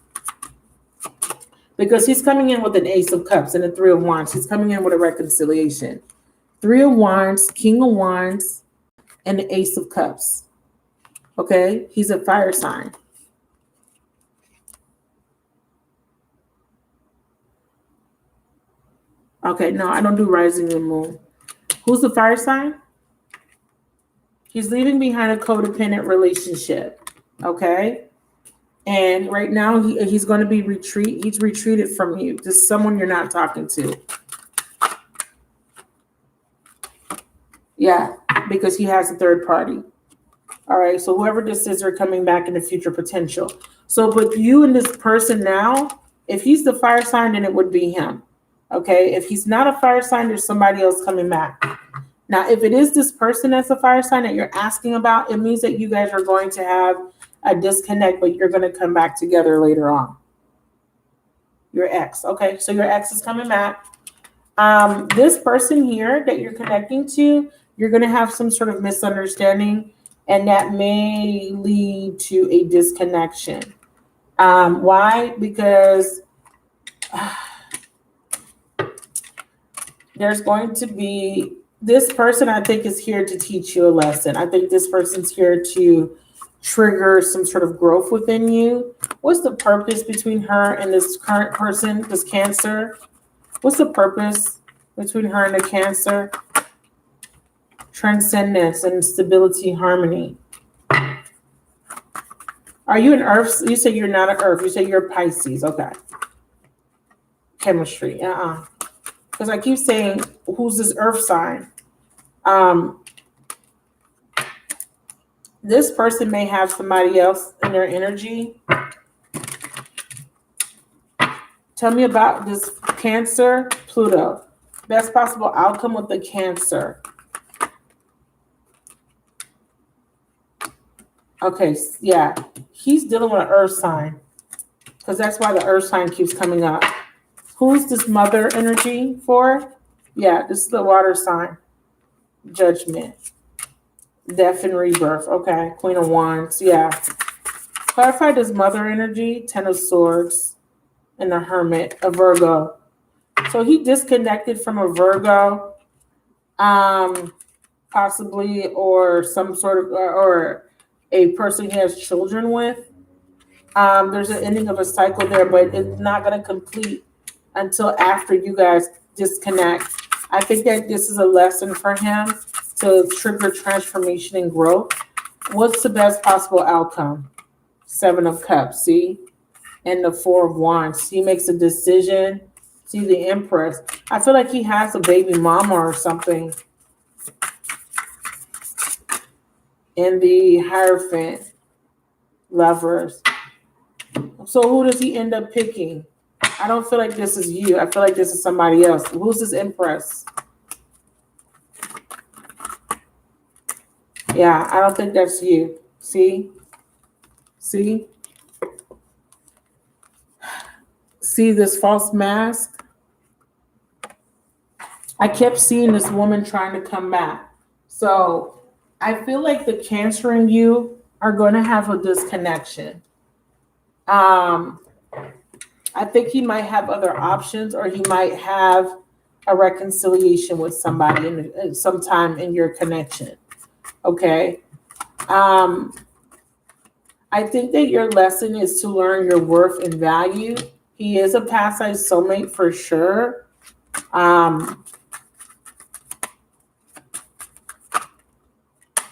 Because he's coming in with an Ace of Cups and a Three of Wands. He's coming in with a reconciliation. Three of Wands, King of Wands, and the Ace of Cups. Okay? He's a fire sign. Okay, no, I don't do rising and moon. Who's the fire sign? He's leaving behind a codependent relationship. Okay? And right now he's going to be he's retreated from you. Just someone you're not talking to. Yeah, because he has a third party. All right, so whoever this is, are coming back in the future potential. So, but you and this person now, if he's the fire sign, then it would be him. Okay, if he's not a fire sign, there's somebody else coming back. Now, if it is this person that's a fire sign that you're asking about, it means that you guys are going to have a disconnect, but you're going to come back together later on. Your ex. Okay, so your ex is coming back. This person here that you're connecting to, you're going to have some sort of misunderstanding, and that may lead to a disconnection. Why? Because there's going to be, this person I think is here to teach you a lesson. I think this person's here to trigger some sort of growth within you. What's the purpose between her and this current person, this Cancer? What's the purpose between her and the Cancer? Transcendence and stability, harmony. Are you an Earth? You say you're not an Earth. You say you're a Pisces. Okay. Chemistry. Because I keep saying, who's this Earth sign? This person may have somebody else in their energy. Tell me about this Cancer, Pluto. Best possible outcome with the Cancer. Okay, yeah. He's dealing with an Earth sign. Because that's why the Earth sign keeps coming up. Who's this Mother energy for? Yeah, this is the water sign. Judgment. Death and rebirth. Okay, Queen of Wands. Yeah. Clarify this Mother energy. Ten of Swords. And the Hermit. A Virgo. So he disconnected from a Virgo. Possibly, or some sort of, or a person he has children with. There's an ending of a cycle there, but it's not going to complete until after you guys disconnect. I think that this is a lesson for him to trigger transformation and growth. What's the best possible outcome? Seven of Cups, see? And the Four of Wands. He makes a decision. See the Empress. I feel like he has a baby mama or something. And the Hierophant. Lovers. So who does he end up picking? I don't feel like this is you. I feel like this is somebody else. Who's this Empress? Yeah, I don't think that's you. See? See? See this false mask? I kept seeing this woman trying to come back. So I feel like the Cancer and you are going to have a disconnection. I think he might have other options, or he might have a reconciliation with somebody sometime in your connection. Okay. I think that your lesson is to learn your worth and value. He is a past life soulmate for sure.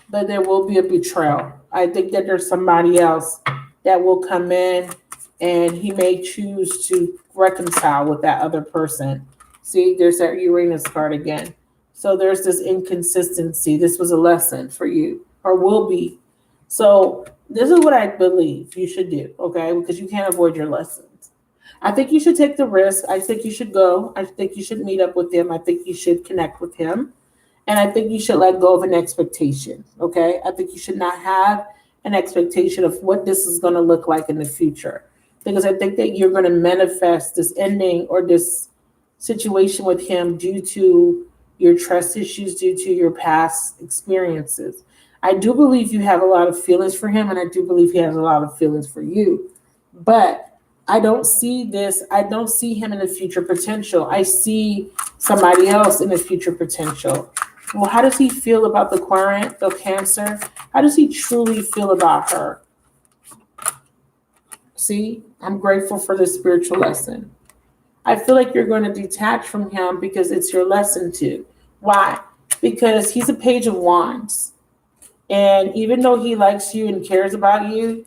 But there will be a betrayal. I think that there's somebody else that will come in, and he may choose to reconcile with that other person. See, there's that Uranus card again. So there's this inconsistency. This was a lesson for you, or will be. So this is what I believe you should do, okay? Because you can't avoid your lessons. I think you should take the risk. I think you should go. I think you should meet up with him. I think you should connect with him. And I think you should let go of an expectation, okay? I think you should not have an expectation of what this is going to look like in the future. Because I think that you're going to manifest this ending or this situation with him due to your trust issues, due to your past experiences. I do believe you have a lot of feelings for him, and I do believe he has a lot of feelings for you. But I don't see this. I don't see him in the future potential. I see somebody else in the future potential. Well, how does he feel about the Aquarius, the Cancer? How does he truly feel about her? See, I'm grateful for this spiritual lesson. I feel like you're going to detach from him because it's your lesson too. Why? Because he's a Page of Wands. And even though he likes you and cares about you,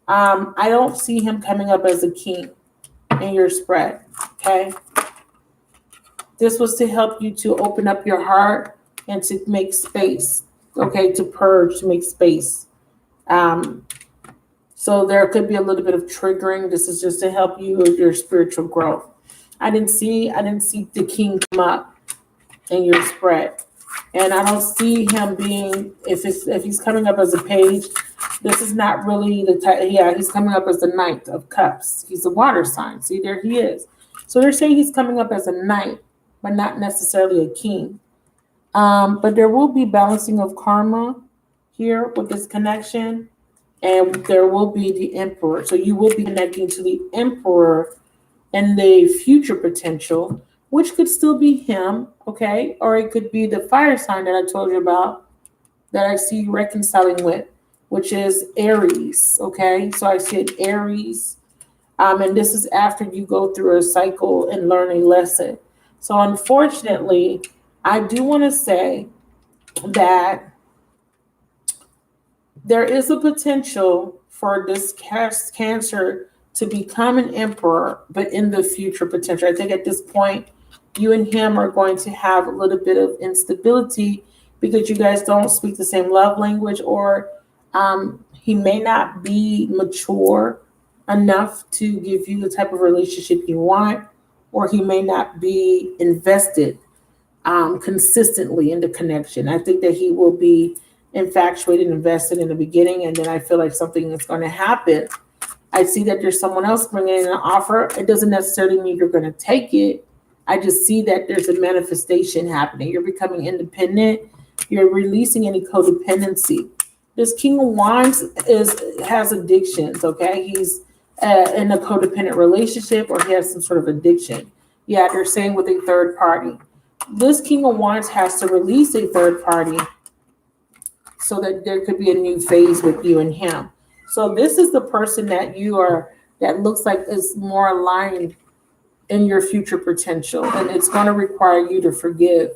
I don't see him coming up as a king in your spread, okay? This was to help you to open up your heart and to make space, okay, to purge, to make space. So there could be a little bit of triggering. This is just to help you with your spiritual growth. I didn't see the king come up in your spread. And I don't see him being, if he's coming up as a page, this is not really the type. Yeah, he's coming up as the Knight of Cups. He's a water sign. See, there he is. So they're saying he's coming up as a knight, but not necessarily a king. But there will be balancing of karma here with this connection, and there will be the Emperor. So you will be connecting to the Emperor and the future potential, which could still be him, okay? Or it could be the fire sign that I told you about that I see you reconciling with, which is Aries, okay? So I said Aries, and this is after you go through a cycle and learn a lesson. So unfortunately, I do want to say that there is a potential for this Cancer to become an emperor, but in the future potential. I think at this point, you and him are going to have a little bit of instability because you guys don't speak the same love language, or he may not be mature enough to give you the type of relationship you want, or he may not be invested consistently in the connection. I think that he will be infatuated, invested in the beginning, and then I feel like something is going to happen. I see that there's someone else bringing in an offer. It doesn't necessarily mean you're going to take it. I just see that there's a manifestation happening. You're becoming independent. You're releasing any codependency. This King of Wands has addictions, okay? He's in a codependent relationship, or he has some sort of addiction. Yeah, they're saying with a third party. This King of Wands has to release a third party so that there could be a new phase with you and him. So this is the person that that looks like is more aligned in your future potential, and it's going to require you to forgive.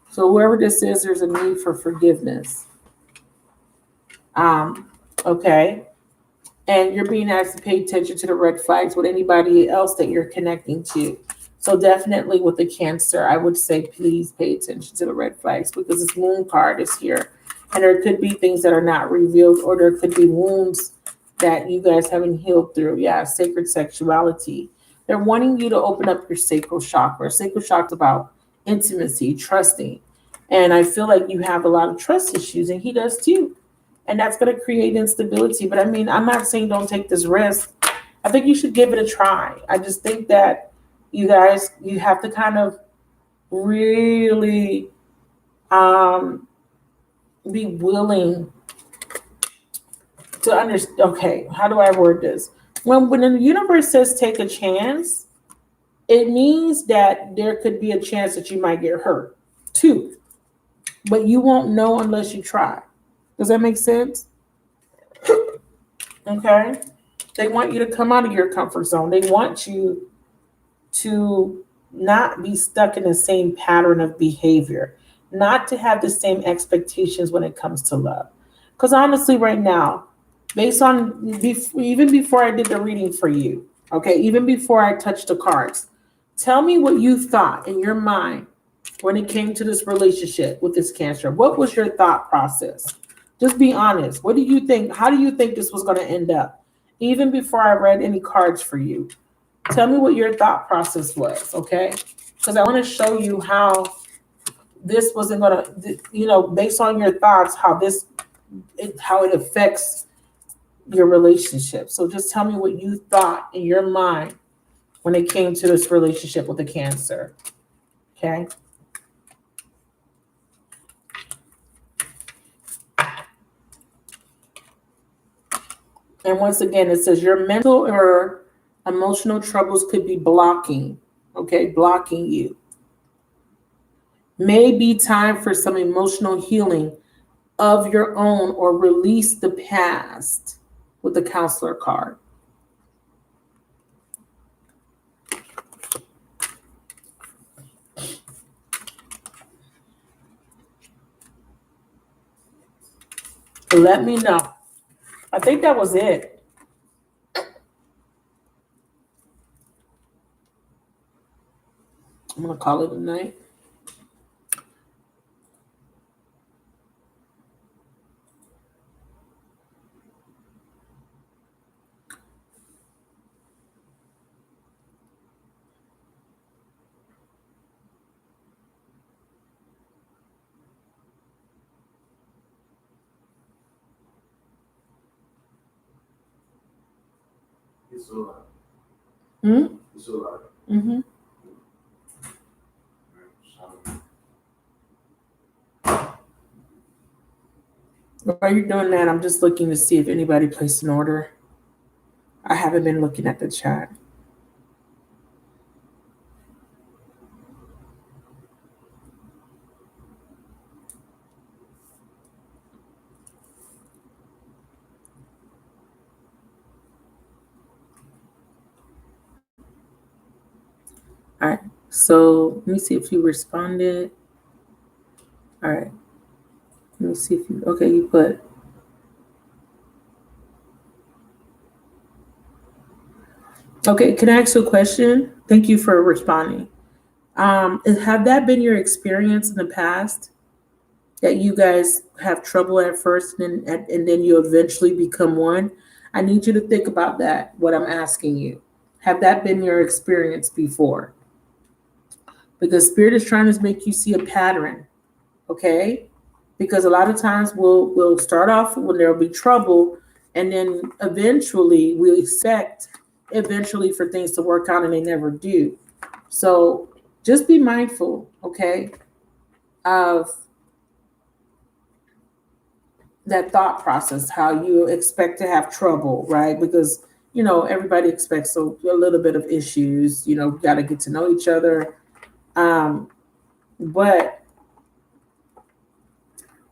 So whoever this is, there's a need for forgiveness. Okay. And you're being asked to pay attention to the red flags with anybody else that you're connecting to. So definitely with the Cancer, I would say please pay attention to the red flags, because this Moon card is here. And there could be things that are not revealed, or there could be wounds that you guys haven't healed through. Yeah, sacred sexuality. They're wanting you to open up your sacral chakra. Sacral chakra is about intimacy, trusting. And I feel like you have a lot of trust issues, and he does too. And that's going to create instability. But I mean, I'm not saying don't take this risk. I think you should give it a try. I just think that you guys, you have to kind of really be willing to understand. Okay, how do I word this? When the universe says take a chance, it means that there could be a chance that you might get hurt too. But you won't know unless you try. Does that make sense? Okay. They want you to come out of your comfort zone. They want you to not be stuck in the same pattern of behavior, not to have the same expectations when it comes to love. Because honestly, right now, based on even before I did the reading for you, Okay, even before I touch the cards, tell me what you thought in your mind when it came to this relationship with this Cancer. What was your thought process? Just be honest. What do you think? How do you think this was going to end up? Even before I read any cards for you, tell me what your thought process was, okay? Because I want to show you how this wasn't going to, based on your thoughts, how it affects your relationship. So just tell me what you thought in your mind when it came to this relationship with the Cancer, okay? And once again, it says your mental or emotional troubles could be blocking you. May be time for some emotional healing of your own or release the past with the Counselor card. Let me know. I think that was it. I'm going to call it a night. It's so loud. It's so loud. Mm-hmm. While you're doing that, I'm just looking to see if anybody placed an order. I haven't been looking at the chat. All right. So let me see if you responded. All right. Let me see if you, okay, you put. Okay, can I ask you a question? Thank you for responding. Have that been your experience in the past? That you guys have trouble at first and then you eventually become one? I need you to think about that, what I'm asking you. Have that been your experience before? Because Spirit is trying to make you see a pattern, okay? Because a lot of times we'll start off when there'll be trouble, and then eventually we expect for things to work out and they never do. So just be mindful, okay, of that thought process, how you expect to have trouble, right? Because everybody expects a little bit of issues. Got to get to know each other. But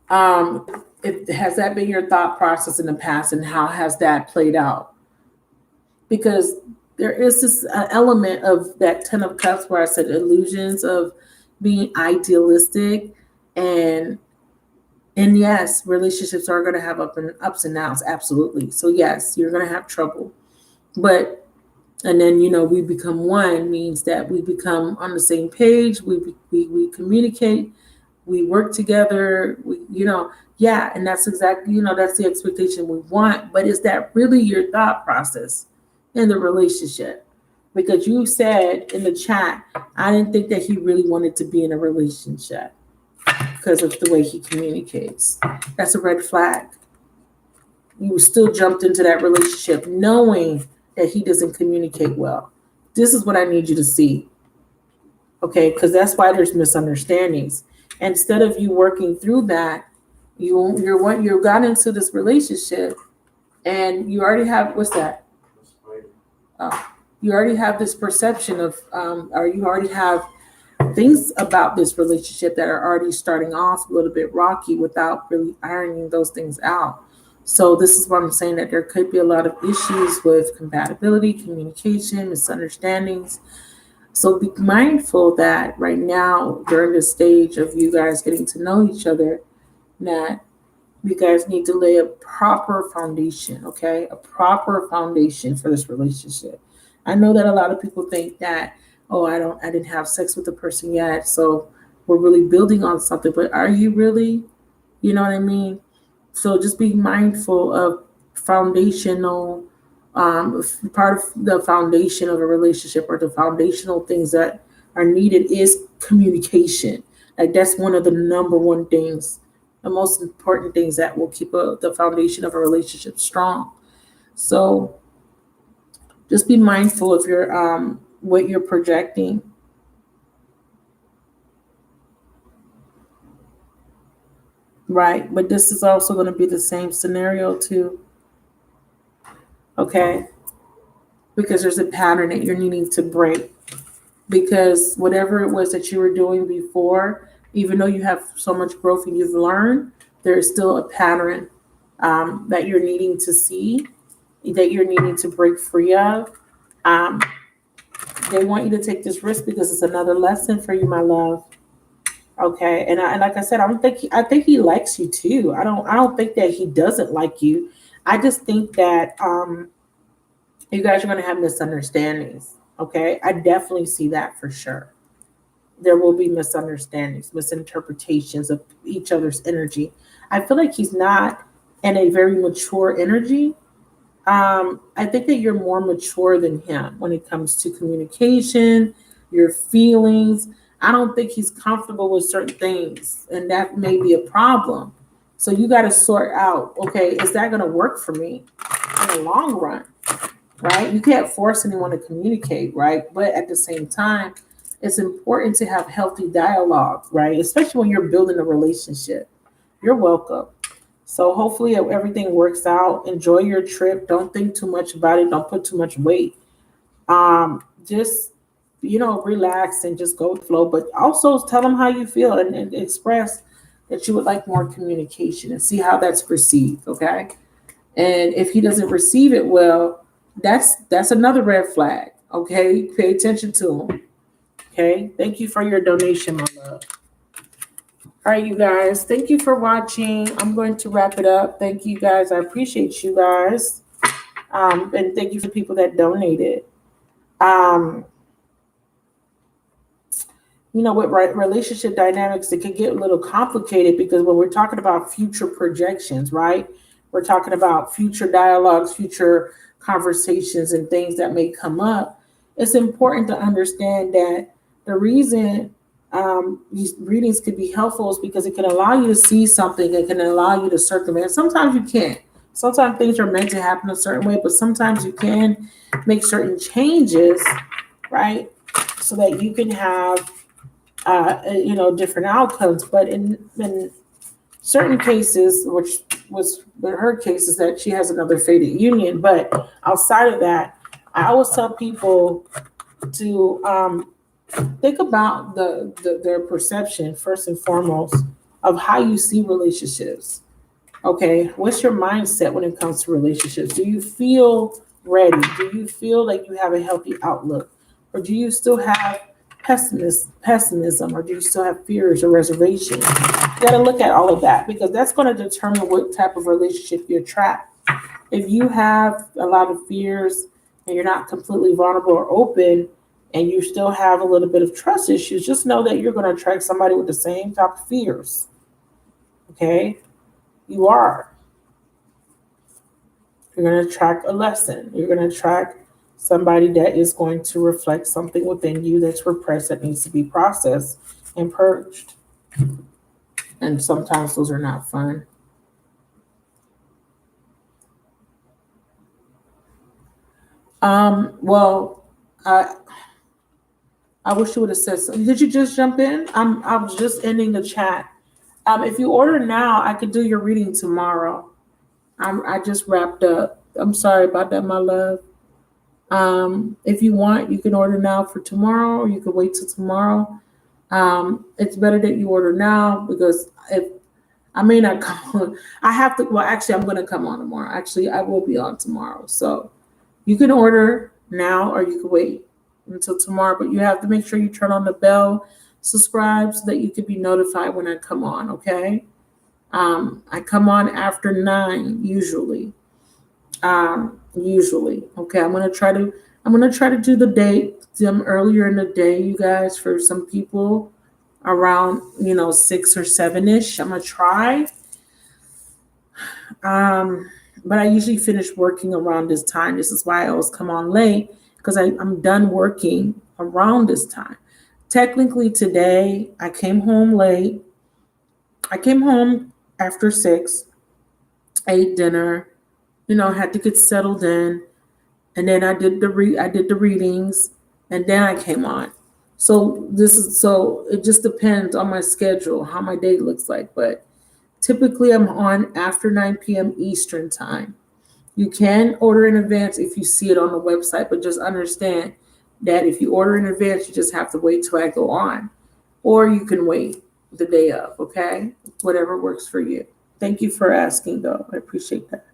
has that been your thought process in the past, and how has that played out? Because there is this element of that 10 of Cups where I said illusions of being idealistic, and yes, relationships are going to have ups and downs, absolutely. So yes, you're going to have trouble, and then we become one means that we become on the same page. We communicate, we work together. And that's exactly that's the expectation we want. But is that really your thought process in the relationship? Because you said in the chat, I didn't think that he really wanted to be in a relationship because of the way he communicates. That's a red flag. You still jumped into that relationship knowing that he doesn't communicate well. This is what I need you to see. Okay, because that's why there's misunderstandings. Instead of you working through that, you got into this relationship and you already have, what's that? You already have this perception of, or you already have things about this relationship that are already starting off a little bit rocky without really ironing those things out. So this is what I'm saying, that there could be a lot of issues with compatibility, communication, misunderstandings. So be mindful that right now, during this stage of you guys getting to know each other, that you guys need to lay a proper foundation, okay? A proper foundation for this relationship. I know that a lot of people think that, oh, I didn't have sex with the person yet, so we're really building on something. But are you really? You know what I mean? So just be mindful of foundational, part of the foundation of a relationship, or the foundational things that are needed is communication. Like that's one of the number one things, the most important things that will keep the foundation of a relationship strong. So just be mindful of your what you're projecting. Right, but this is also going to be the same scenario too. Okay, because there's a pattern that you're needing to break. Because whatever it was that you were doing before, even though you have so much growth and you've learned, there is still a pattern that you're needing to see, that you're needing to break free of. Um, they want you to take this risk because it's another lesson for you, my love. Okay, and like I said, I think he likes you too. I don't think that he doesn't like you. I just think that you guys are going to have misunderstandings. Okay, I definitely see that for sure. There will be misunderstandings, misinterpretations of each other's energy. I feel like he's not in a very mature energy. I think that you're more mature than him when it comes to communication, your feelings. I don't think he's comfortable with certain things, and that may be a problem. So you got to sort out, okay, is that going to work for me in the long run? Right? You can't force anyone to communicate, right? But at the same time, it's important to have healthy dialogue, right? Especially when you're building a relationship. You're welcome. So hopefully everything works out. Enjoy your trip. Don't think too much about it. Don't put too much weight. Just relax and just go with the flow. But also tell them how you feel, and express that you would like more communication and see how that's perceived. Okay. And if he doesn't receive it well, that's another red flag. Okay. Pay attention to him. Okay. Thank you for your donation, my love. All right, you guys. Thank you for watching. I'm going to wrap it up. Thank you guys. I appreciate you guys. And thank you for people that donated. Um, with relationship dynamics, it can get a little complicated because when we're talking about future projections, right? We're talking about future dialogues, future conversations, and things that may come up. It's important to understand that the reason these readings could be helpful is because it can allow you to see something. It can allow you to circumvent. Sometimes you can't. Sometimes things are meant to happen a certain way, but sometimes you can make certain changes, right? So that you can have different outcomes. But in certain cases, which was her case, is that she has another fated union. But outside of that, I always tell people to think about their perception first and foremost of how you see relationships. Okay, what's your mindset when it comes to relationships? Do you feel ready? Do you feel like you have a healthy outlook, or do you still have pessimism, or do you still have fears or reservations? You got to look at all of that because that's going to determine what type of relationship you attract. If you have a lot of fears and you're not completely vulnerable or open, and you still have a little bit of trust issues, just know that you're going to attract somebody with the same type of fears. Okay? You are. You're going to attract a lesson. You're going to attract somebody that is going to reflect something within you that's repressed, that needs to be processed and purged. And sometimes those are not fun. Well, I wish you would have said something. Did you just jump in? I was just ending the chat. If you order now, I could do your reading tomorrow. I just wrapped up. I'm sorry about that, my love. If you want, you can order now for tomorrow, or you can wait till tomorrow. It's better that you order now because if I may not come, I have to. Well, actually, I'm going to come on tomorrow. Actually, I will be on tomorrow, so you can order now, or you can wait until tomorrow. But you have to make sure you turn on the bell, subscribe, so that you can be notified when I come on. Okay. I come on after 9 usually. Usually. Okay. I'm I'm going to try to do them earlier in the day, you guys, for some people around, 6 or 7-ish. I'm going to try. But I usually finish working around this time. This is why I always come on late, because I'm done working around this time. Technically today, I came home late. I came home after 6, ate dinner, had to get settled in, and then I did the readings, and then I came on. So it just depends on my schedule, how my day looks like, but typically I'm on after 9 p.m. Eastern time. You can order in advance if you see it on the website, but just understand that if you order in advance, you just have to wait till I go on, or you can wait the day of, okay? Whatever works for you. Thank you for asking, though. I appreciate that.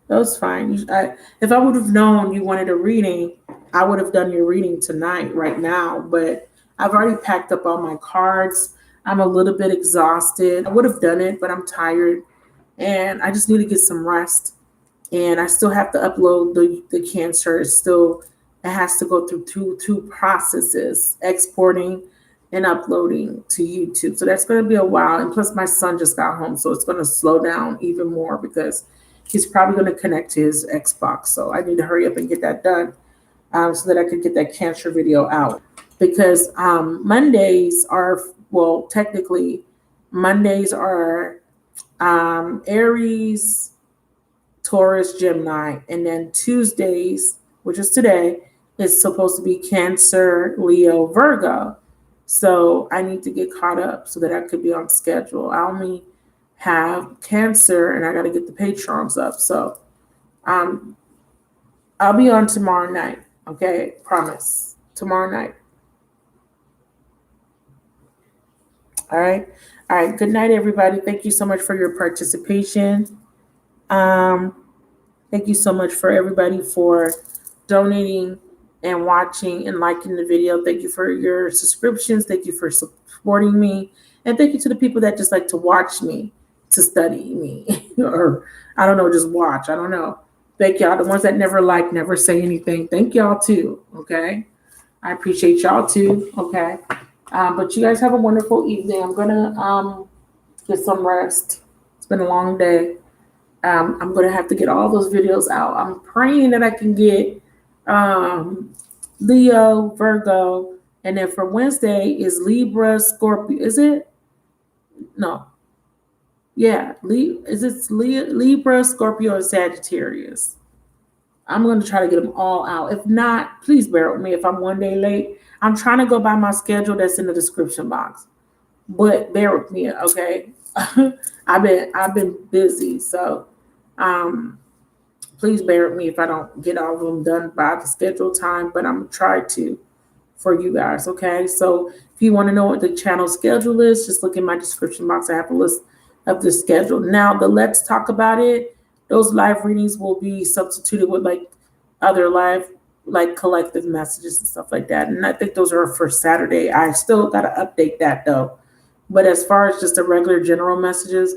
That was fine. If I would have known you wanted a reading, I would have done your reading tonight, right now. But I've already packed up all my cards. I'm a little bit exhausted. I would have done it, but I'm tired. And I just need to get some rest. And I still have to upload the Cancer. It has to go through two processes, exporting and uploading to YouTube. So that's going to be a while. And plus my son just got home, so it's going to slow down even more because he's probably going to connect to his Xbox. So I need to hurry up and get that done so that I could get that Cancer video out. Because Mondays are, well, technically, Mondays are Aries, Taurus, Gemini, and then Tuesdays, which is today, is supposed to be Cancer, Leo, Virgo. So I need to get caught up so that I could be on schedule. I only have Cancer, and I got to get the patrons up. So I'll be on tomorrow night. Okay, promise. Tomorrow night. All right. Good night, everybody. Thank you so much for your participation. Thank you so much for everybody for donating and watching and liking the video. Thank you for your subscriptions. Thank you for supporting me. And thank you to the people that just like to watch me, to study me, or I don't know, just watch. I don't know. Thank y'all. The ones that never like, never say anything. Thank y'all too. Okay. I appreciate y'all too. Okay. But you guys have a wonderful evening. I'm gonna get some rest. It's been a long day. I'm gonna have to get all those videos out. I'm praying that I can get Leo, Virgo, and then for Wednesday is Libra, Scorpio. Is it? No. Yeah. Is it Libra, Scorpio, and Sagittarius? I'm going to try to get them all out. If not, please bear with me if I'm one day late. I'm trying to go by my schedule that's in the description box, but bear with me, okay? I've been busy, so please bear with me if I don't get all of them done by the scheduled time, but I'm trying to for you guys, okay? So if you want to know what the channel schedule is, just look in my description box. I have a list of the schedule. Now, the Let's Talk About It, those live readings will be substituted with like other live, like collective messages and stuff like that. And I think those are for Saturday. I still got to update that though. But as far as just the regular general messages,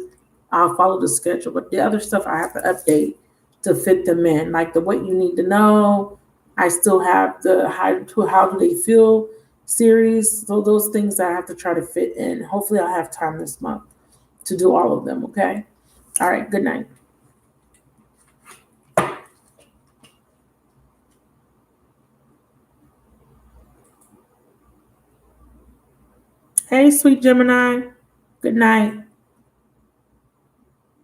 I'll follow the schedule. But the other stuff I have to update to fit them in, like the What You Need to Know. I still have the How Do They Feel series. So those things I have to try to fit in. Hopefully I'll have time this month to do all of them, okay? All right, good night. Hey, sweet Gemini. Good night.